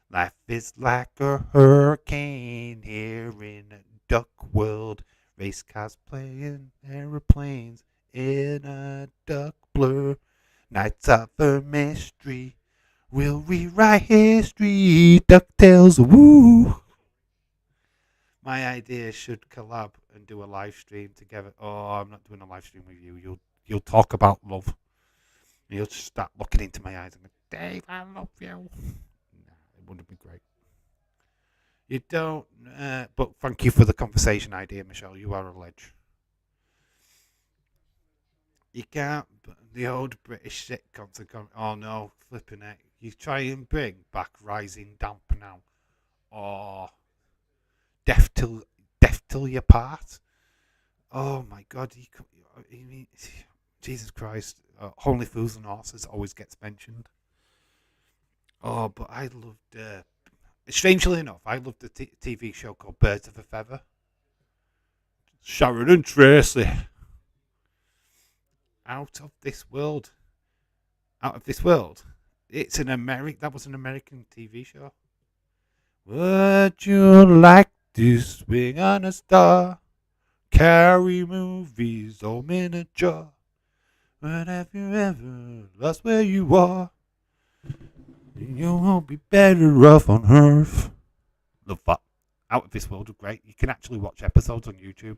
life is like a hurricane here in Duck World. Race cars playing aeroplanes in a duck blur. Nights of a mystery. We'll rewrite history. DuckTales, woo! My idea should collab and do a live stream together. Oh, I'm not doing a live stream with you. You'll talk about love. You'll just start looking into my eyes and go, Dave, I love you. Nah, it wouldn't be great. You don't. But thank you for the conversation idea, Michelle. You are a ledge. You can't. The old British sitcoms are going. Oh no, flipping it. You try and bring back Rising Damp now, or Death till You Part. Oh my God! You mean, Jesus Christ? Only Fools and Horses always gets mentioned. Oh, but I loved. Strangely enough, I loved the TV show called Birds of a Feather. Sharon and Tracy, out of this world. Out of this world. It's an American. That was an American TV show. Would you like to swing on a star? Carry movies or miniature? But have you ever lost where you are? You won't be better off on Earth. Love that. Out of this world was great. You can actually watch episodes on YouTube.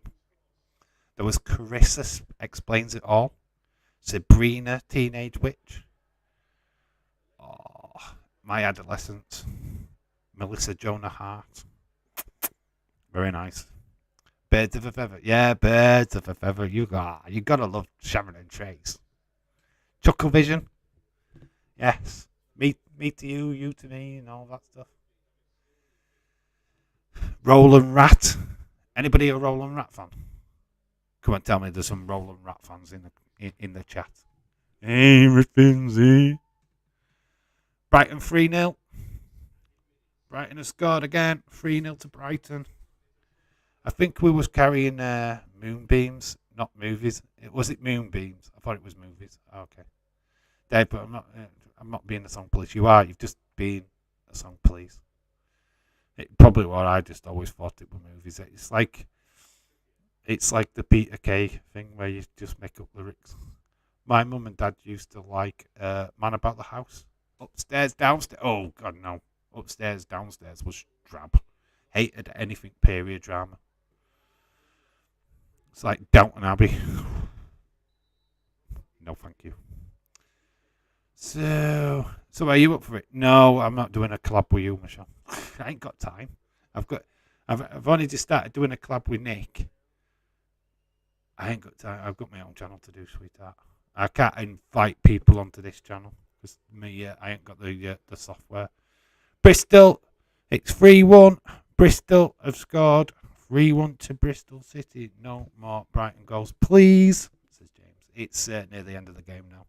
There was Carissa Explains It All. Sabrina, Teenage Witch. Oh, My Adolescence. Melissa Jonah Hart. Very nice. Birds of a Feather. Yeah, Birds of a Feather. You gotta love Sharon and Trace. Chucklevision. Yes. Me to you, you to me, and all that stuff. Roland Rat. Anybody a Roland Rat fan? Come on, tell me there's some Roland Rat fans in the chat. Everything's in. Brighton 3-0. Brighton has scored again. 3-0 to Brighton. I think we was carrying moonbeams, not movies. Was it moonbeams? I thought it was movies. Okay. Dave, but I'm not being a song police. You are. You've just been a song police. It probably what I just always thought it were movies. It's like the Peter Kay thing where you just make up lyrics. My mum and dad used to like Man About the House. Upstairs, downstairs. Oh, God, no. Upstairs, downstairs was drab. Hated anything period drama. It's like Downton Abbey. No, thank you. So are you up for it? No, I'm not doing a collab with you, Michelle. I ain't got time. I've only just started doing a collab with Nick. I ain't got time. I've got my own channel to do, sweetheart. I can't invite people onto this channel because I ain't got the software. Bristol, it's 3-1. Bristol have scored 3-1 to Bristol City. No more Brighton goals, please, says James. It's near the end of the game now.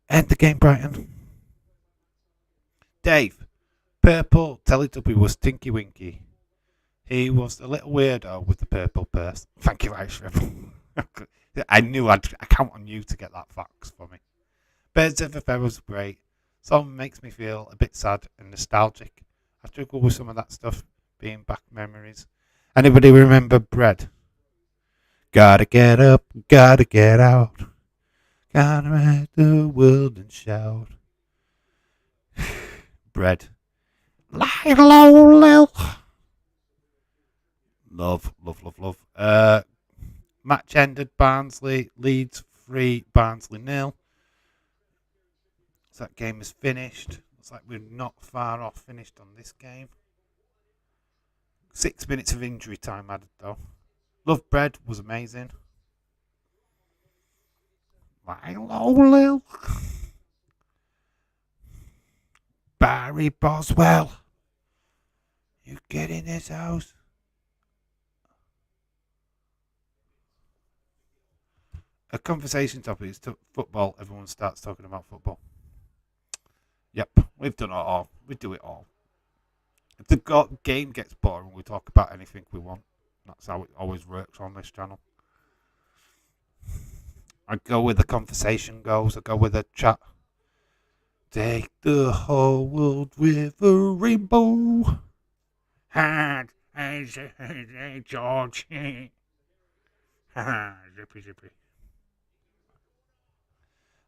End the game, Brighton. Dave, purple Teletubby was Tinky Winky. He was a little weirdo with the purple purse. Thank you, Irish Rebel. I knew I count on you to get that facts for me. Birds of a Feather was great. Some makes me feel a bit sad and nostalgic. I struggle with some of that stuff being back memories. Anybody remember Bread? Gotta get up, gotta get out. Gotta ride the world and shout. Bread. Lie low, Lil. Love. Match ended. Barnsley Leeds 3, Barnsley 0. So that game is finished. Looks like we're not far off finished on this game. 6 minutes of injury time added though. Love Bread was amazing. Lie low, Lil. Barry Boswell. You get in this house. A conversation topic is football. Everyone starts talking about football. Yep, we've done it all. We do it all. If the game gets boring, we talk about anything we want. That's how it always works on this channel. I go where the conversation goes. I go with the chat. Take the whole world with a rainbow. Hard as a George. Zippy.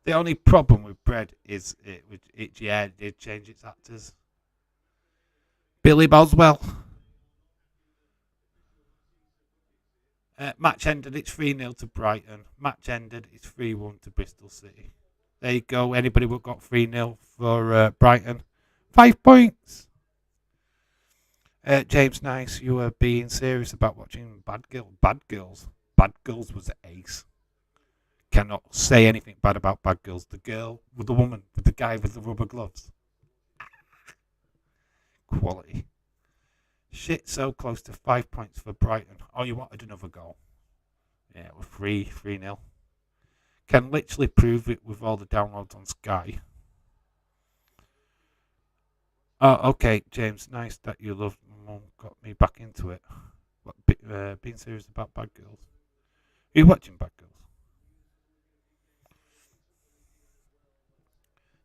The only problem with Bread is it did change its actors. Billy Boswell. Match ended, it's 3-0 to Brighton. Match ended, it's 3-1 to Bristol City. There you go. Anybody got 3-0 for Brighton? 5 points. James Nice, you were being serious about watching Bad Girls. Bad Girls. Bad Girls was ace. Cannot say anything bad about Bad Girls. The girl with the woman with the guy with the rubber gloves. Quality. Shit, so close to 5 points for Brighton. Oh, you wanted another goal? Yeah, we're 3-0. Can literally prove it with all the downloads on Sky. Oh, okay, James. Nice that you loved Mum. Got me back into it. What, being serious about Bad Girls. Are you watching Bad Girls?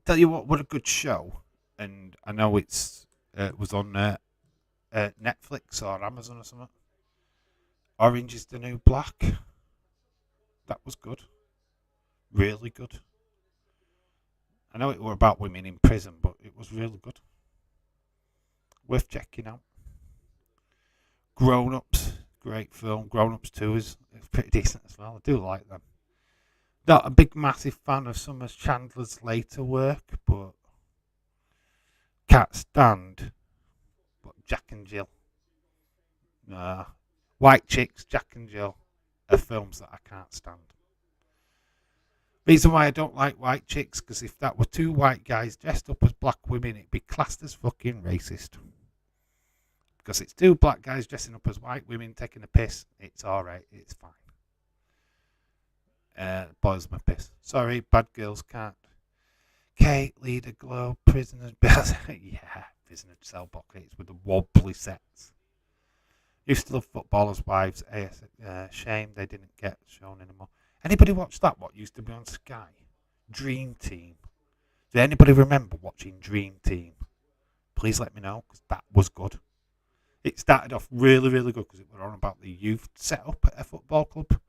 Tell you what a good show. And I know it was on Netflix or Amazon or something. Orange is the New Black. That was good. Really good. I know it were about women in prison, but it was really good. Worth checking out. Grown Ups, great film. Grown Ups 2 is pretty decent as well. I do like them. Not a big, massive fan of some of Chandler's later work, but can't stand Jack and Jill. White Chicks, Jack and Jill are films that I can't stand. Reason why I don't like White Chicks, because if that were two white guys dressed up as black women, it'd be classed as fucking racist. Because it's two black guys dressing up as white women taking a piss, it's alright, it's fine. Boils my piss. Sorry, Bad Girls can't. Kate, Leader, Glow, Prisoners, yeah, Prisoner Cell Boxes with the wobbly sets. Used to love Footballers' Wives. Shame they didn't get shown anymore. Anybody watch that? What used to be on Sky? Dream Team. Does anybody remember watching Dream Team? Please let me know, because that was good. It started off really, really good because it was on about the youth setup at a football club.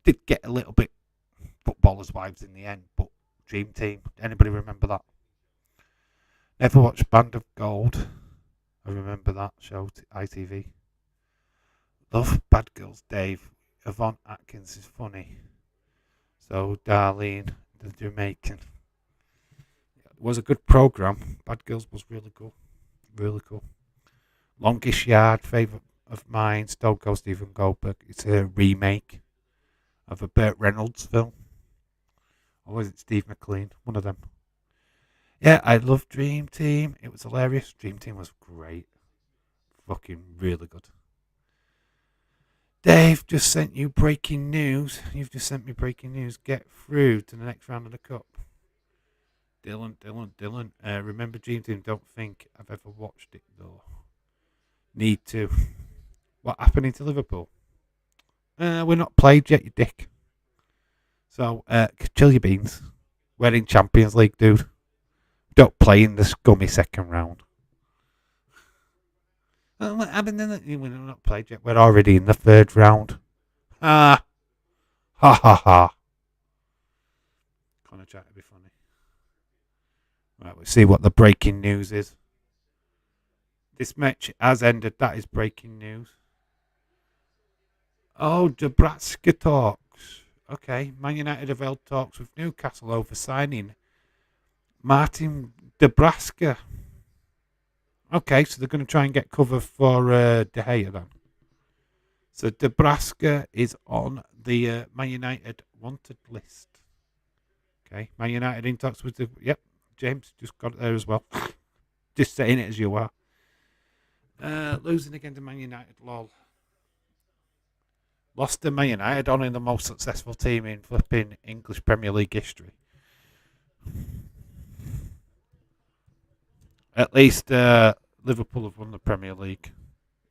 Did get a little bit Footballers' Wives in the end, but Dream Team. Anybody remember that? Never watched Band of Gold. I remember that show, ITV. Love Bad Girls, Dave. Yvonne Atkins is funny. So, Darlene, the Jamaican. It was a good programme. Bad Girls was really cool. Really cool. Longest Yard, favourite of mine. Stone Cold Stephen Goldberg. It's a remake of a Burt Reynolds film. Or was it Steve McQueen? One of them. Yeah, I love Dream Team. It was hilarious. Dream Team was great. Fucking really good. Dave just sent you breaking news. You've just sent me breaking news. Get through to the next round of the Cup. Dylan. Remember Dream Team? Don't think I've ever watched it though. Need to. What happening to Liverpool? We're not played yet, you dick. So, chill your beans. We're in Champions League, dude. Don't play in the scummy second round. We're not played yet. We're already in the third round. Ha ha. Connor chat to be funny. Right, we'll see what the breaking news is. This match has ended. That is breaking news. Oh, Nebraska talks. Okay, Man United have held talks with Newcastle over signing Martin Nebraska. Okay, so they're going to try and get cover for De Gea then. So Nebraska is on the Man United wanted list. Okay, Man United in talks with the... Yep, James just got it there as well. Just saying it as you are. Losing again to Man United, lol. Lost to Man United, only the most successful team in flipping English Premier League history. At least Liverpool have won the Premier League,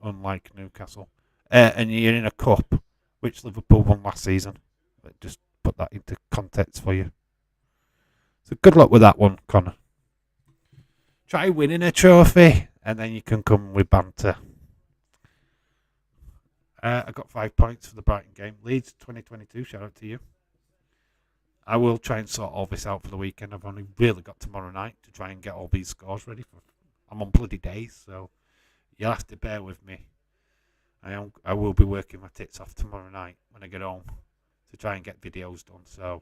unlike Newcastle. And you're in a cup, which Liverpool won last season. Just put that into context for you. So good luck with that one, Connor. Try winning a trophy, and then you can come with banter. I got 5 points for the Brighton game. Leeds 2022, shout out to you. I will try and sort all this out for the weekend. I've only really got tomorrow night to try and get all these scores ready. I'm on bloody days, so you'll have to bear with me. I will be working my tits off tomorrow night when I get home to try and get videos done. So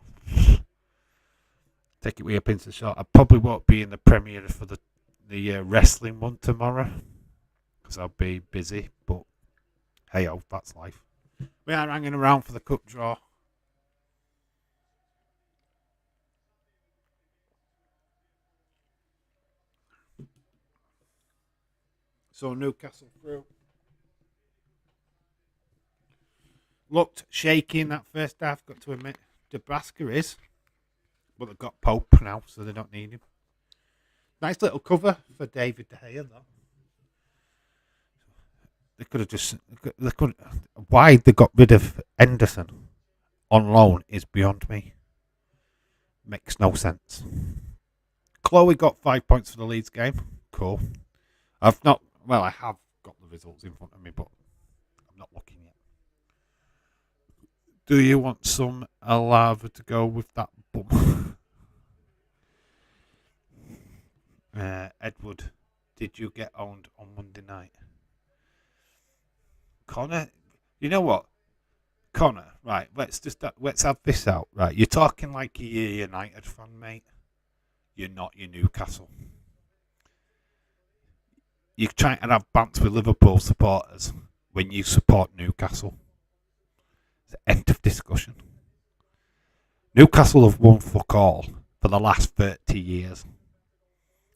take it with a pinch of salt. I probably won't be in the premiere for the wrestling one tomorrow. because I'll be busy. But hey, oh, that's life. We are hanging around for the cup draw. So Newcastle through. Looked shaky in that first half, got to admit. Nebraska is. But they've got Pope now, so they don't need him. Nice little cover for David De Gea, though. They could have just. They could. Why they got rid of Henderson on loan is beyond me. Makes no sense. Chloe got 5 points for the Leeds game. Cool. I've not. Well, I have got the results in front of me, but I'm not looking yet. Do you want some lava to go with that bum? Edward, did you get owned on Monday night? Connor, you know what? Connor, right, let's have this out. Right, you're talking like you're a United fan, mate. You're not, your Newcastle. You're trying to have banter with Liverpool supporters when you support Newcastle. It's the end of discussion. Newcastle have won fuck all for the last 30 years.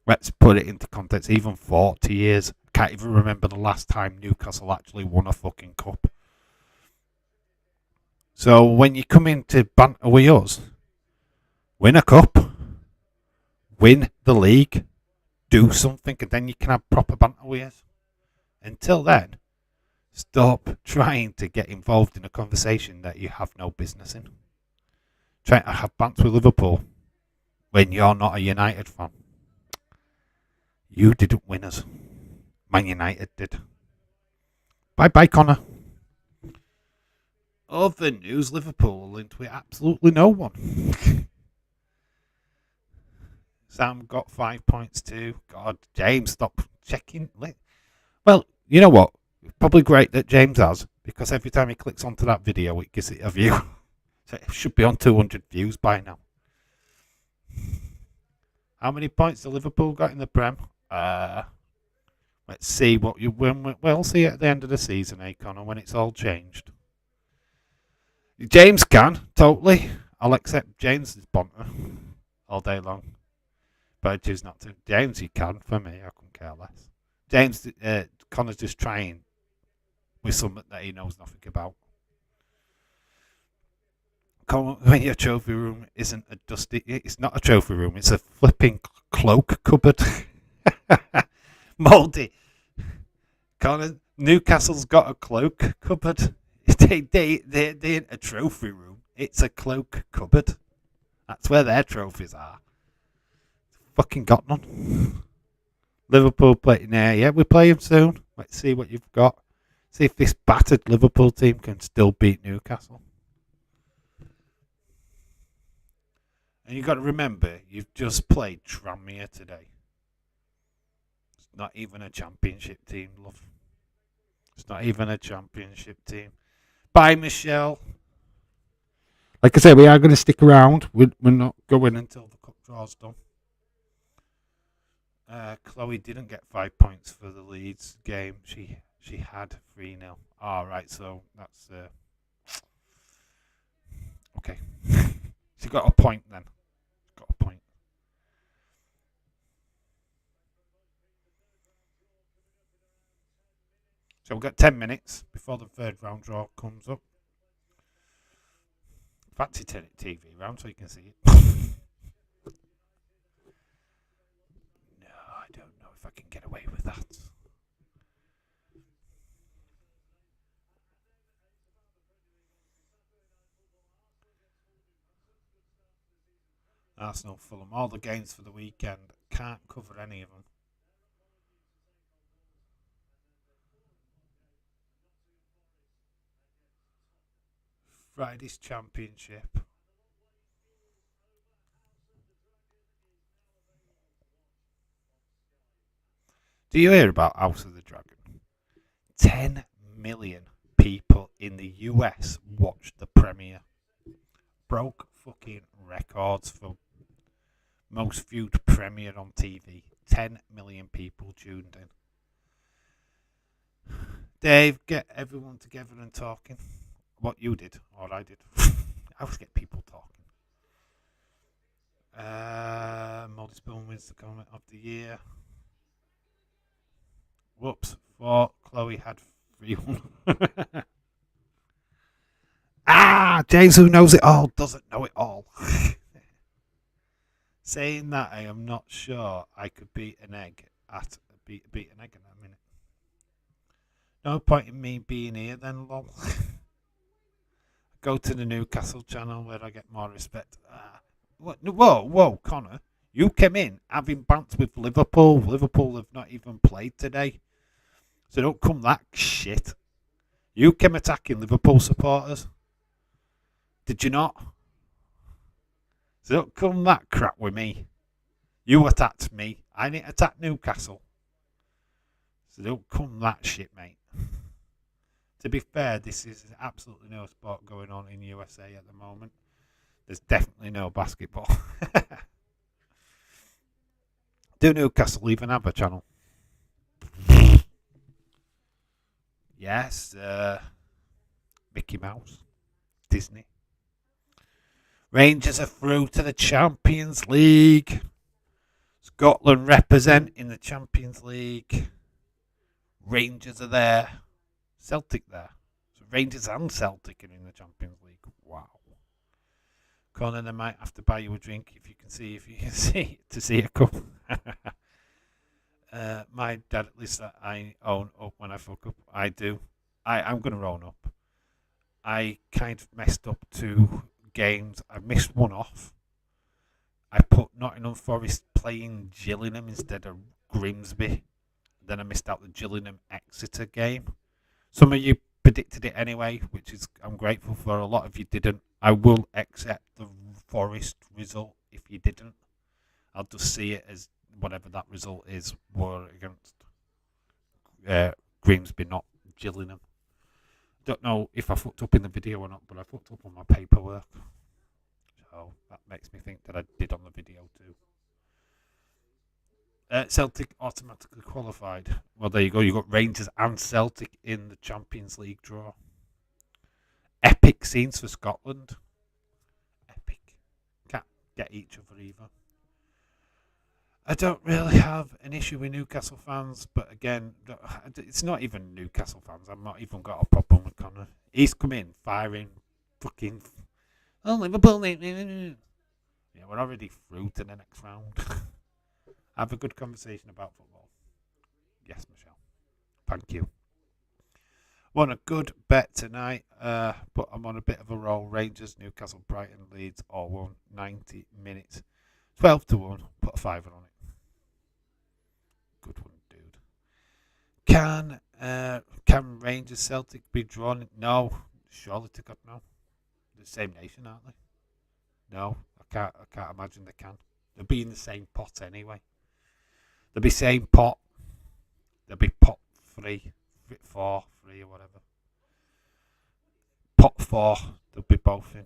Let's put it into context, even 40 years. I can't even remember the last time Newcastle actually won a fucking cup. So when you come in to banter with us, win a cup, win the league, do something, and then you can have proper banter with us. Until then, stop trying to get involved in a conversation that you have no business in. Trying to have banter with Liverpool when you're not a United fan. You didn't win us. Man United did. Bye-bye, Connor. Other news, Liverpool are linked with absolutely no one. Sam got 5 points too. God, James, stop checking. Well, you know what? Probably great that James has, because every time he clicks onto that video, it gives it a view. So it should be on 200 views by now. How many points do Liverpool got in the Prem? Let's see what you win. We'll see at the end of the season, Connor, when it's all changed. James can, totally. I'll accept James's banter all day long. But I choose not to. James, he can. For me, I couldn't care less. James, Connor's just trying with something that he knows nothing about. When your trophy room isn't a dusty... It's not a trophy room. It's a flipping cloak cupboard. Mouldy. Connor, Newcastle's got a cloak cupboard. They ain't a trophy room. It's a cloak cupboard. That's where their trophies are. Fucking got none. Liverpool play... Nah, yeah, we play them soon. Let's see what you've got. See if this battered Liverpool team can still beat Newcastle. And you've got to remember, you've just played Tranmere today. It's not even a championship team, love. It's not even a championship team. Bye, Michelle. Like I said, we are going to stick around. We're not going until the cup draw's done. Chloe didn't get 5 points for the Leeds game. She had 3-0. All right, so that's okay. She got a point then. Got a point. So we've got 10 minutes before the third round draw comes up. Fancy turn it TV round so you can see it. No, I don't know if I can get away with that. Arsenal, Fulham, all the games for the weekend. Can't cover any of them. Friday's Championship. Do you hear about House of the Dragon? 10 million people in the US watched the premiere. Broke fucking records for most viewed premiere on TV. 10 million people tuned in. Dave, get everyone together and talking. What you did, or I did. I always get people talking. Moldy Spoon wins the comment of the year. Whoops, thought Chloe had 3-1. James, who knows it all, doesn't know it all. Saying that, I am not sure I could beat an egg beat an egg in a minute. No point in me being here then, lol. Go to the Newcastle channel where I get more respect. Whoa, Connor. You came in having banter with Liverpool. Liverpool have not even played today. So don't come that shit. You came attacking Liverpool supporters. Did you not? So don't come that crap with me. You attacked me. I didn't attack Newcastle. So don't come that shit, mate. To be fair, this is absolutely no sport going on in USA at the moment. There's definitely no basketball. Do Newcastle even have a channel? Yes. Mickey Mouse. Disney. Rangers are through to the Champions League. Scotland represent in the Champions League. Rangers are there. Celtic there. So Rangers and Celtic are in the Champions League. Wow. Conan, I might have to buy you a drink if you can see to see a cup. My dad, at least I own up when I fuck up. I do. I'm going to own up. I kind of messed up 2 games. I missed one off. I put Nottingham Forest playing Gillingham instead of Grimsby. Then I missed out the Gillingham Exeter game. Some of you predicted it anyway, which is I'm grateful for. A lot of you didn't. I will accept the Forest result if you didn't. I'll just see it as whatever that result is were against Grimsby, not Gillingham. Don't know if I fucked up in the video or not, but I fucked up on my paperwork. So that makes me think that I did on the video too. Celtic automatically qualified. Well, there you go. You got Rangers and Celtic in the Champions League draw. Epic scenes for Scotland. Epic. Can't get each other either. I don't really have an issue with Newcastle fans, but again, it's not even Newcastle fans. I've not even got a problem with Connor. He's come in firing fucking... Oh, Liverpool. Yeah, we're already through to the next round. Have a good conversation about football. Yes, Michelle. Thank you. Won a good bet tonight, but I'm on a bit of a roll. Rangers, Newcastle, Brighton, Leeds all won 90 minutes. 12-1. Put a fiver on it. Good one, dude. Can Rangers Celtic be drawn? No. Surely to God, no. The same nation, aren't they? No, I can't imagine they can. They'll be in the same pot anyway. They'll be same pot. They'll be pot 3, 4, 3 or whatever. Pot 4. They'll be both in.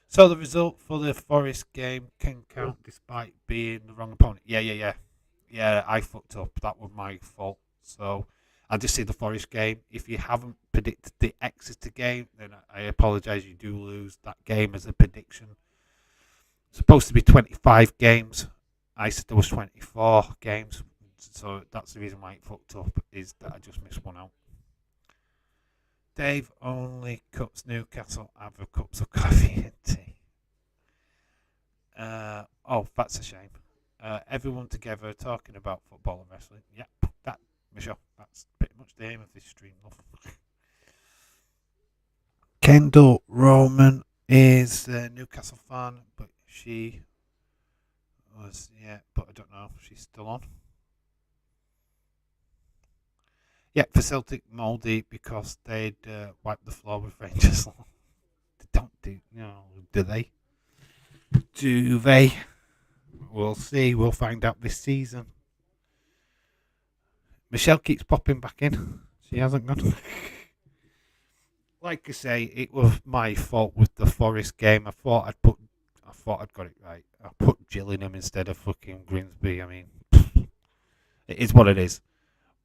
So the result for the Forest game can count despite being the wrong opponent. Yeah, I fucked up. That was my fault. So I just see the Forest game. If you haven't predicted the Exeter game, then I apologise. You do lose that game as a prediction. It's supposed to be 25 games. I said there was 24 games. So that's the reason why it fucked up, is that I just missed one out. Dave only cups Newcastle other cups of coffee and tea. That's a shame. Everyone together talking about football and wrestling. Yep, that, Michelle, that's pretty much the aim of this stream, love. Kendall Roman is a Newcastle fan, but she was, but I don't know if she's still on. Yeah, for Celtic, mouldy because they'd wipe the floor with Rangers. They don't do, do they? Do they? We'll see. We'll find out this season. Michelle keeps popping back in. She hasn't gone. Like I say, it was my fault with the Forest game. I thought I'd got it right. I put Gillingham instead of fucking Grimsby. I mean, it is what it is.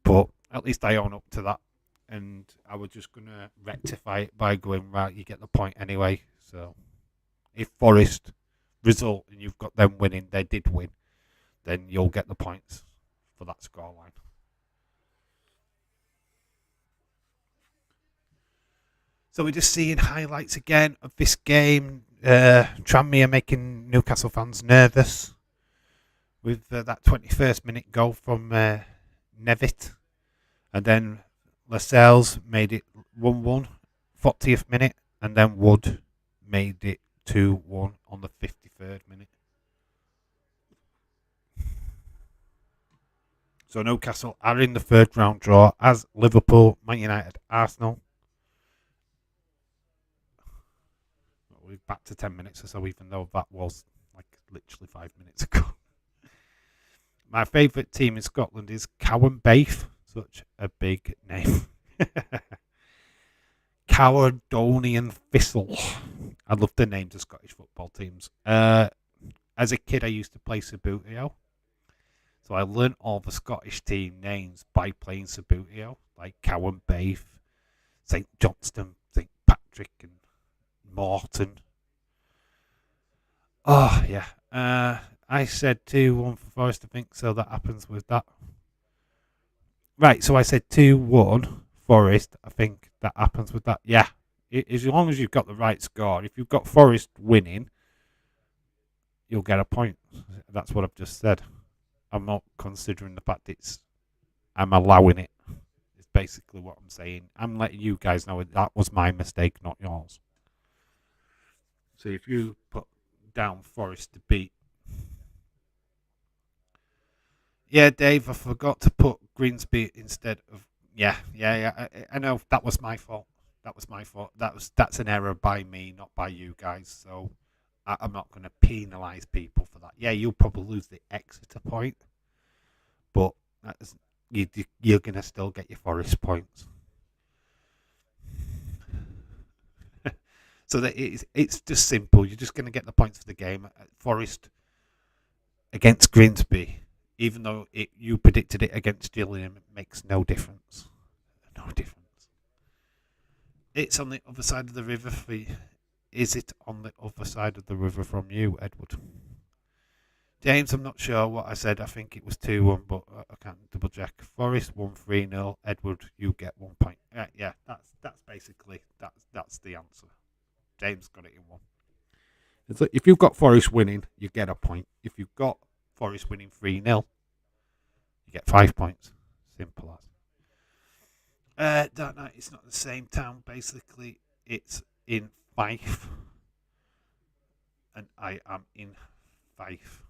But at least I own up to that. and I was just going to rectify it by going, right, you get the point anyway. So if Forest result and you've got them winning, they did win, then you'll get the points for that scoreline. So we're just seeing highlights again of this game. Tranmere making Newcastle fans nervous with that 21st minute goal from Nevitt. And then Lascelles made it 1-1, 40th minute. And then Wood made it 2-1 on the 53rd minute. So Newcastle are in the third round draw as Liverpool, Man United, Arsenal. We're back to 10 minutes or so, even though that was like literally 5 minutes ago. My favourite team in Scotland is Cowan Baith. Such a big name. Caledonian Thistle. I love the names of Scottish football teams. As a kid, I used to play Subbuteo. So I learnt all the Scottish team names by playing Subbuteo, like Cowan Baith, St Johnston, St Patrick, and Morton. Oh, yeah. I said 2-1 for Forest, I think, so that happens with that. Right, so I said 2-1 Forest, I think that happens with that. Yeah, as long as you've got the right score. If you've got Forest winning, you'll get a point. That's what I've just said. I'm not considering the fact I'm allowing it. It's basically what I'm saying. I'm letting you guys know that was my mistake, not yours. So if you put down Forest to beat. Yeah, Dave, I forgot to put Greensby instead of. Yeah. I know that was my fault. That's an error by me, not by you guys. So I'm not going to penalise people for that. Yeah, you'll probably lose the Exeter point, but you're going to still get your Forest points. So that it's just simple. You're just going to get the points for the game. Forest against Grimsby, even though you predicted it against Gillingham, it makes no difference. No difference. It's on the other side of the river for you. Is it on the other side of the river from you, Edward? James, I'm not sure what I said. I think it was 2-1, but I can't double check. Forest won 3-0. Edward, you get 1 point. Yeah, that's basically that's the answer. James got it in one. It's like if you've got Forest winning, you get a point. If you've got Forest winning 3-0, you get 5 points. Simple as. That night, it's not the same town. Basically, it's in Fife, and I am in Fife.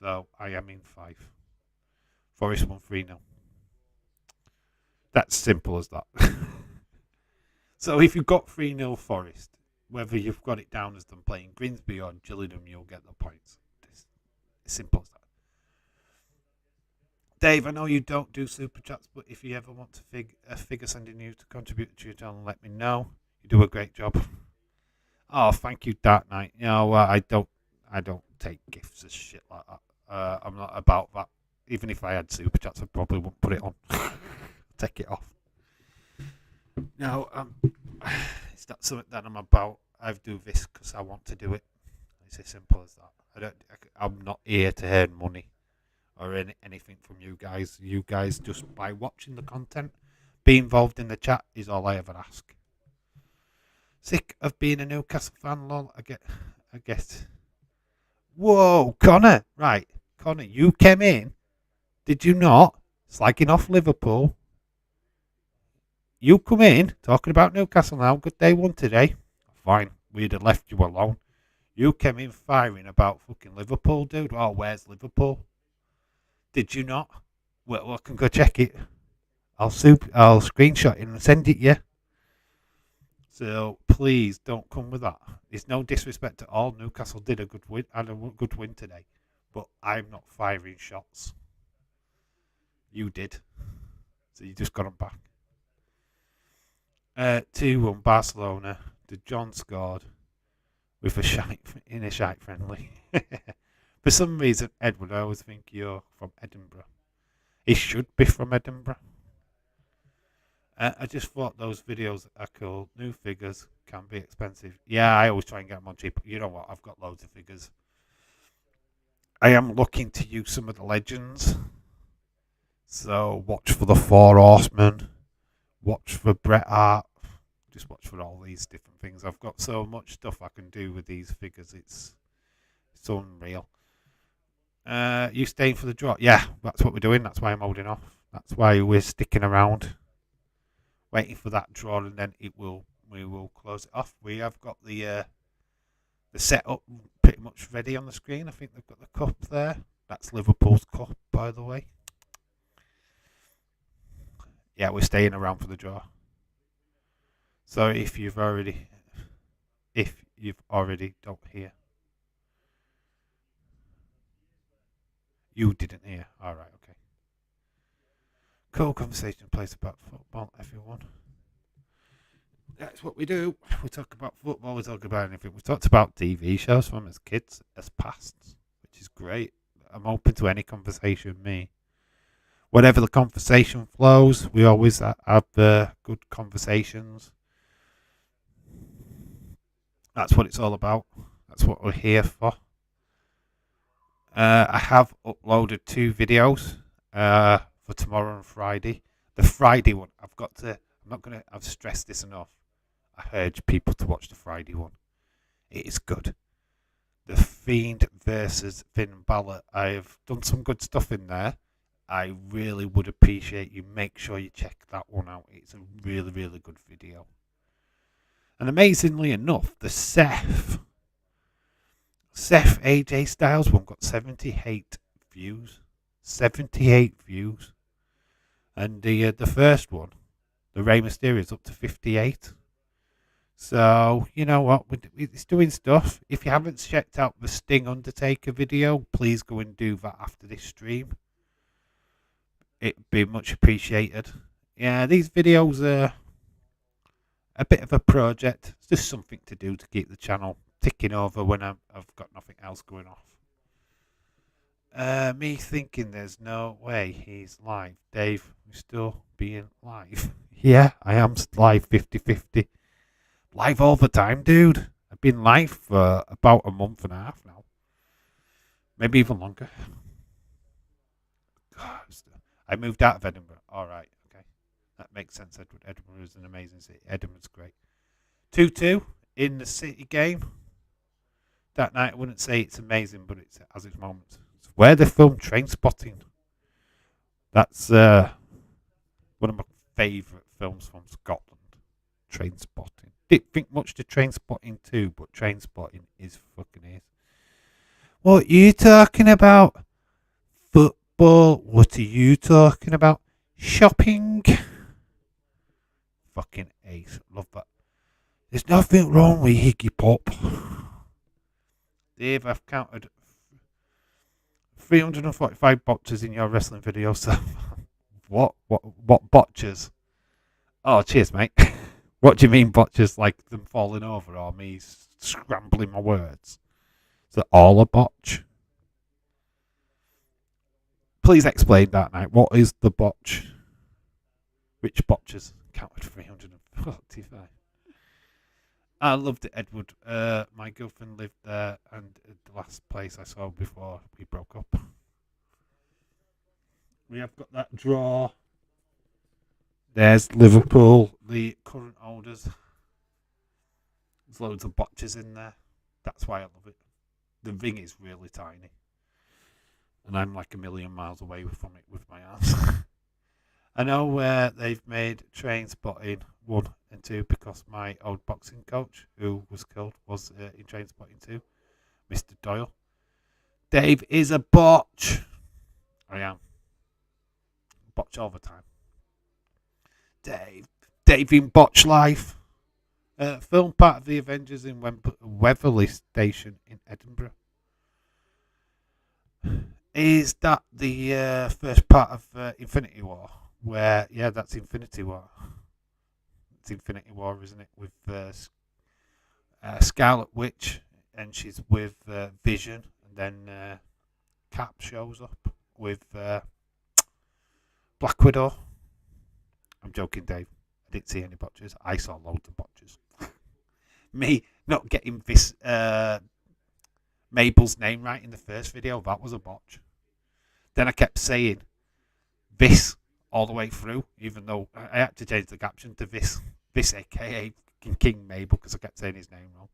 So I am in Fife. Forest won 3-0. That's simple as that. So if you've got 3-0 Forest, whether you've got it down as them playing Grimsby or Gillingham, you'll get the points. It's simple as that. Dave, I know you don't do super chats, but if you ever want to figure sending you to contribute to your channel, let me know. You do a great job. Oh, thank you, Dark Knight. You know, I don't take gifts as shit like that. I'm not about that. Even if I had super chats, I probably wouldn't put it on. Take it off. No, it's not something that I'm about. I do this because I want to do it. It's as simple as that. I'm not here to earn money or anything from you guys. You guys, just by watching the content, be involved in the chat is all I ever ask. Sick of being a Newcastle fan, lol. I guess. Whoa, Connor. Right, Connor, you came in. Did you not? Slagging off Liverpool. You come in talking about Newcastle now. Good day one today. Fine, we'd have left you alone. You came in firing about fucking Liverpool, dude. Oh, where's Liverpool? Did you not? Well, I can go check it. I'll screenshot it and send it you. So please don't come with that. There's no disrespect at all. Newcastle did a good win today, but I'm not firing shots. You did, so you just got them back. 2-1 Barcelona. The John scored with a shite friendly. For some reason, Edward, I always think you're from Edinburgh. He should be from Edinburgh. I just thought those videos are cool. New figures can be expensive. Yeah, I always try and get them on cheap. You know what? I've got loads of figures. I am looking to use some of the legends. So watch for the Four Horsemen. Watch for Bret Hart. Just watch for all these different things. I've got so much stuff I can do with these figures. It's unreal. You staying for the draw? Yeah, that's what we're doing. That's why I'm holding off. That's why we're sticking around, waiting for that draw, and then we will close it off. We have got the setup pretty much ready on the screen. I think they've got the cup there. That's Liverpool's cup, by the way. Yeah, we're staying around for the draw. So if you've already don't hear, you didn't hear. All right, okay. Cool conversation place about football, everyone. That's what we do. We talk about football. We talk about anything. We talked about TV shows from as kids, as past, which is great. I'm open to any conversation. Me, whatever the conversation flows, we always have good conversations. That's what it's all about. That's what we're here for. I have uploaded 2 videos for tomorrow and Friday. The Friday one, I've stressed this enough. I urge people to watch the Friday one. It is good. The Fiend versus Finn Balor. I've done some good stuff in there. I really would appreciate you make sure you check that one out. It's a really, really good video. And amazingly enough, the Seth AJ Styles one got 78 views. 78 views. And the first one, the Rey Mysterio, is up to 58. So, you know what? It's doing stuff. If you haven't checked out the Sting Undertaker video, please go and do that after this stream. It'd be much appreciated. Yeah, these videos are a bit of a project. It's just something to do to keep the channel ticking over when I've got nothing else going off. Me thinking there's no way he's live. Dave, we're still being live. Yeah, I am live 50-50. Live all the time, dude. I've been live for about a month and a half now. Maybe even longer. God, I moved out of Edinburgh. All right, okay. That makes sense, Edward. Edinburgh is an amazing city. Edinburgh's great. 2-2 in the City game. That night, I wouldn't say it's amazing, but it has its moments. It's where they filmed Trainspotting. That's one of my favourite films from Scotland. Trainspotting. Didn't think much to Trainspotting 2, but Trainspotting is fucking is. What are you talking about? Football. What are you talking about? Shopping. Fucking ace. Love that. There's nothing wrong with Higgy Pop. Dave, I've counted 345 botches in your wrestling video so What botches? Oh, cheers, mate. What do you mean botches? Like them falling over or me scrambling my words? Is it all a botch? Please explain that now. What is the botch? Which botches? Counted 345. I loved it, Edward. My girlfriend lived there, and the last place I saw before we broke up. We have got that draw. There's Liverpool, the current holders. There's loads of botches in there. That's why I love it. The ring is really tiny. And I'm like a million miles away from it with my hands. I know where they've made Trainspotting 1 and 2 because my old boxing coach, who was killed, was in Trainspotting 2, Mr. Doyle. Dave is a botch. I am. Botch all the time. Dave in Botch Life. Film part of the Avengers in Weatherly Station in Edinburgh. Is that the first part of Infinity War? Where, yeah, that's Infinity War. It's Infinity War, isn't it? With Scarlet Witch, and she's with Vision, and then Cap shows up with Black Widow. I'm joking, Dave. didn't see any botches. I saw loads of botches. Me not getting this Mabel's name right in the first video, that was a botch. Then I kept saying this all the way through, even though I had to change the caption to this aka King Mabel, because I kept saying his name wrong.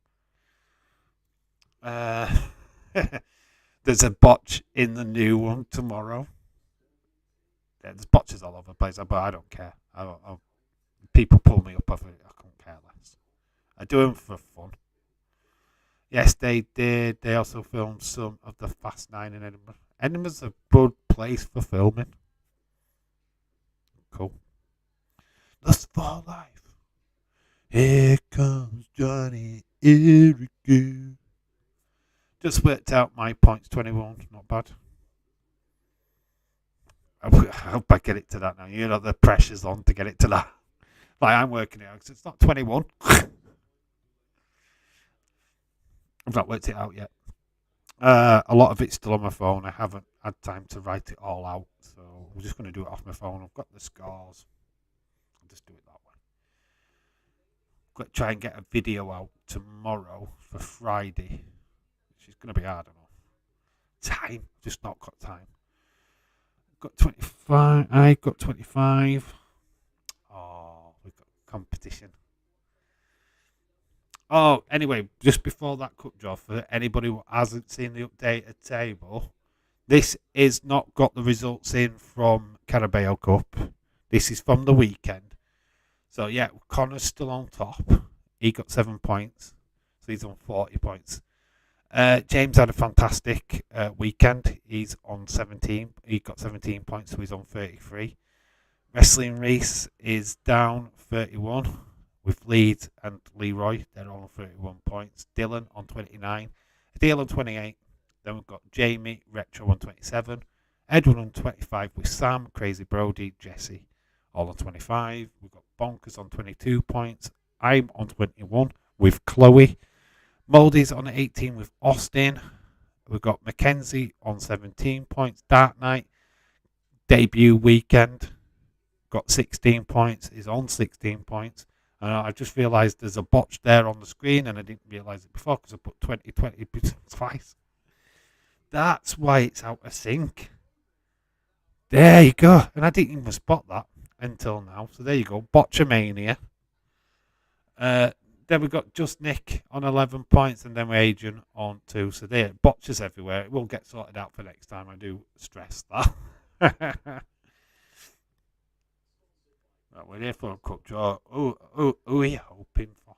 There's a botch in the new one tomorrow. There's botches all over the place, but I don't care. People pull me up over it. I couldn't care less. I do them for fun. Yes, they did. They also filmed some of the Fast 9 in Edinburgh. Edinburgh's a good place for filming. Cool. Lust for life. Here comes Johnny. Here we go. Just worked out my points 21. Not bad. I hope I get it to that now. You know, the pressure's on to get it to that. Like, I'm working it out because it's not 21. I've not worked it out yet. A lot of it's still on my phone. I haven't had time to write it all out. So I'm just going to do it off my phone. I've got the scores. I'll just do it that way. Got to try and get a video out tomorrow for Friday. Which is going to be hard enough. Time. Just not got time. Got 25. I got 25. Oh, we've got competition. Oh, anyway, just before that cup draw, for anybody who hasn't seen the updated table, this is not got the results in from Carabao Cup. This is from the weekend. So, yeah, Connor's still on top. He got 7 points. So he's on 40 points. James had a fantastic weekend. He's on 17. He got 17 points, so he's on 33. Wrestling Reese is down 31 with Leeds and Leroy. They're all on 31 points. Dylan on 29. Adil on 28. Then we've got Jamie, Retro on 27. Edwin on 25 with Sam, Crazy Brody, Jesse, all on 25. We've got Bonkers on 22 points. I'm on 21 with Chloe. Moldy's on 18 with Austin. We've got Mackenzie on 17 points. Dark Knight, debut weekend, got 16 points. Is on 16 points. I just realised there's a botch there on the screen, and I didn't realise it before because I put 20 twice. That's why it's out of sync. There you go. And I didn't even spot that until now. So there you go. Botchamania. Then we've got Just Nick on 11 points, and then we're Adrian on 2. So there, botches everywhere. It will get sorted out for next time. I do stress that. Right, we're here for a cup draw. Who are you hoping for?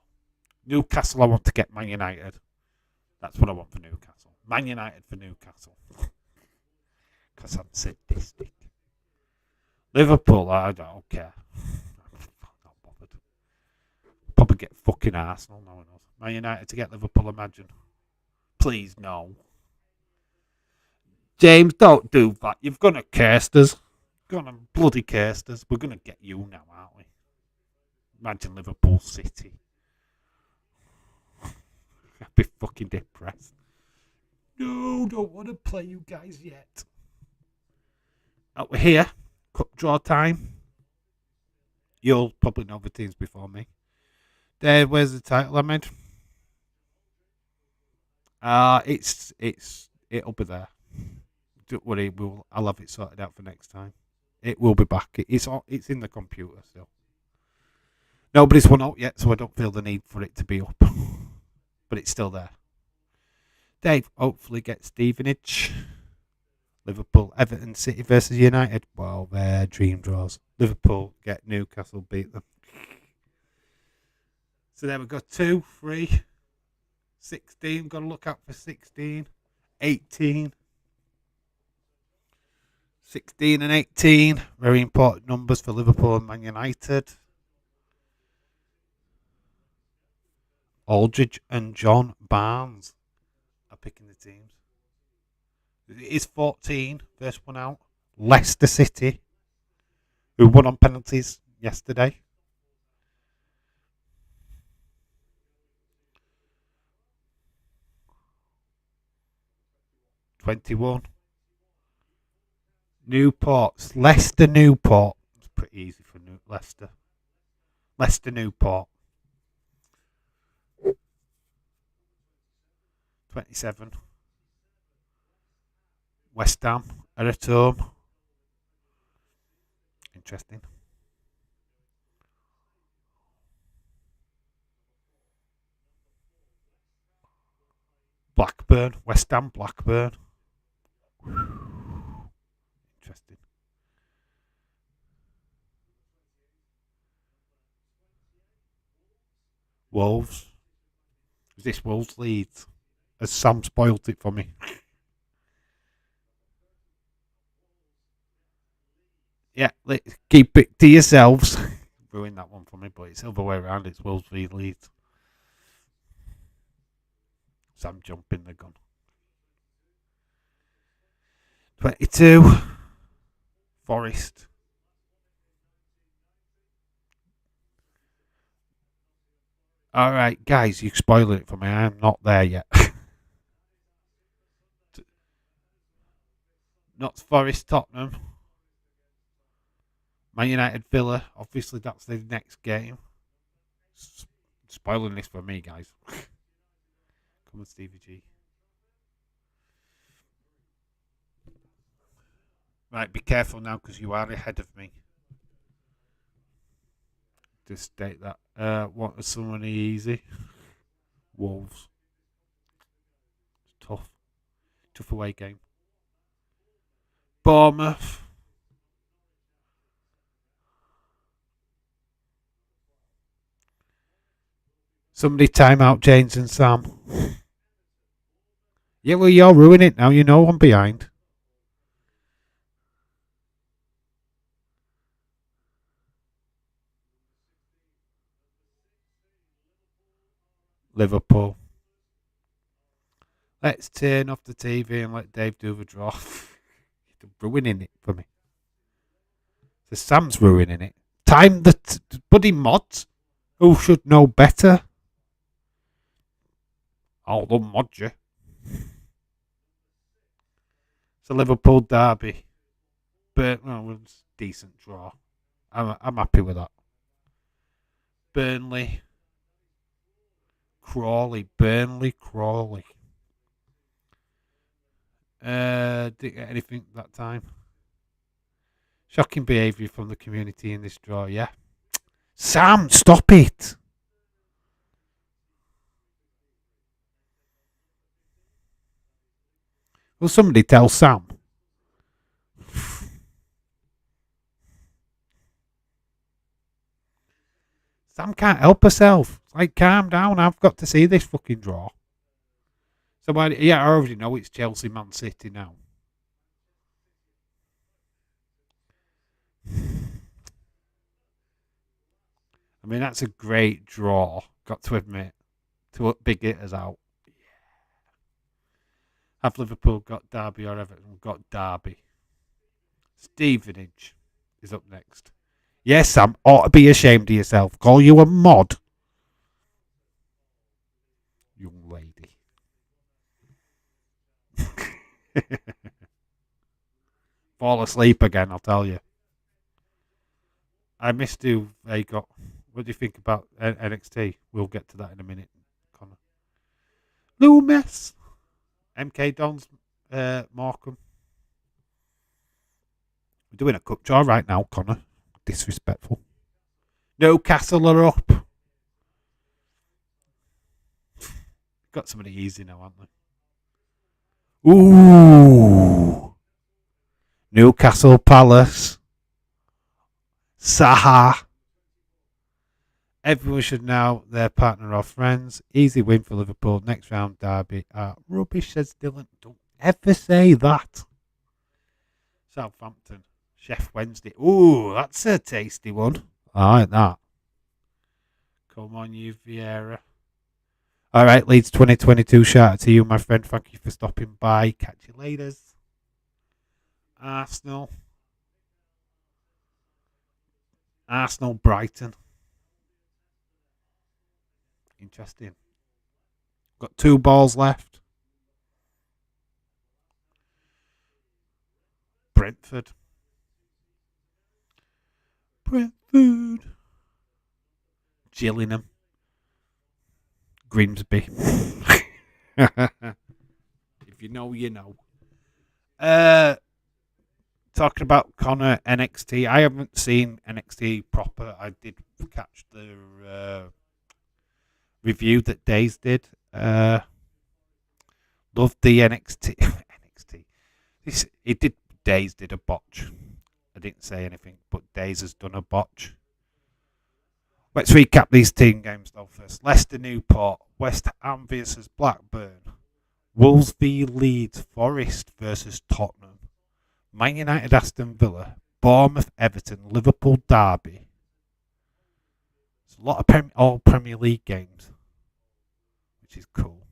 Newcastle, I want to get Man United. That's what I want for Newcastle. Man United for Newcastle. Because I'm sadistic. Liverpool, I don't care. Not bothered. Probably get fucking Arsenal. No one knows. Man United to get Liverpool, imagine. Please, no. James, don't do that. You've gonna curse us. Gonna bloody cursed us. We're gonna get you now, aren't we? Imagine Liverpool City. I'd be fucking depressed. No, don't want to play you guys yet. Oh, we're here. Cup draw time. You'll probably know the teams before me. There, where's the title I made? It'll be there. Don't worry, I'll have it sorted out for next time. It will be back. It's in the computer still. Nobody's won out yet, so I don't feel the need for it to be up. But it's still there. Dave hopefully gets Stevenage. Liverpool, Everton, City versus United. Well, they're dream draws. Liverpool get Newcastle, beat them. So there we go. 2, 3, 16. Got to look out for 16. 18. 16 and 18. Very important numbers for Liverpool and Man United. Aldridge and John Barnes are picking the teams. It is 14, first one out. Leicester City, who won on penalties yesterday. '21. Newport, Leicester Newport. It's pretty easy for Leicester. Leicester Newport. 27. West Ham are at home. Interesting. Blackburn. West Ham, Blackburn. Interesting. Wolves. Is this Wolves Leeds? Has Sam spoilt it for me? Yeah, keep it to yourselves. Ruined that one for me, but it's the other way around. It's Wolves v Leeds. Sam jumping the gun. 22. Forest. All right, guys, you're spoiling it for me. I'm not there yet. Not Forest, Tottenham. Man United, Villa. Obviously, that's the next game. Spoiling this for me, guys. Come on, Stevie G. Right, be careful now because you are ahead of me. Just state that. Want someone easy? Wolves. Tough. Tough away game. Bournemouth. Somebody time out James and Sam. Yeah, well, you're ruining it now. You know I'm behind. Liverpool. Let's turn off the TV and let Dave do the draw. You're ruining it for me. So Sam's ruining it. Time the buddy mods who should know better. I'll mod you. It's a Liverpool derby. But well, it was a decent draw. I'm happy with that. Burnley. Crawley. Didn't get anything that time. Shocking behaviour from the community in this draw, yeah. Sam, stop it! Will somebody tell Sam? Sam can't help herself. It's like, calm down. I've got to see this fucking draw. So, yeah, I already know it's Chelsea Man City now. I mean, that's a great draw, got to admit. To big hitters out. Have Liverpool got Derby or Everton got Derby? Stevenage is up next. Yes, Sam, ought to be ashamed of yourself. Call you a mod. Young lady. Fall asleep again, I'll tell you. I missed who they got. What do you think about NXT? We'll get to that in a minute, Connor. Loomis. MK Dons, Markham. We're doing a cup draw right now, Connor. Disrespectful. Newcastle are up. Got somebody easy now, haven't they? Ooh. Newcastle Palace. Saha. Everyone should know their partner or friends. Easy win for Liverpool. Next round derby. Rubbish, says Dylan. Don't ever say that. Southampton. Chef Wednesday. Ooh, that's a tasty one. I like that. Come on, you Vieira. All right, Leeds 2022. Shout out to you, my friend. Thank you for stopping by. Catch you later. Arsenal. Brighton. Interesting. Got 2 balls left. Brentford. Gillingham, Grimsby. If you know, you know. Talking about Connor NXT, I haven't seen NXT proper. I did catch the review that Days did. Loved the NXT. NXT. Days did a botch. I didn't say anything, but Days has done a botch. Let's recap these team games though first. Leicester Newport, West Ham versus Blackburn, Wolves v Leeds, Forest versus Tottenham, Man United Aston Villa, Bournemouth Everton, Liverpool Derby. It's a lot of all Premier League games, which is cool.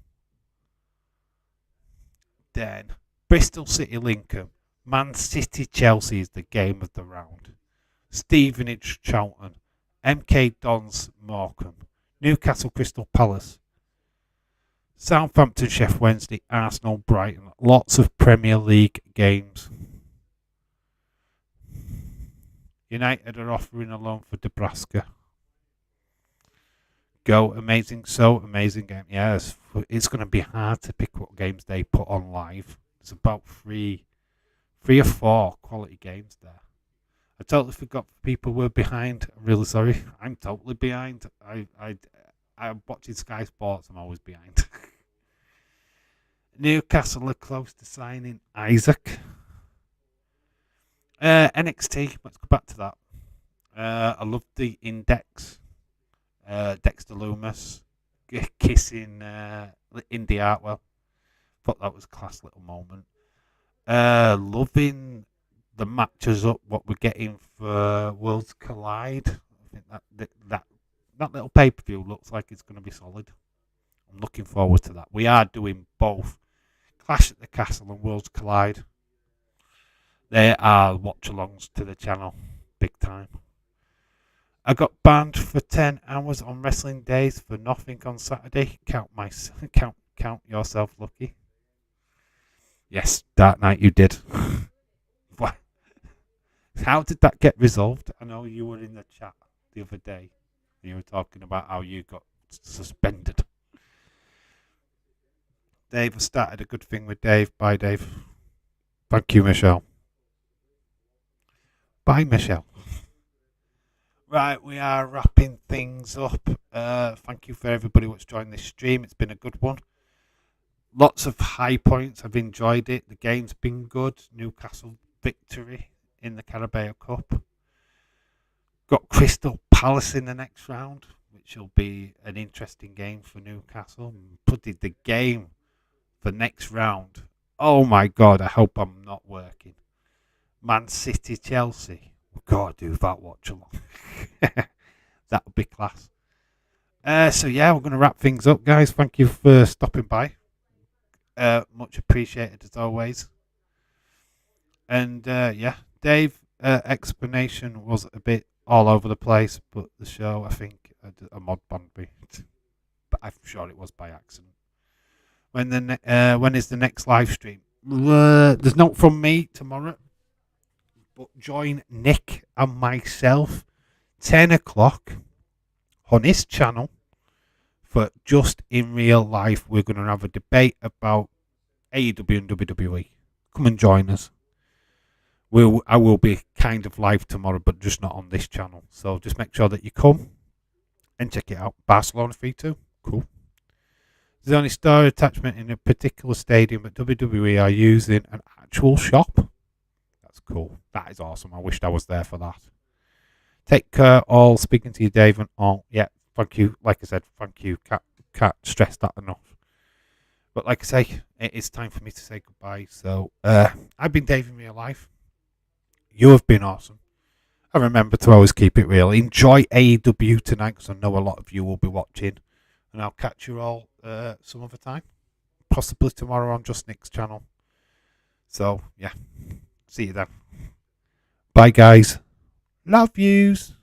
Then Bristol City Lincoln, Man City Chelsea is the game of the round. Stevenage Charlton, MK Dons Morecambe, Newcastle Crystal Palace, Southampton Sheffield Wednesday, Arsenal Brighton. Lots of Premier League games. United are offering a loan for Nebraska. Go, amazing game. Yeah, it's going to be hard to pick what games they put on live. There's about three or four quality games there. I totally forgot people were behind. I'm really sorry. I'm totally behind. I'm watching Sky Sports. I'm always behind. Newcastle are close to signing Isaac. NXT. Let's go back to that. I love the Index. Dexter Loomis kissing Indy Hartwell. Thought that was a class little moment. Loving the matches up what we're getting for Worlds Collide. I think that little pay-per-view looks like it's going to be solid. I'm looking forward to that. We are doing both Clash at the Castle and Worlds Collide. They are watch-alongs to the channel, big time. I got banned for 10 hours on wrestling days for nothing on Saturday. Count yourself lucky. Yes, Dark Knight, you did. What? How did that get resolved? I know you were in the chat the other day. You were talking about how you got suspended. Dave has started a good thing with Dave. Bye, Dave. Thank you, Michelle. Bye, Michelle. Right, we are wrapping things up. Thank you for everybody who's joined this stream. It's been a good one. Lots of high points. I've enjoyed it. The game's been good. Newcastle victory in the Carabao Cup. Got Crystal Palace in the next round, which will be an interesting game for Newcastle. Putting the game for next round. Oh my God, I hope I'm not working. Man City Chelsea. We've got to do that watch along. That would be class. So yeah, we're going to wrap things up, guys. Thank you for stopping by. Much appreciated as always. And yeah, Dave, explanation was a bit all over the place, but the show, I think, a mod banned me. But I'm sure it was by accident. When is the next live stream? There's not from me tomorrow, but join Nick and myself 10 o'clock on his channel for Just in Real Life. We're going to have a debate about AEW and WWE. Come and join us. I will be kind of live tomorrow, but just not on this channel. So just make sure that you come and check it out. Barcelona 3-2. Cool. There's only star attachment in a particular stadium, but WWE are using an actual shop. That's cool. That is awesome. I wished I was there for that. Take care, all. Speaking to you, Dave, and all. Yeah, thank you. Like I said, thank you. Can't stress that enough. But like I say, it is time for me to say goodbye. So I've been Dave in real life. You have been awesome. And remember to always keep it real. Enjoy AEW tonight, because I know a lot of you will be watching. And I'll catch you all some other time. Possibly tomorrow on Just Nick's channel. So, yeah. See you then. Bye, guys. Love yous.